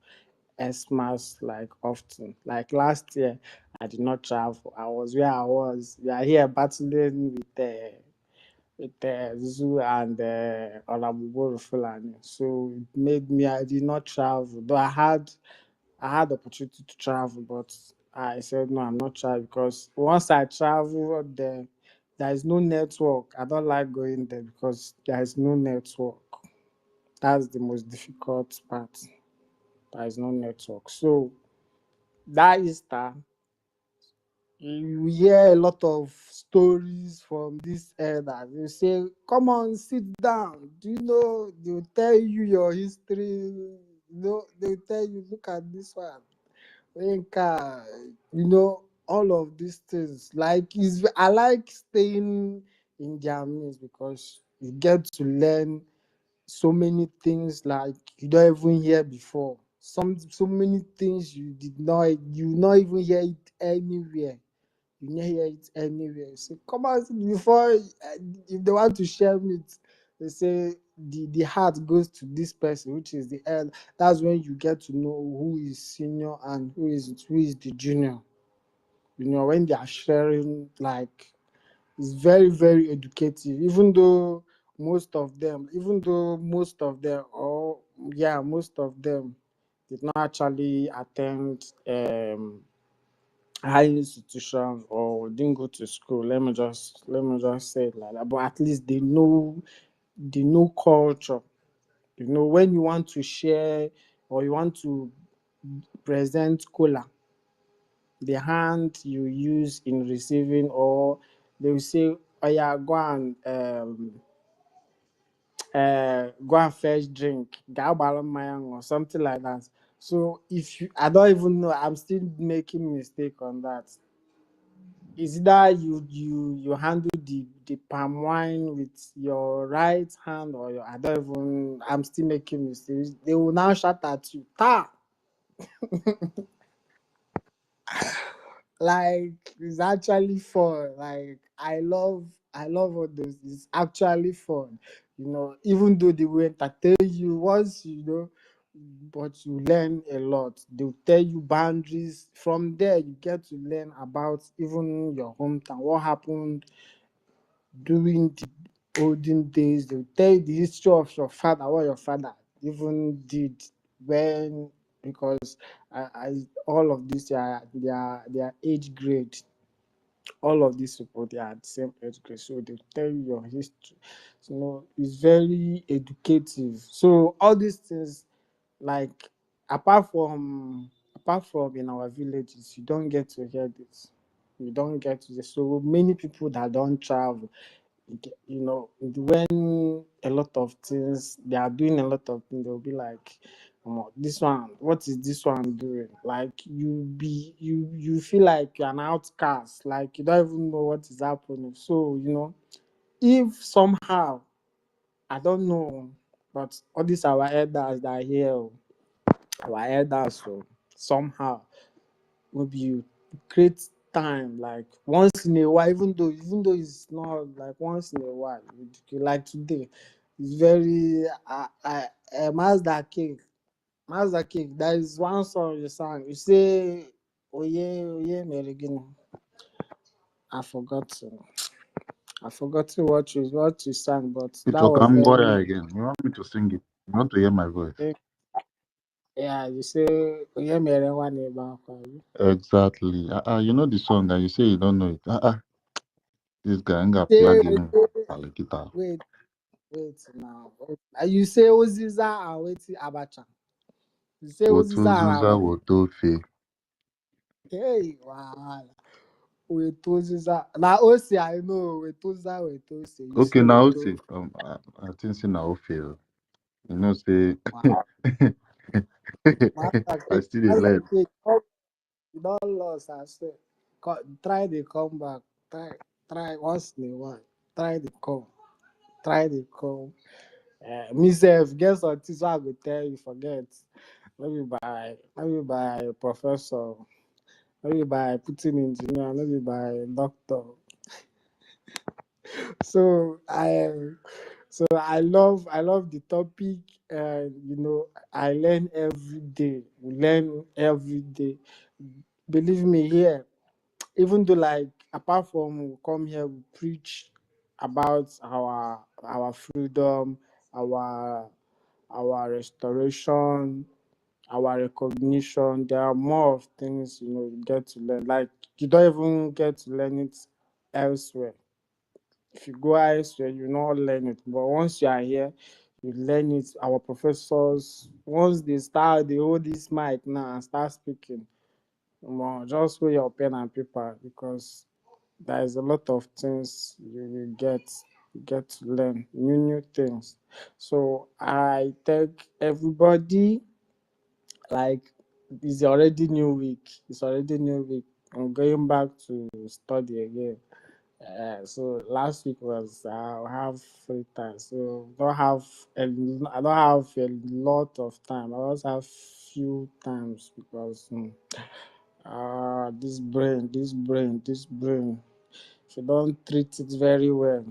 as much like often. Like last year, I did not travel. I was where I was. We are here battling with the zoo and Olabuboro Fulani. So it made me I did not travel. Though I had the opportunity to travel, but I said no, I'm not traveling because once I travel there is no network. I don't like going there because there is no network. That's the most difficult part. There is no network. So that Easter, you hear a lot of stories from this elder. They say, "Come on, sit down. Do you know?" They'll tell you your history. They'll tell you, "Look at this one. Inca, all of these things. Like, I like staying in their midst because you get to learn so many things like you don't even hear before. So many things you not even hear it anywhere. You never hear it anywhere. So come out before if they want to share meat, they say the heart goes to this person, which is the head. That's when you get to know who is senior and who is the junior. When they are sharing, like, it's very, very educative. Most of them did not actually attend high institutions or didn't go to school. Let me just say it like that. But at least they know culture. When you want to share or you want to present cola, the hand you use in receiving, or they will say, "Oh yeah, go and fetch drink, or something like that." So I don't even know. I'm still making mistake on that. Is that you handle the palm wine with your right hand, or I don't even. I'm still making mistakes. They will now shout at you, "Ta!" Like, it's actually fun. Like, I love all those. It's actually fun. Even though they will entertain you once but you learn a lot. They'll tell you boundaries. From there, you get to learn about even your hometown, what happened during the olden days. They'll tell you the history of your father, what your father even did when, because all of this, their age grade, all of these people, they are the same age grade, so they tell you your history. It's very educative. So all these things, like, apart from in our villages, you don't get to hear this. You don't get to this. So many people that don't travel, when a lot of things, they are doing a lot of things, they'll be like, this one, what is this one doing? Like, you feel like you're an outcast, like you don't even know what is happening. So, if somehow, I don't know, but all these our elders that are here, our elders, so somehow maybe you create time, like once in a while, even though it's not like once in a while, like today, it's very Mazda cake. There is one song you sang, you say, "Oye oye merigino." I forgot what you sang, but It's that was Okamboya very. again. You want me to sing it? You want to hear my voice? Yeah, you say, "Oye mere one eba akwa." Exactly. You know the song and you say you don't know it. This guy ain't got Say, plug in. Guitar. wait now. You say Oziza and wait Abacha. You say Oziza and Wotuzuza Abacha. wotofe. Hey, wow. Wait Oziza. Now Osi, I know. Wait Oziza, wait Osi. You Okay, say now wait see. Ozi. I think say now fail. You know, say Wow. Master I King. still dey Master learn. King. You don't lost, I say. Try the comeback. Try once in a while. Try the come. Try the come. Myself, guess what? This one I go tell you, forget. Maybe by professor, maybe by putting engineer, maybe by doctor. So I love the topic, and I learn every day. We learn every day. Believe me, here, even though, like, apart from we come here, we preach about our freedom, our restoration, our recognition. There are more of things you get to learn. Like, you don't even get to learn it elsewhere. If you go elsewhere, you not learn it. But once you are here, you learn it. Our professors, once they hold this mic now and start speaking, just hold your pen and paper, because there is a lot of things you get to learn, new things. So I thank everybody. Like, it's already new week. It's already new week. I'm going back to study again. So last week was I have free time, so I don't have a lot of time. I just have few times, because this brain. If you don't treat it very well,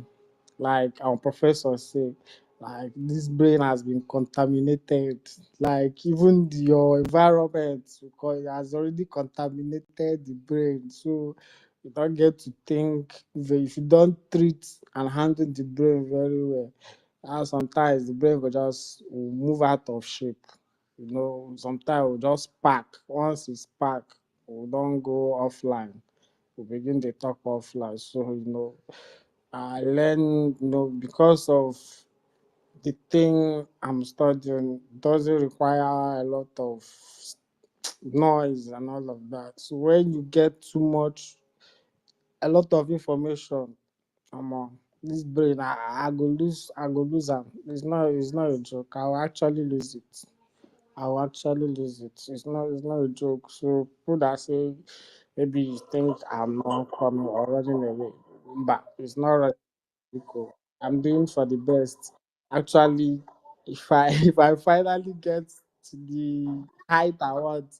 like our professor say, like, this brain has been contaminated. Like, even your environment, because it has already contaminated the brain. So you don't get to think. If you don't treat and handle the brain very well, and sometimes the brain will move out of shape. Sometimes we'll just spark. Once it's spark, we don't go offline. We begin to talk offline. So I learn, because of the thing I'm studying doesn't require a lot of noise and all of that. So when you get a lot of information, this brain, I go lose am. It's not a joke. I'll actually lose it. It's not a joke. So people that say maybe you think I'm not coming or running away, but it's not running. Because I'm doing for the best. Actually, if I if I finally get to the height I want,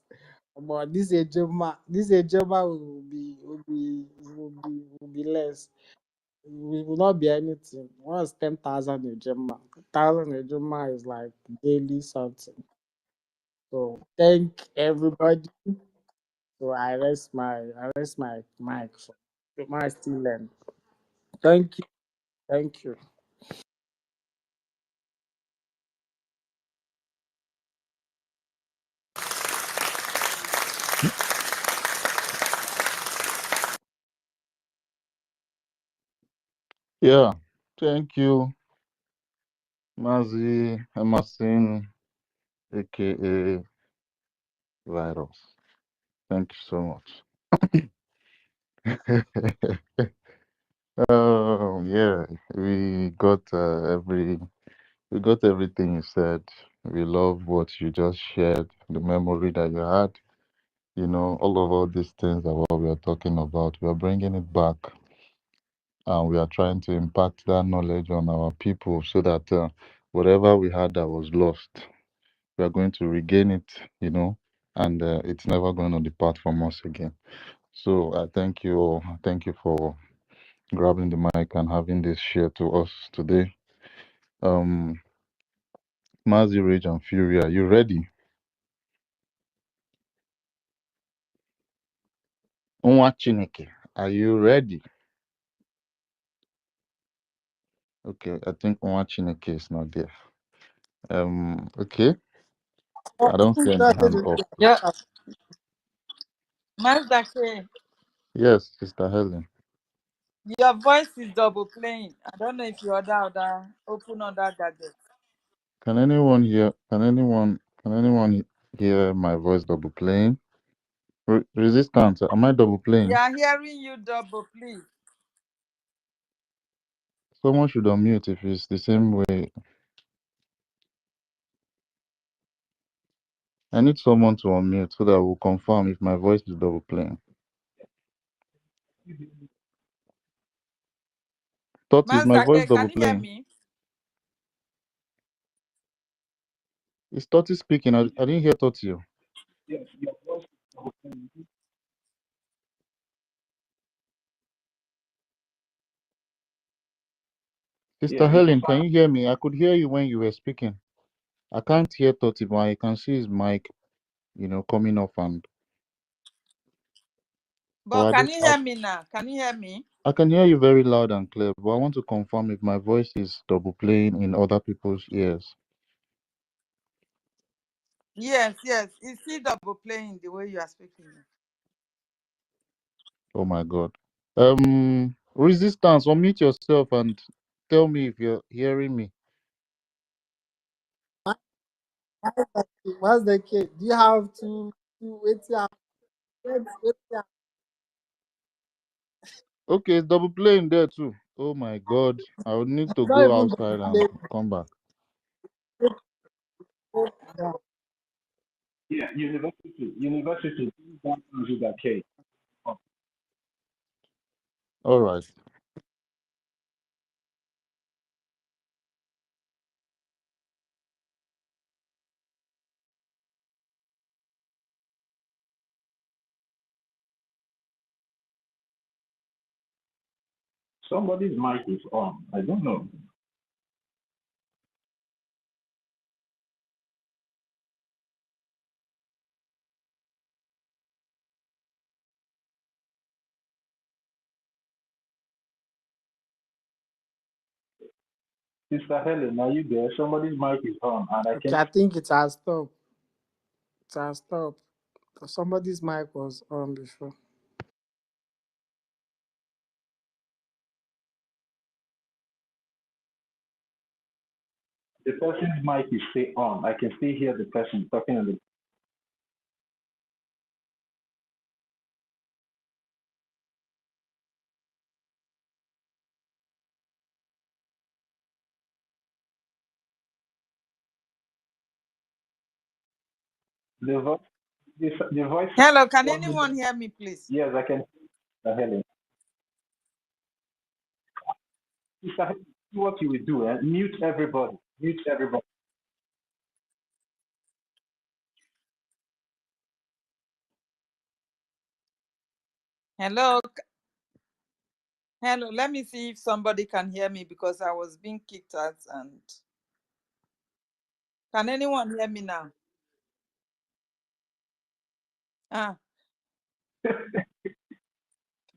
but this ejema will be less. It will not be anything. What's 10,000 ejema? 1,000 ejema is like daily something. So thank everybody. So I rest my mic. So my still learn. Thank you. Thank you. Yeah, thank you, Mazi Emerson, aka Virus. Thank you so much. Oh yeah, we got everything you said. We love what you just shared, the memory that you had. All these things that what we are talking about, we are bringing it back, and we are trying to impact that knowledge on our people, so that whatever we had that was lost, we are going to regain it, and it's never going to depart from us again. So I thank you all. Thank you for grabbing the mic and having this share to us today. Um, Mazi Rage and Fury, are you ready? Nwa Chineke, are you ready? Okay, I think Nwa Chineke is not there. Okay, I don't see any hand up. Yeah, Master K, Yes, Sister Helen. your voice is double playing. I don't know if you open other gadget. Can anyone hear my voice double playing? Resistance, am I double We playing? are hearing you double, please. Someone should unmute if it's the same way. I need someone to unmute so that we'll confirm if my voice is double playing. Thought, is my Master voice K, double can you hear playing? me? Is Toti speaking? I didn't hear Toti. Sister Helen, can you hear me? I could hear you when you were speaking. I can't hear Toti, but I can see his mic, coming off and. But can you hear me now? Can you hear me? I can hear you very loud and clear, but I want to confirm if my voice is double playing in other people's ears. Yes. It's still double playing the way you are speaking. Oh my God. Resistance, unmute yourself and tell me if you're hearing me. What's the case? Do you have to wait? Okay, it's double playing there too. Oh my God. I would need to Not go even outside and come back. Yeah, university. Don't do that case. All right. Somebody's mic is on. I don't know. Sister Helen, are you there? Somebody's mic is on, and I Okay, can. I think it has stopped. It has stopped. Somebody's mic was on before. The person's mic is still on. I can still hear the person talking on the. The voice. Hello, can anyone hear me, please? Yes, I can. Helen. Sister Helen, what you will do? Mute everybody. Mute everybody. Hello. Let me see if somebody can hear me because I was being kicked out. And can anyone hear me now?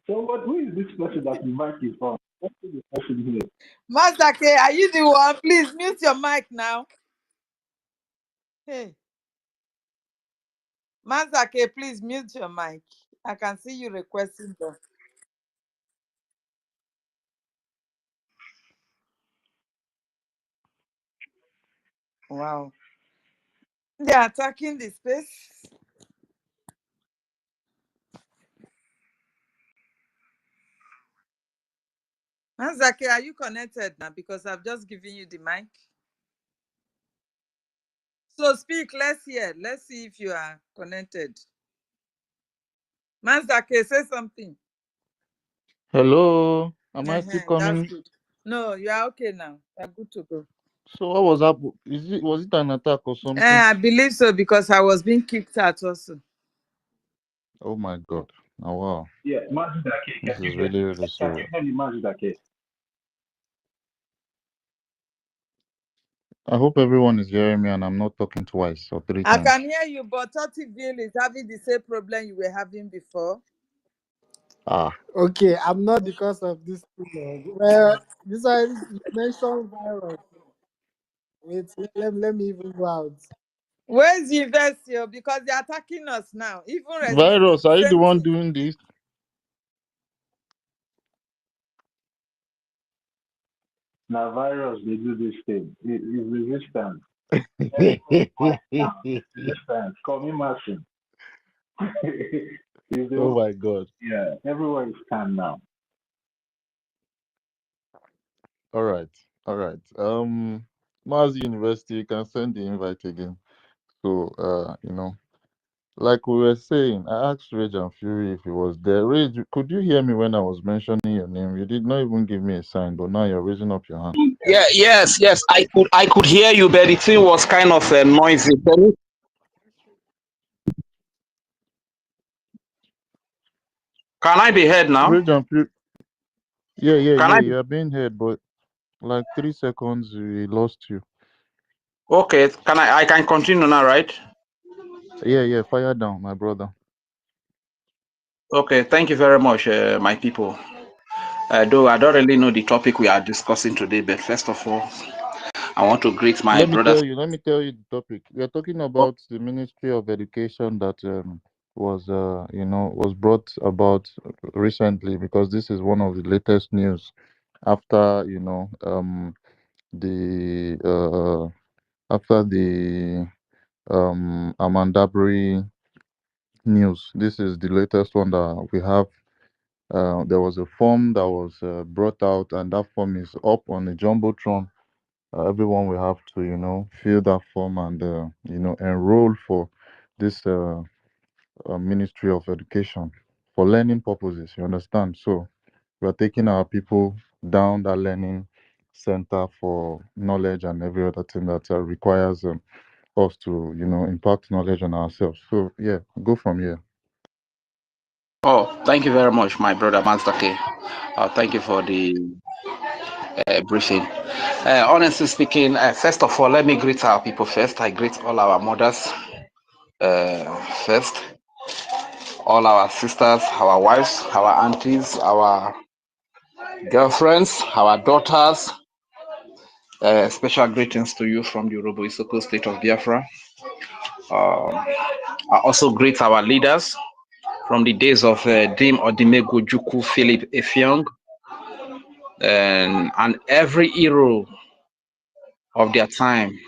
So, who is this person that the mic is on? What is the person here? Master K, are you the one? Please mute your mic now. Hey. Master K, please mute your mic. I can see you requesting that. Wow. They are attacking the space. Master K, are you connected now? Because I've just given you the mic. So speak, let's hear. Let's see if you are connected. Master K, say something. Hello. Am I still That's coming? good. No, you are okay now. You're good to go. So what was up? Was it an attack or something? I believe so because I was being kicked out also. Oh my God. Oh wow. Yeah, This is really, really serious. I hope everyone is hearing me and I'm not talking twice or three I times. can hear you, but Totiville is having the same problem you were having before. Okay, I'm not because of this thing. Well, this one you mentioned virus. Wait, let me even go out. Where's the university? Because they're attacking us now. Even Virus, are you the one thing. doing this? Now, virus, they do this thing. It's resistance. Resistance. Communism. Oh my God. Yeah, everyone is calm now. All right. Mars University, you can send the invite again. So, like we were saying, I asked Rage and Fury if he was there. Rage, could you hear me when I was mentioning your name? You did not even give me a sign, but now you're raising up your hand. Yeah, yes. I could hear you, but the thing was kind of noisy. Can I be heard now? Rage and Fury, yeah, Can I? you are being heard, but Like 3 seconds, we lost you. Okay, I can continue now, right? Yeah, fire down, my brother. Okay, thank you very much, my people. Though I don't really know the topic we are discussing today, but first of all, I want to greet my Let me brothers. tell you. Let me tell you the topic. We are talking Oh, about the Ministry of Education that was was brought about recently, because this is one of the latest news after the after the Amandabri news. This is the latest one that we have. There was a form that was brought out, and that form is up on the jumbotron. Everyone will have to, fill that form and, enroll for this Ministry of Education for learning purposes. You understand? So we are taking our people down that learning center for knowledge and every other thing that requires us to, impact knowledge on ourselves. So yeah, go from here. oh, thank you very much, my brother Mazdake. Thank you for the briefing. Honestly speaking, first of all, let me greet our people first. I greet all our mothers first, all our sisters, our wives, our aunties, our girlfriends, our daughters. Special greetings to you from the Urobo Isoko state of Biafra. I also greet our leaders from the days of Dim Odimegu Juku Philip Effiong, and every hero of their time,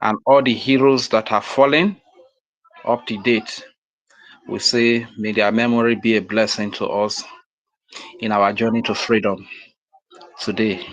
and all the heroes that have fallen up to date. We say, may their memory be a blessing to us in our journey to freedom today.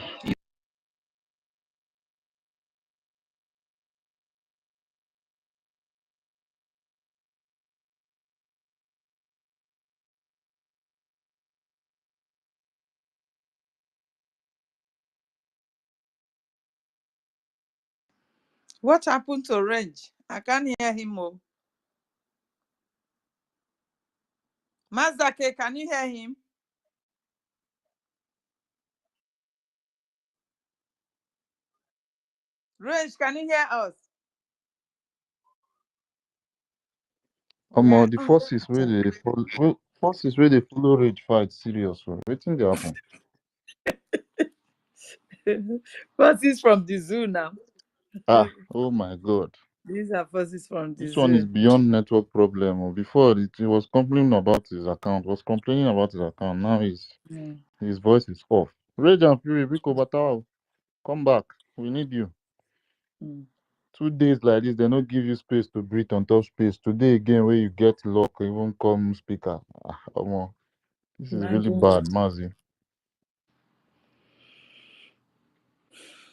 What happened to Range? I can't hear him. Oh. Mazake, can you hear him? Range, can you hear us? Yeah. The Oh. forces where they follow, forces where they follow rage fight serious. Waiting they happen. Forces from the zoo now. Oh my God. These are forces from the This one is zoo. beyond network problem. Before he was complaining about his account, Now Mm. his voice is off. Rage and Fury, Rico Batao, come back. We need you. Mm. 2 days like this, they don't give you space to breathe on top space. Today again, where you get luck, even come speaker. Omo, this is really Imagine bad, that. Mazi.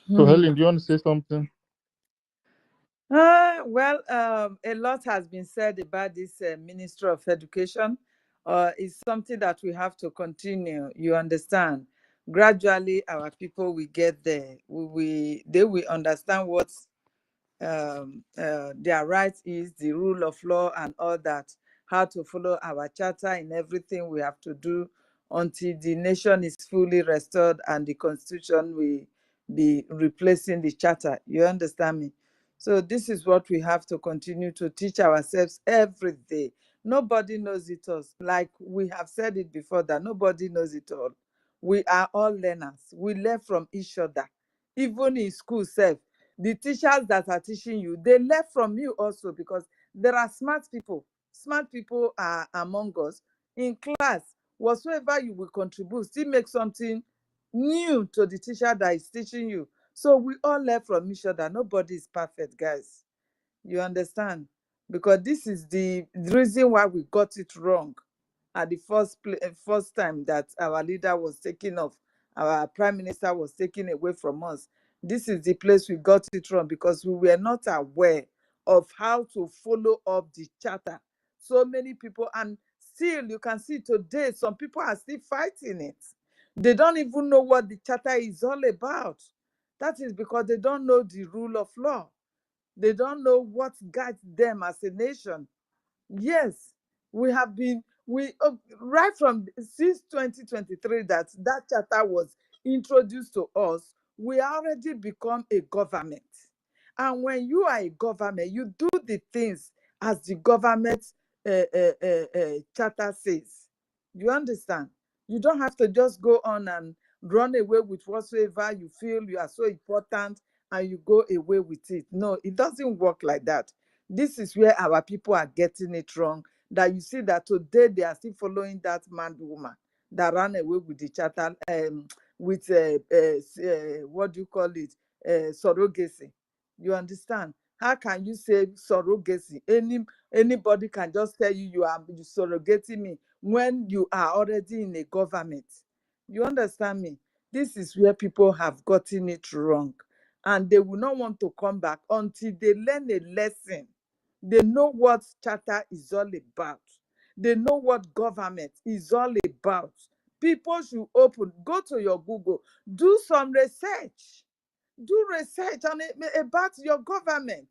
So Hmm. Helen, do you want to say something? Well, a lot has been said about this Ministry of Education. It's something that we have to continue. You understand? Gradually, our people will get there. They will understand what their right is, the rule of law, and all that. How to follow our charter in everything we have to do until the nation is fully restored and the constitution will be replacing the charter. You understand me? So this is what we have to continue to teach ourselves every day. Nobody knows it all. Like we have said it before, that nobody knows it all. We are all learners. We learn from each other. Even in school self, the teachers that are teaching you, they learn from you also, because there are smart people. Smart people are among us. In class, whatsoever you will contribute, still make something new to the teacher that is teaching you. So we all learn from each other. Nobody is perfect, guys. You understand? Because this is the reason why we got it wrong at the first time that our leader was taken off, our prime minister was taken away from us. This is the place we got it wrong, because we were not aware of how to follow up the charter. So many people, and still you can see today, some people are still fighting it. They don't even know what the charter is all about. That is because they don't know the rule of law. They don't know what guides them as a nation. Yes, we have been, right from since 2023 that charter was introduced to us, we already become a government. And when you are a government, you do the things as the government charter says. You understand? You don't have to just go on and run away with whatsoever you feel you are so important and you go away with it. No, it doesn't work like that. This is where our people are getting it wrong. That you see that today they are still following that mad woman that ran away with the charter, with what do you call it, surrogacy. You understand? How can you say surrogacy? Anybody can just tell you are surrogating me when you are already in a government. You understand me? This is where people have gotten it wrong, and they will not want to come back until they learn a lesson. They know what charter is all about. They know what government is all about. People should go to your Google, do some research. Do research about your government.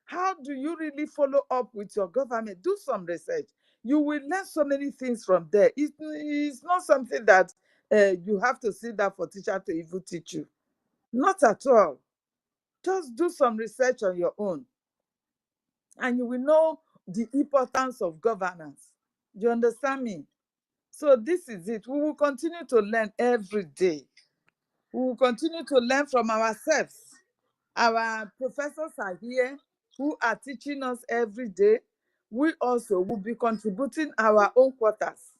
How do you really follow up with your government? Do some research. You will learn so many things from there. It's not something that you have to sit down for teacher to even teach you. Not at all. Just do some research on your own, and you will know the importance of governance. Do you understand me? So this is it. We will continue to learn every day. We will continue to learn from ourselves. Our professors are here who are teaching us every day. We also will be contributing our own quarters.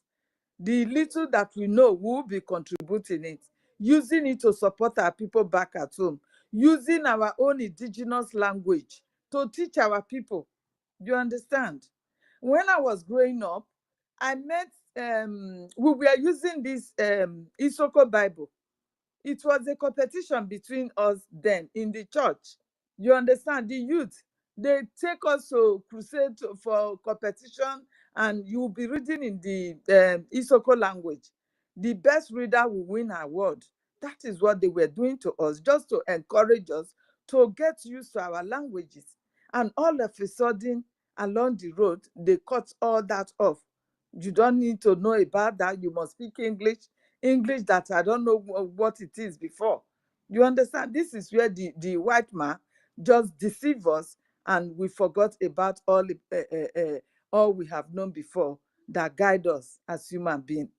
The little that we know, we will be contributing it, using it to support our people back at home, using our own indigenous language to teach our people. You understand? When I was growing up, I met, we were using this Isoko Bible. It was a competition between us then in the church. You understand? The youth, they take us to crusade for competition, and you'll be reading in the Isoko language. The best reader will win an award. That is what they were doing to us, just to encourage us to get used to our languages. And all of a sudden, along the road, they cut all that off. You don't need to know about that. You must speak English that I don't know what it is before. You understand? This is where the white man just deceive us, and we forgot about all we have known before that guide us as human beings.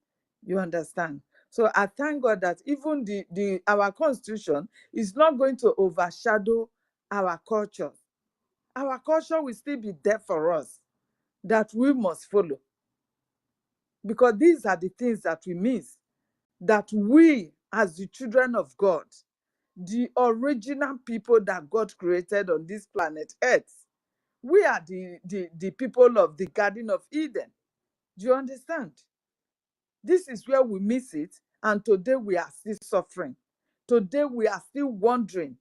You understand? So I thank God that even our constitution is not going to overshadow our culture. Our culture will still be there for us, that we must follow, because these are the things that we miss, that we as the children of God, the original people that God created on this planet Earth, we are the people of the Garden of Eden. Do you understand? This is where we miss it, and today we are still suffering. Today we are still wandering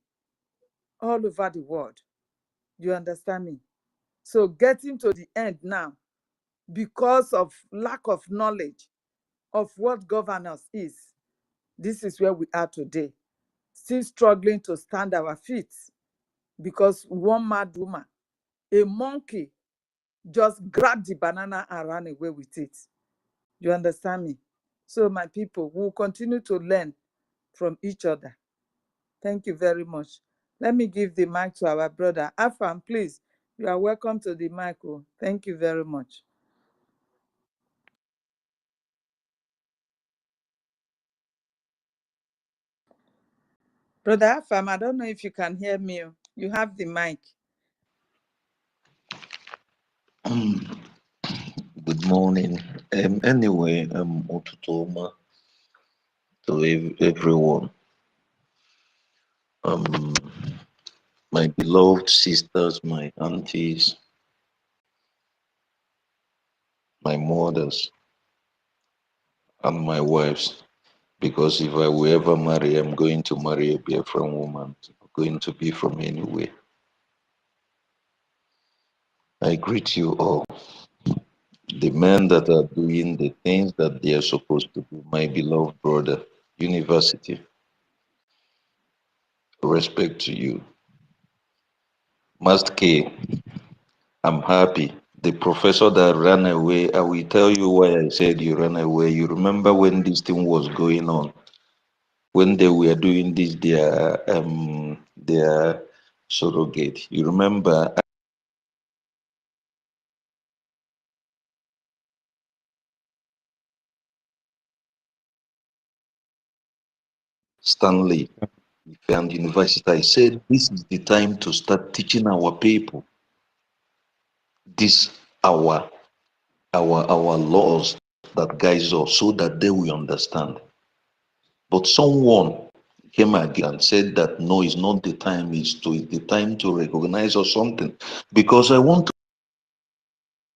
all over the world. Do you understand me? So getting to the end now, because of lack of knowledge of what governance is, this is where we are today, still struggling to stand our feet, because one mad woman, a monkey, just grabbed the banana and ran away with it. You understand me? So my people, we'll continue to learn from each other. Thank you very much. Let me give the mic to our brother. Afam, please, you are welcome to the mic. Oh, thank you very much. Brother Afam, I don't know if you can hear me. You have the mic. Good morning. Anyway, Otutoma to everyone. My beloved sisters, my aunties, my mothers, and my wives. Because if I will ever marry, I'm going to marry a Biafran woman. I'm going to be from anywhere. I greet you all. The men that are doing the things that they are supposed to do, my beloved brother, university, respect to you. Master K, I'm happy. The professor that ran away, I will tell you why I said you ran away. You remember when this thing was going on, when they were doing this, their surrogate. You remember Stanley and University? I said this is the time to start teaching our people this our laws that guides us so that they will understand. But someone came again and said that no, it's not the time, it's the time to recognize or something. Because I want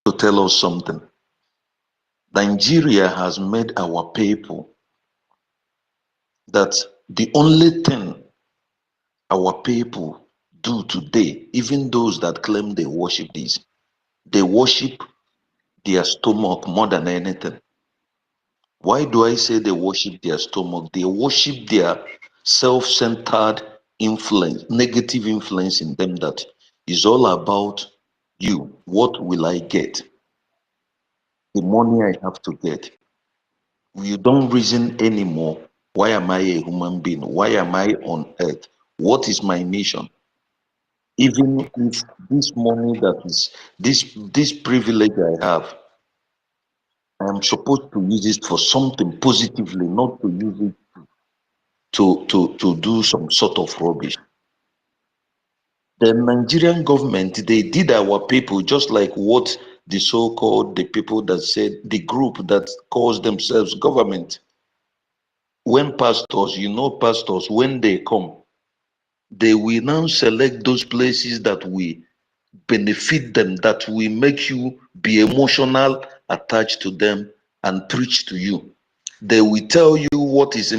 to tell us something. Nigeria has made our people that the only thing our people do today, even those that claim they worship this, they worship their stomach more than anything. Why do I say they worship their stomach? They worship their self-centered influence, negative influence in them that is all about you. What will I get? The money I have to get. You don't reason anymore. Why am I a human being? Why am I on earth? What is my mission? Even if this money that is this privilege I have, I am supposed to use it for something positively, not to use it to do some sort of rubbish. The Nigerian government, they did our people just like what the so-called, the people that said, the group that calls themselves government. When pastors, pastors, when they come, they will now select those places that will benefit them, that will make you be emotional attached to them and preach to you. They will tell you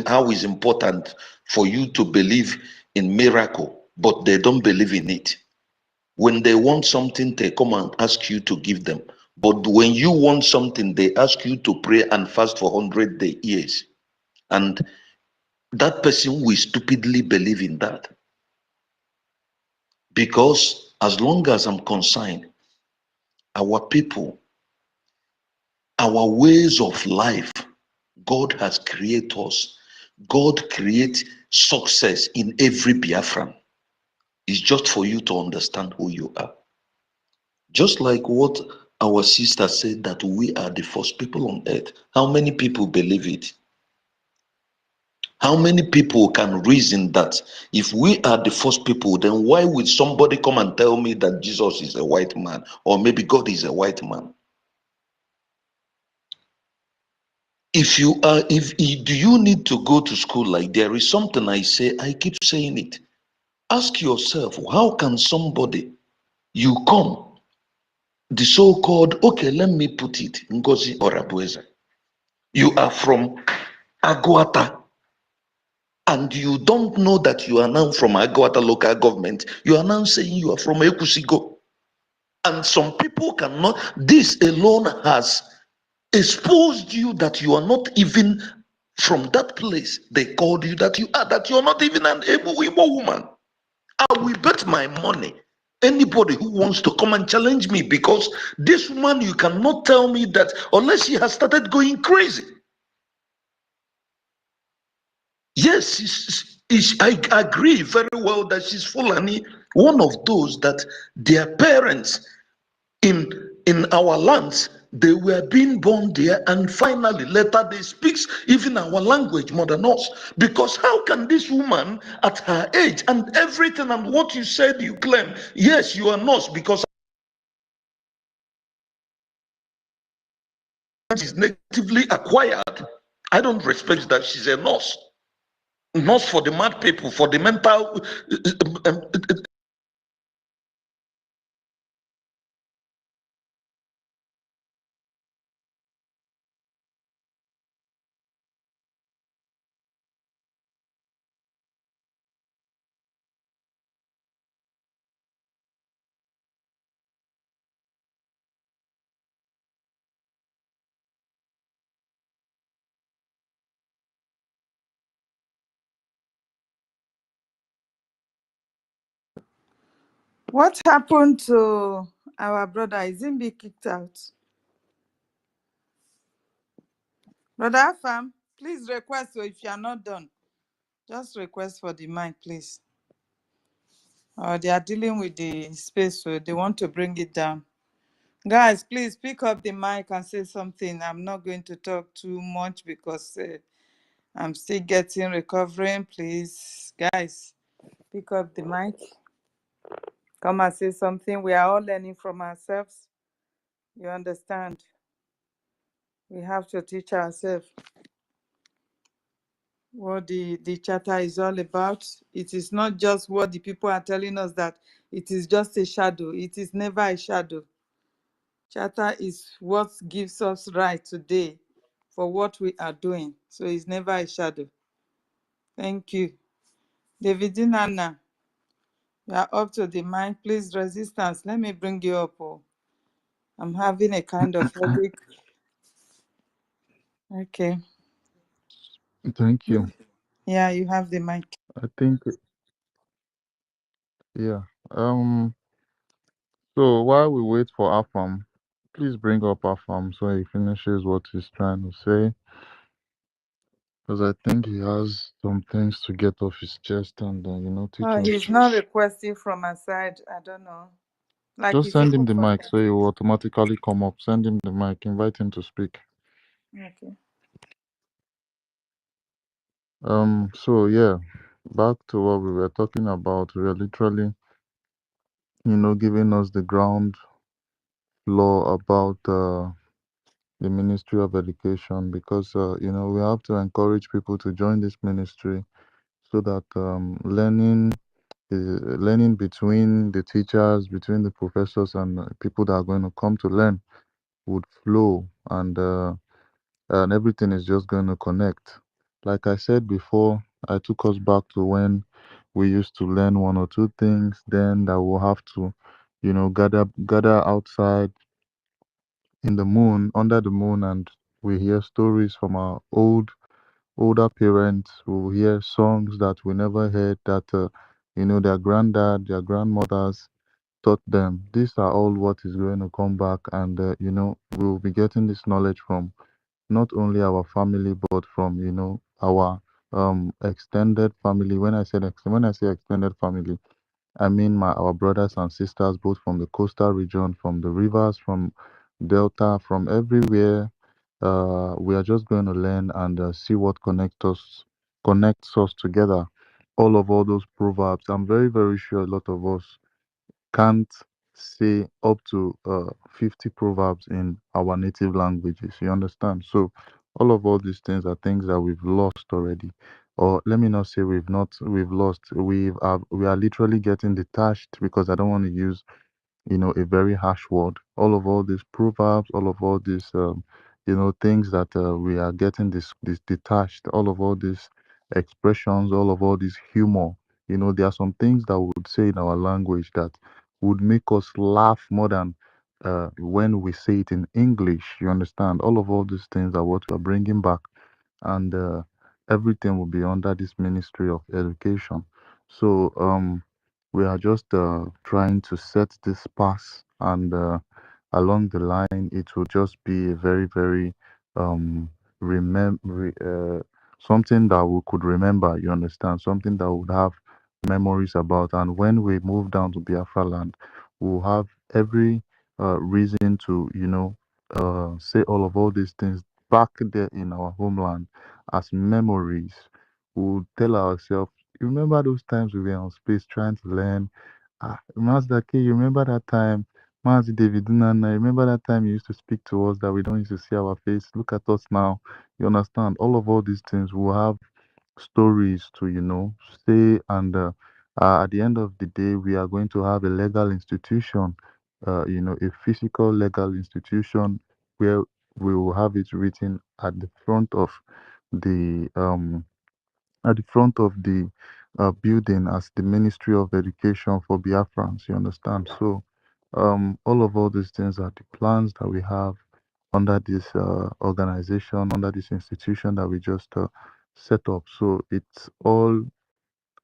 how is important for you to believe in miracle, but they don't believe in it. When they want something, they come and ask you to give them. But when you want something, they ask you to pray and fast for 100 years. And that person will stupidly believe in that. Because as long as I'm concerned, our people, our ways of life, God has created us. God creates success in every Biafran. It's just for you to understand who you are. Just like what our sister said, that we are the first people on earth. How many people believe it? How many people can reason that if we are the first people, then why would somebody come and tell me that Jesus is a white man, or maybe God is a white man? Do you need to go to school? Like, there is something I say, I keep saying it. Ask yourself, how can somebody, you come, the so-called, okay, let me put it, NGOZI or Abueza, you are from Aguata, and you don't know that you are now from Aguata local government. You are now saying you are from Ekusigo. And some people cannot, this alone has exposed you that you are not even from that place. They called you that you are not even an Igbo woman. I will bet my money. Anybody who wants to come and challenge me, because this woman, you cannot tell me that unless she has started going crazy. Yes, I agree very well that she's Fulani, one of those that their parents in our lands, they were being born there, and finally later they speak even our language more than us. Because how can this woman at her age and everything and what you said, you claim, yes, you are nurse because she's natively acquired. I don't respect that she's a nurse. Nurse for the mad people, for the mental What happened to our brother? Is he being kicked out? Brother Afam, please request so if you are not done. Just request for the mic, please. They are dealing with the space, so they want to bring it down. Guys, please pick up the mic and say something. I'm not going to talk too much because I'm still recovering. Please, guys, pick up the mic. Come and say something. We are all learning from ourselves. You understand? We have to teach ourselves what the charter is all about. It is not just what the people are telling us that it is just a shadow. It is never a shadow. Charter is what gives us right today for what we are doing. So it's never a shadow. Thank you. Davidina Anna, you are up to the mic. Please, resistance. Let me bring you up. Oh. I'm having a kind of headache. Okay. Thank you. Yeah, you have the mic. I think, yeah. So while we wait for Afam, please bring up Afam so he finishes what he's trying to say, because I think he has some things to get off his chest and teach Oh, us. he's not requesting from my side. I don't know. Like Just he's send even him the mic quiet. so he will automatically come up. Send him the mic. Invite him to speak. Okay. So yeah, back to what we were talking about. We are literally, giving us the ground floor about the Ministry of Education, because we have to encourage people to join this ministry so that learning between the teachers, between the professors, and people that are going to come to learn would flow, and everything is just going to connect. Like I said before, I took us back to when we used to learn one or two things, then that we'll have to, gather outside in the moon, under the moon, and we hear stories from our older parents who hear songs that we never heard, that their granddad, their grandmothers taught them. These are all what is going to come back, and we'll be getting this knowledge from not only our family but from our extended family. When I say extended family, I mean our brothers and sisters, both from the coastal region, from the rivers, from Delta, from everywhere. We are just going to learn and see what connects us together. All those proverbs. I'm very, very sure a lot of us can't say up to 50 proverbs in our native languages. You understand? So all these things are things that we've lost already. Or let me not say we've lost. We are literally getting detached, because I don't want to use a very harsh word. All these proverbs, all these, things that we are getting this detached, all these expressions, all this humor. There are some things that we would say in our language that would make us laugh more than when we say it in English. You understand? All these things are what we are bringing back, and everything will be under this Ministry of Education. So we are just trying to set this pass, and along the line, it will just be a very, very remember something that we could remember. You understand? Something that would have memories about, and when we move down to Biafra land, we'll have every reason to say all these things back there in our homeland as memories. We'll tell ourselves, you remember those times we were on space trying to learn? Master K, you remember that time? Master David Nana, remember that time you used to speak to us that we don't used to see our face? Look at us now. You understand? All these things will have stories to, say, and at the end of the day, we are going to have a legal institution, a physical legal institution where we will have it written the um at the front of the building as the Ministry of Education for Biafrans. You understand? So, all these things are the plans that we have under this organization, under this institution that we just set up. So it's all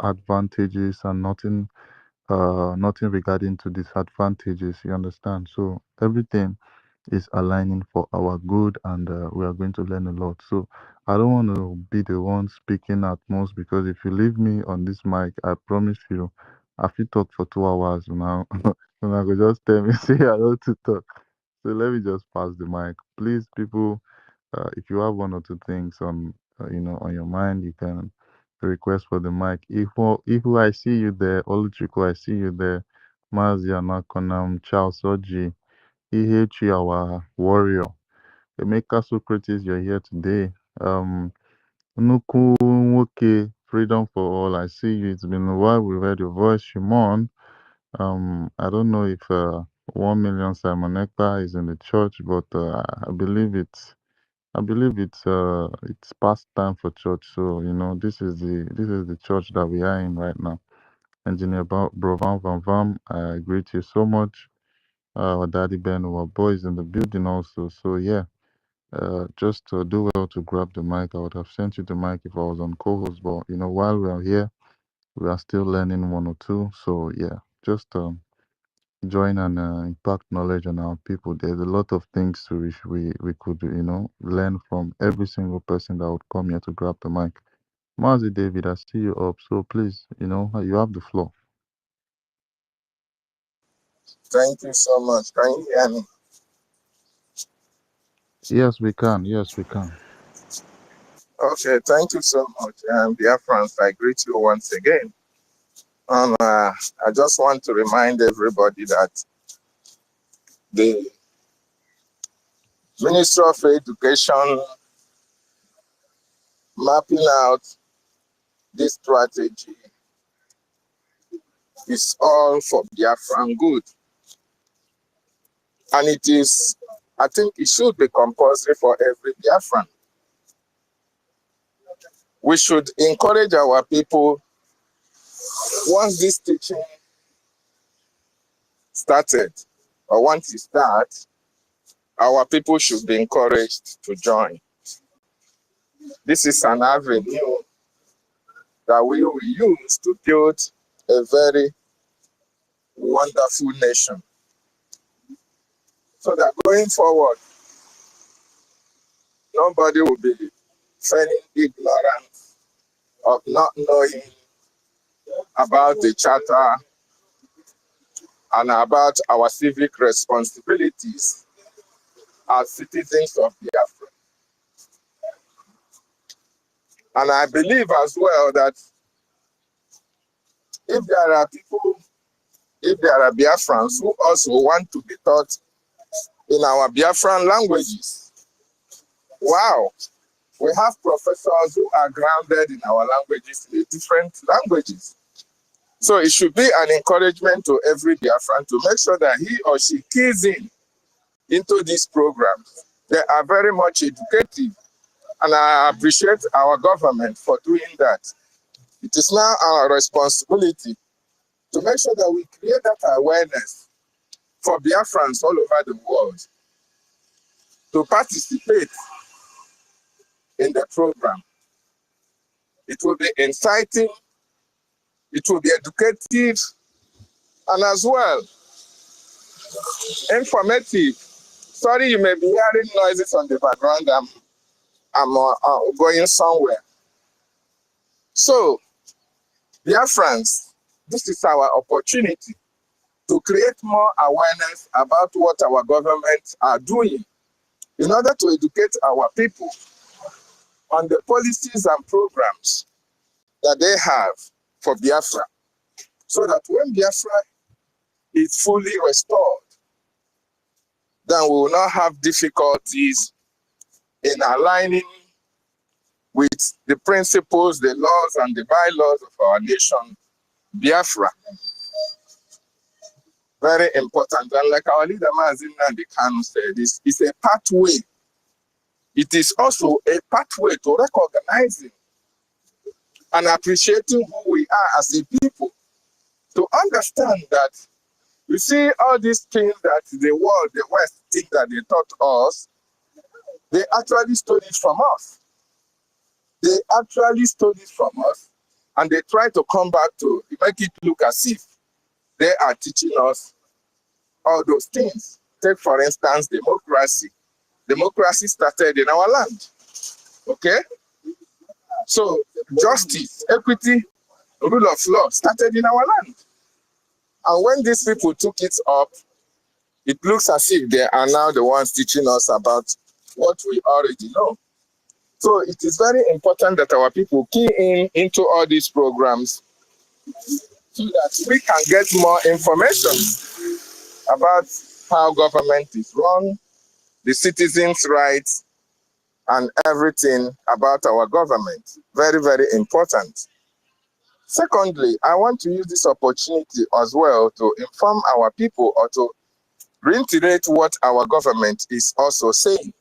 advantages and nothing regarding to disadvantages. You understand? So everything is aligning for our good, and we are going to learn a lot. So I don't want to be the one speaking at most, because if you leave me on this mic, I promise you, I feel talk for 2 hours now. And I could just tell me, say I don't to talk. So let me just pass the mic. Please, people, if you have one or two things on, on your mind, you can request for the mic. If I see you there, Oluchiko, I see you there. Mazia Nakonam, Charles Oji, Ihechi, our warrior. Emeka Socrates, you're here today. Nuku Nwoke, Freedom for All, I see you. It's been a while we've heard your voice. Shimon, I don't know if 1 million Simon Ekpa is in the church, but I believe it's past time for church. So this is the church that we are in right now. Engineer Brovan Van Vam, I greet you so much. Our daddy Ben, our boys in the building also. So yeah, just do well to grab the mic. I would have sent you the mic if I was on co-host, but while we are here, we are still learning one or two. So yeah, just join and impact knowledge on our people. There's a lot of things to which we could learn from every single person that would come here to grab the mic. Mazi David, I see you up, so please, you have the floor. Thank you so much. Can you hear me? Yes, we can. Yes, we can. Okay, thank you so much. BIAFRANS, I greet you once again. And I just want to remind everybody that the Ministry of Education mapping out this strategy is all for Biafran good. And I think it should be compulsory for every Biafran. We should encourage our people, once this teaching started, or once it starts, our people should be encouraged to join. This is an avenue that we will use to build a very wonderful nation. So that going forward, nobody will be feeling ignorant of not knowing about the charter and about our civic responsibilities as citizens of Biafra. And I believe as well that if there are Biafrans who also want to be taught in our Biafran languages, wow, we have professors who are grounded in our languages, in different languages. So it should be an encouragement to every Biafran to make sure that he or she keys into these programs. They are very much educative, and I appreciate our government for doing that. It is now our responsibility to make sure that we create that awareness for Biafrans all over the world to participate in the program. It will be inciting, it will be educative, and as well, informative. Sorry, you may be hearing noises on the background. I'm going somewhere. So, dear friends, this is our opportunity to create more awareness about what our governments are doing in order to educate our people on the policies and programs that they have for Biafra, so that when Biafra is fully restored, then we will not have difficulties in aligning with the principles, the laws, and the bylaws of our nation, Biafra. Very important. And like our leader, Mazin Nandi Kanu said, it's a pathway. It is also a pathway to recognizing and appreciating who we are as a people. To understand that, you see, all these things that the world, the West, think that they taught us, they actually stole it from us. They actually stole it from us, and they try to come back to make it look as if they are teaching us all those things. Take, for instance, democracy. Democracy started in our land. Okay? So justice, equity, rule of law started in our land. And when these people took it up, it looks as if they are now the ones teaching us about what we already know. So it is very important that our people key into all these programs so that we can get more information about how government is run, the citizens' rights, and everything about our government. Very, very important. Secondly, I want to use this opportunity as well to inform our people or to reiterate what our government is also saying.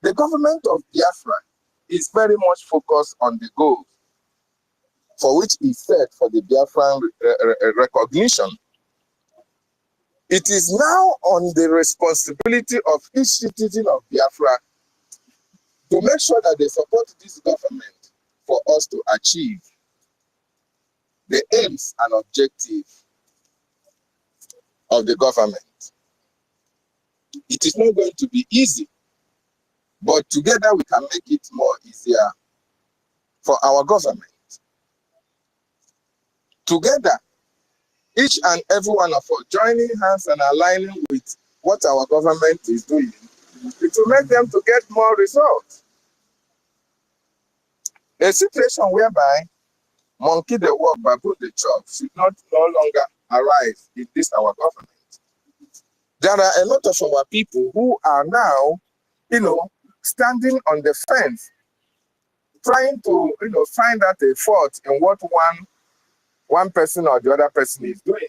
The government of Biafra is very much focused on the goals for which is set for the Biafran recognition. It is now on the responsibility of each citizen of Biafra to make sure that they support this government for us to achieve the aims and objectives of the government. It is not going to be easy, but together we can make it more easier for our government. Together, each and every one of us joining hands and aligning with what our government is doing, it will make them to get more results. A situation whereby monkey the work, baboon the chop should not no longer arise in this our government. There are a lot of our people who are now, standing on the fence, trying to, find out a fault in what one person or the other person is doing,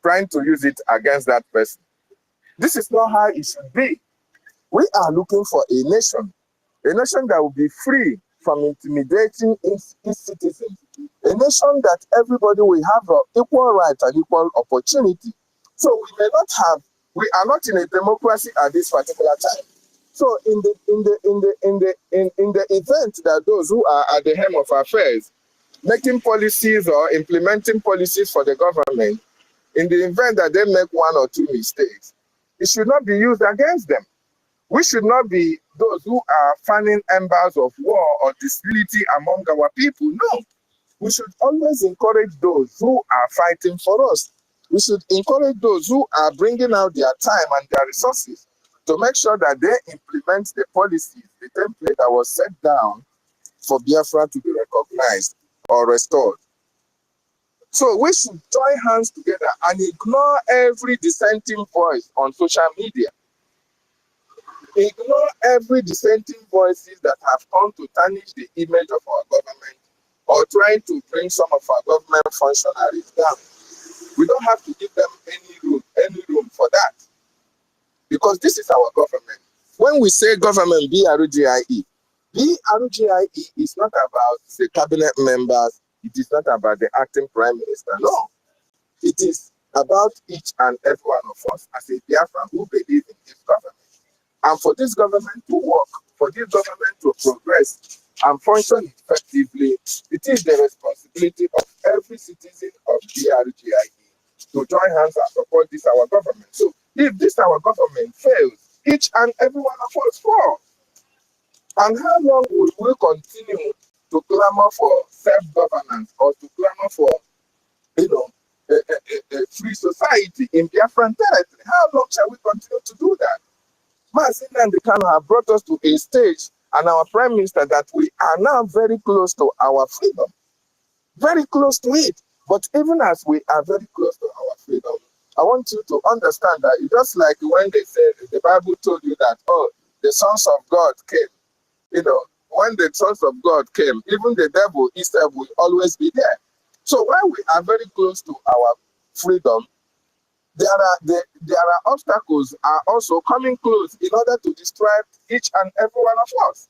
trying to use it against that person. This is not how it should be. We are looking for a nation that will be free from intimidating its citizens, a nation that everybody will have an equal right and equal opportunity. So we are not in a democracy at this particular time. So in the event that those who are at the helm of affairs, making policies or implementing policies for the government, in the event that they make one or two mistakes, it should not be used against them. We should not be those who are fanning embers of war or disability among our people. No, we should always encourage those who are fighting for us. We should encourage those who are bringing out their time and their resources to make sure that they implement the policies, the template that was set down for Biafra to be recognized or restored. So we should join hands together and ignore every dissenting voice on social media. Ignore every dissenting voices that have come to tarnish the image of our government or trying to bring some of our government functionaries down. We don't have to give them any room for that, because this is our government. When we say government BRGIE is not about the cabinet members. It is not about the acting prime minister. No, it is about each and every one of us as a Biafran who believe in this government. And for this government to work, for this government to progress and function effectively, it is the responsibility of every citizen of BRGIE to join hands and support this our government. So if this our government fails, each and every one of us fall. And how long will we continue to clamor for self-governance or to clamor for, a free society in Biafran territory? How long shall we continue to do that? Mazin and the Kano have brought us to a stage, and our prime minister, that we are now very close to our freedom. Very close to it. But even as we are very close to our freedom, I want you to understand that it's just like when they said, the Bible told you that, the sons of God came. When the sons of God came, even the devil himself will always be there. So when we are very close to our freedom, there are obstacles are also coming close in order to destroy each and every one of us,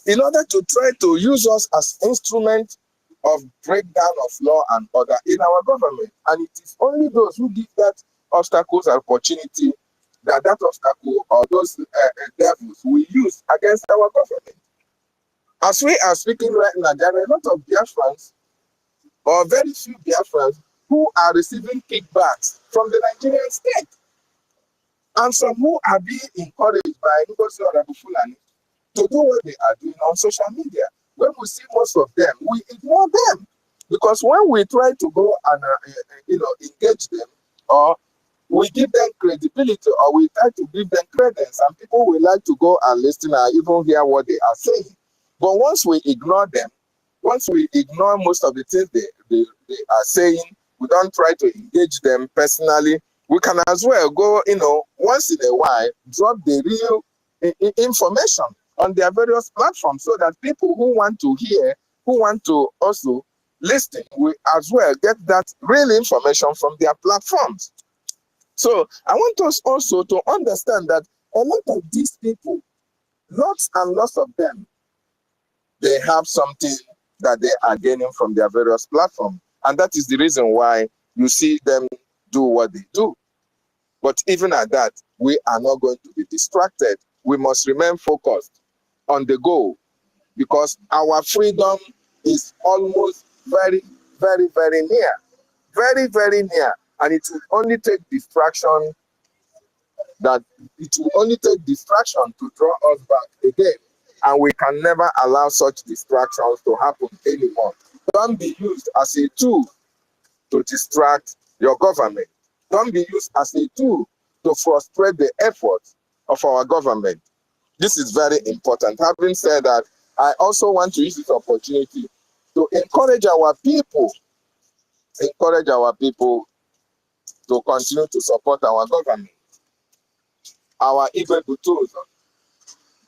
in order to try to use us as instrument of breakdown of law and order in our government. And it is only those who give that obstacles and opportunity that obstacle or those devils we use against our government. As we are speaking right now, there are a lot of Biafrans, or very few Biafrans, who are receiving kickbacks from the Nigerian state. and some who are being encouraged by NGOZI or Fulani to do what they are doing on social media. When we see most of them, we ignore them. Because when we try to go and engage them, or we give them credibility, or we try to give them credence, and people will like to go and listen and even hear what they are saying. But once we ignore them, once we ignore most of the things they are saying, we don't try to engage them personally, we can as well go, once in a while, drop the real information on their various platforms so that people who want to hear, who want to also listen, will as well get that real information from their platforms. So I want us also to understand that a lot of these people, lots and lots of them, they have something that they are gaining from their various platforms. And that is the reason why you see them do what they do. But even at that, we are not going to be distracted. We must remain focused on the goal, because our freedom is almost very, very, very near. Very, very near. And it will only take distraction to draw us back again. And we can never allow such distractions to happen anymore. Don't be used as a tool to distract your government. Don't be used as a tool to frustrate the efforts of our government. This is very important. Having said that, I also want to use this opportunity to encourage our people to continue to support our government. Our EKID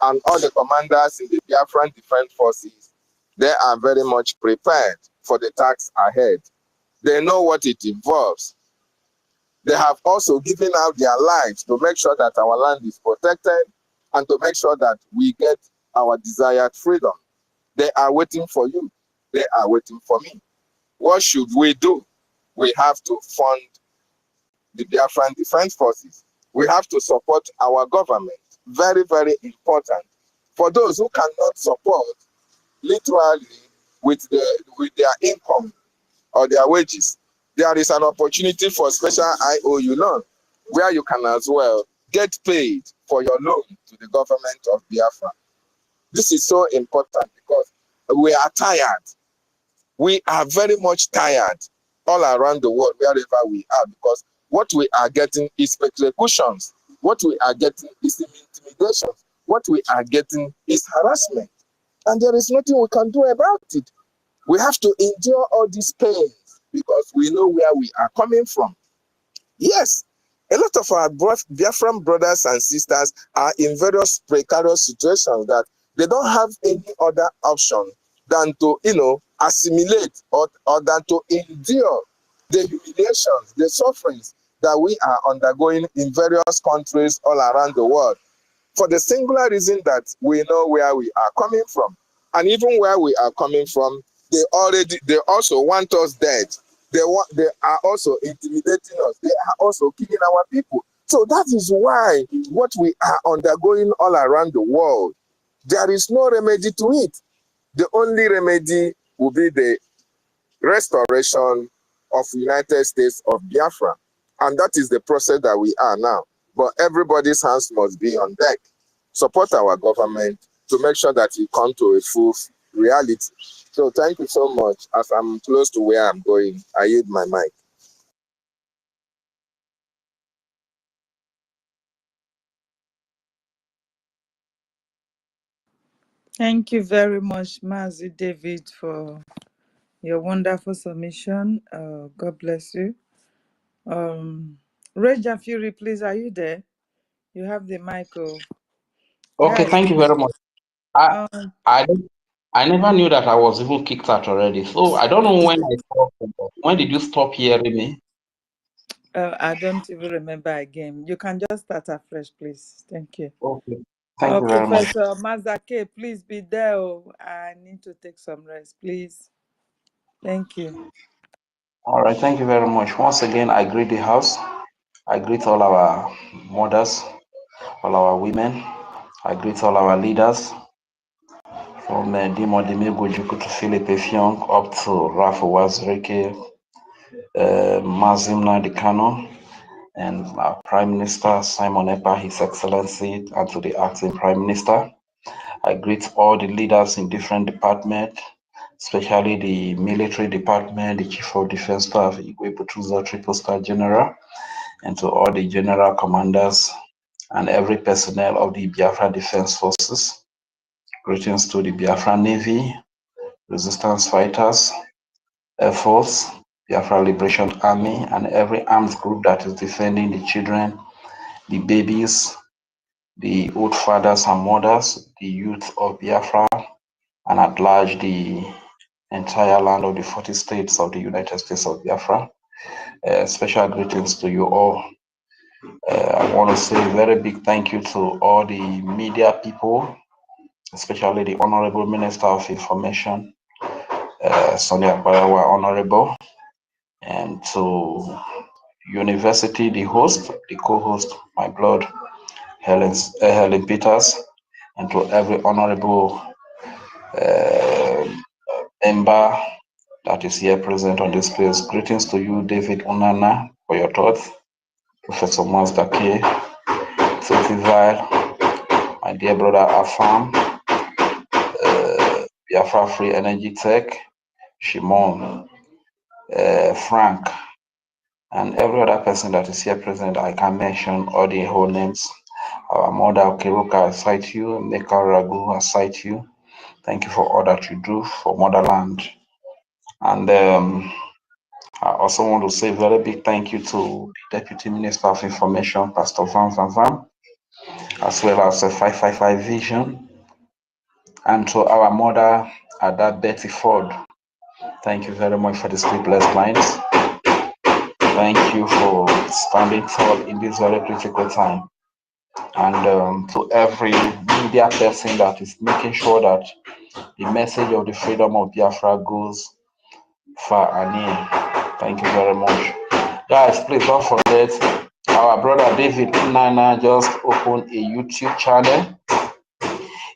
and all the commanders in the Biafran Defense Forces, they are very much prepared for the task ahead. They know what it involves. They have also given out their lives to make sure that our land is protected and to make sure that we get our desired freedom. They are waiting for you. They are waiting for me. What should we do? We have to fund the Biafran Defense Forces. We have to support our government. Very, very important. For those who cannot support literally with their income or their wages, there is an opportunity for special IOU loan where you can as well get paid for your loan to the government of Biafra. This is so important because we are tired. We are very much tired all around the world, wherever we are, because what we are getting is persecutions. What we are getting is intimidation. What we are getting is harassment. And there is nothing we can do about it. We have to endure all these pains because we know where we are coming from. Yes, a lot of our Biafran brothers and sisters are in various precarious situations that they don't have any other option than to, assimilate or than to endure the humiliations, the sufferings that we are undergoing in various countries all around the world, for the singular reason that we know where we are coming from. And even where we are coming from, they also want us dead. They are also intimidating us. They are also killing our people. So that is why what we are undergoing all around the world, there is no remedy to it. The only remedy will be the restoration of United States of Biafra. And that is the process that we are now. But everybody's hands must be on deck. Support our government to make sure that we come to a full reality. So thank you so much. As I'm close to where I'm going, I yield my mic. Thank you very much, Mazi David, for your wonderful submission. God bless you. Reja Fury, please, are you there? You have the mic. Okay, Guys, thank you very much. I um, I I never knew that I was even kicked out already. So I don't know when I stopped. When did you stop hearing me? I don't even remember again. You can just start afresh, please. Thank you. Okay, thank you very much. Professor Mazake, please be there. I need to take some rest, please. Thank you. All right, thank you very much. Once again, I greet the house. I greet all our mothers, all our women. I greet all our leaders from Dimo Dimigojuku to Philip Effiong up to Rafa Wazirike, Mazimna Dikano, and our Prime Minister, Simon Ekpa, His Excellency, and to the Acting Prime Minister. I greet all the leaders in different departments, especially the military department, the Chief of Defense Staff, Igwe Butuzo, Triple Star General, and to all the general commanders and every personnel of the Biafra Defense Forces. Greetings to the Biafra Navy, Resistance Fighters, Air Force, Biafra Liberation Army, and every armed group that is defending the children, the babies, the old fathers and mothers, the youth of Biafra, and at large the entire land of the 40 states of the United States of Biafra. Special greetings to you all. I want to say a very big thank you to all the media people, especially the Honorable Minister of Information, Sonia Barawa, Honorable, and to University, the host, the co-host, my blood, Helen Peters, and to every honorable member that is here present on this place. Greetings to you, David Unana, for your thoughts. Professor Mazdake, Sotivile, my dear brother Afam, Biafra Free Energy Tech, Shimon, Frank, and every other person that is here present. I can mention all the whole names. Our mother Kiruka, I cite you. Meka Ragu, I cite you. Thank you for all that you do for motherland. And I also want to say a very big thank you to the Deputy Minister of Information, Pastor Van Van Van, as well as 555 Vision, and to our mother, Ada Betty Ford. Thank you very much for the sleepless nights. Thank you for standing tall in this very critical time. And to every media person that is making sure that the message of the freedom of Biafra goes far and near. Thank you very much. Guys, please don't forget, our brother David Nana just opened a YouTube channel.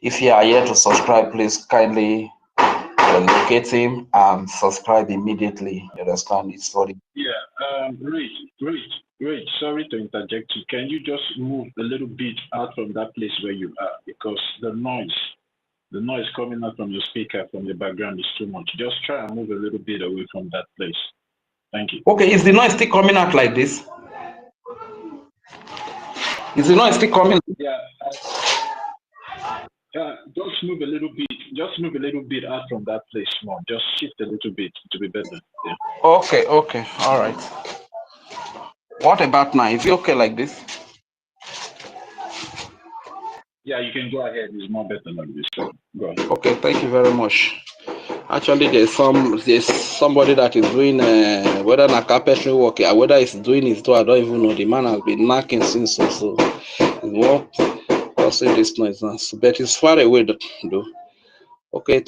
If you are here to subscribe, please kindly locate him and subscribe immediately. You understand? It's for the... Yeah, Rich, sorry to interject you. Can you just move a little bit out from that place where you are? Because the noise coming out from your speaker, from the background is too much. Just try and move a little bit away from that place. Thank you. Okay, is the noise still coming out like this? Is the noise still coming? Yeah. Just move a little bit. Just move a little bit out from that place more. Just shift a little bit to be better. Yeah. Okay, all right. What about now? Is it okay like this? Yeah, you can go ahead. It's more better like this. So go ahead. Okay, thank you very much. Actually, there's somebody that is doing whether na carpentry work or whether he's doing his door, I don't even know. The man has been knocking since so it's what causing this noise now. But it's far away though. Okay.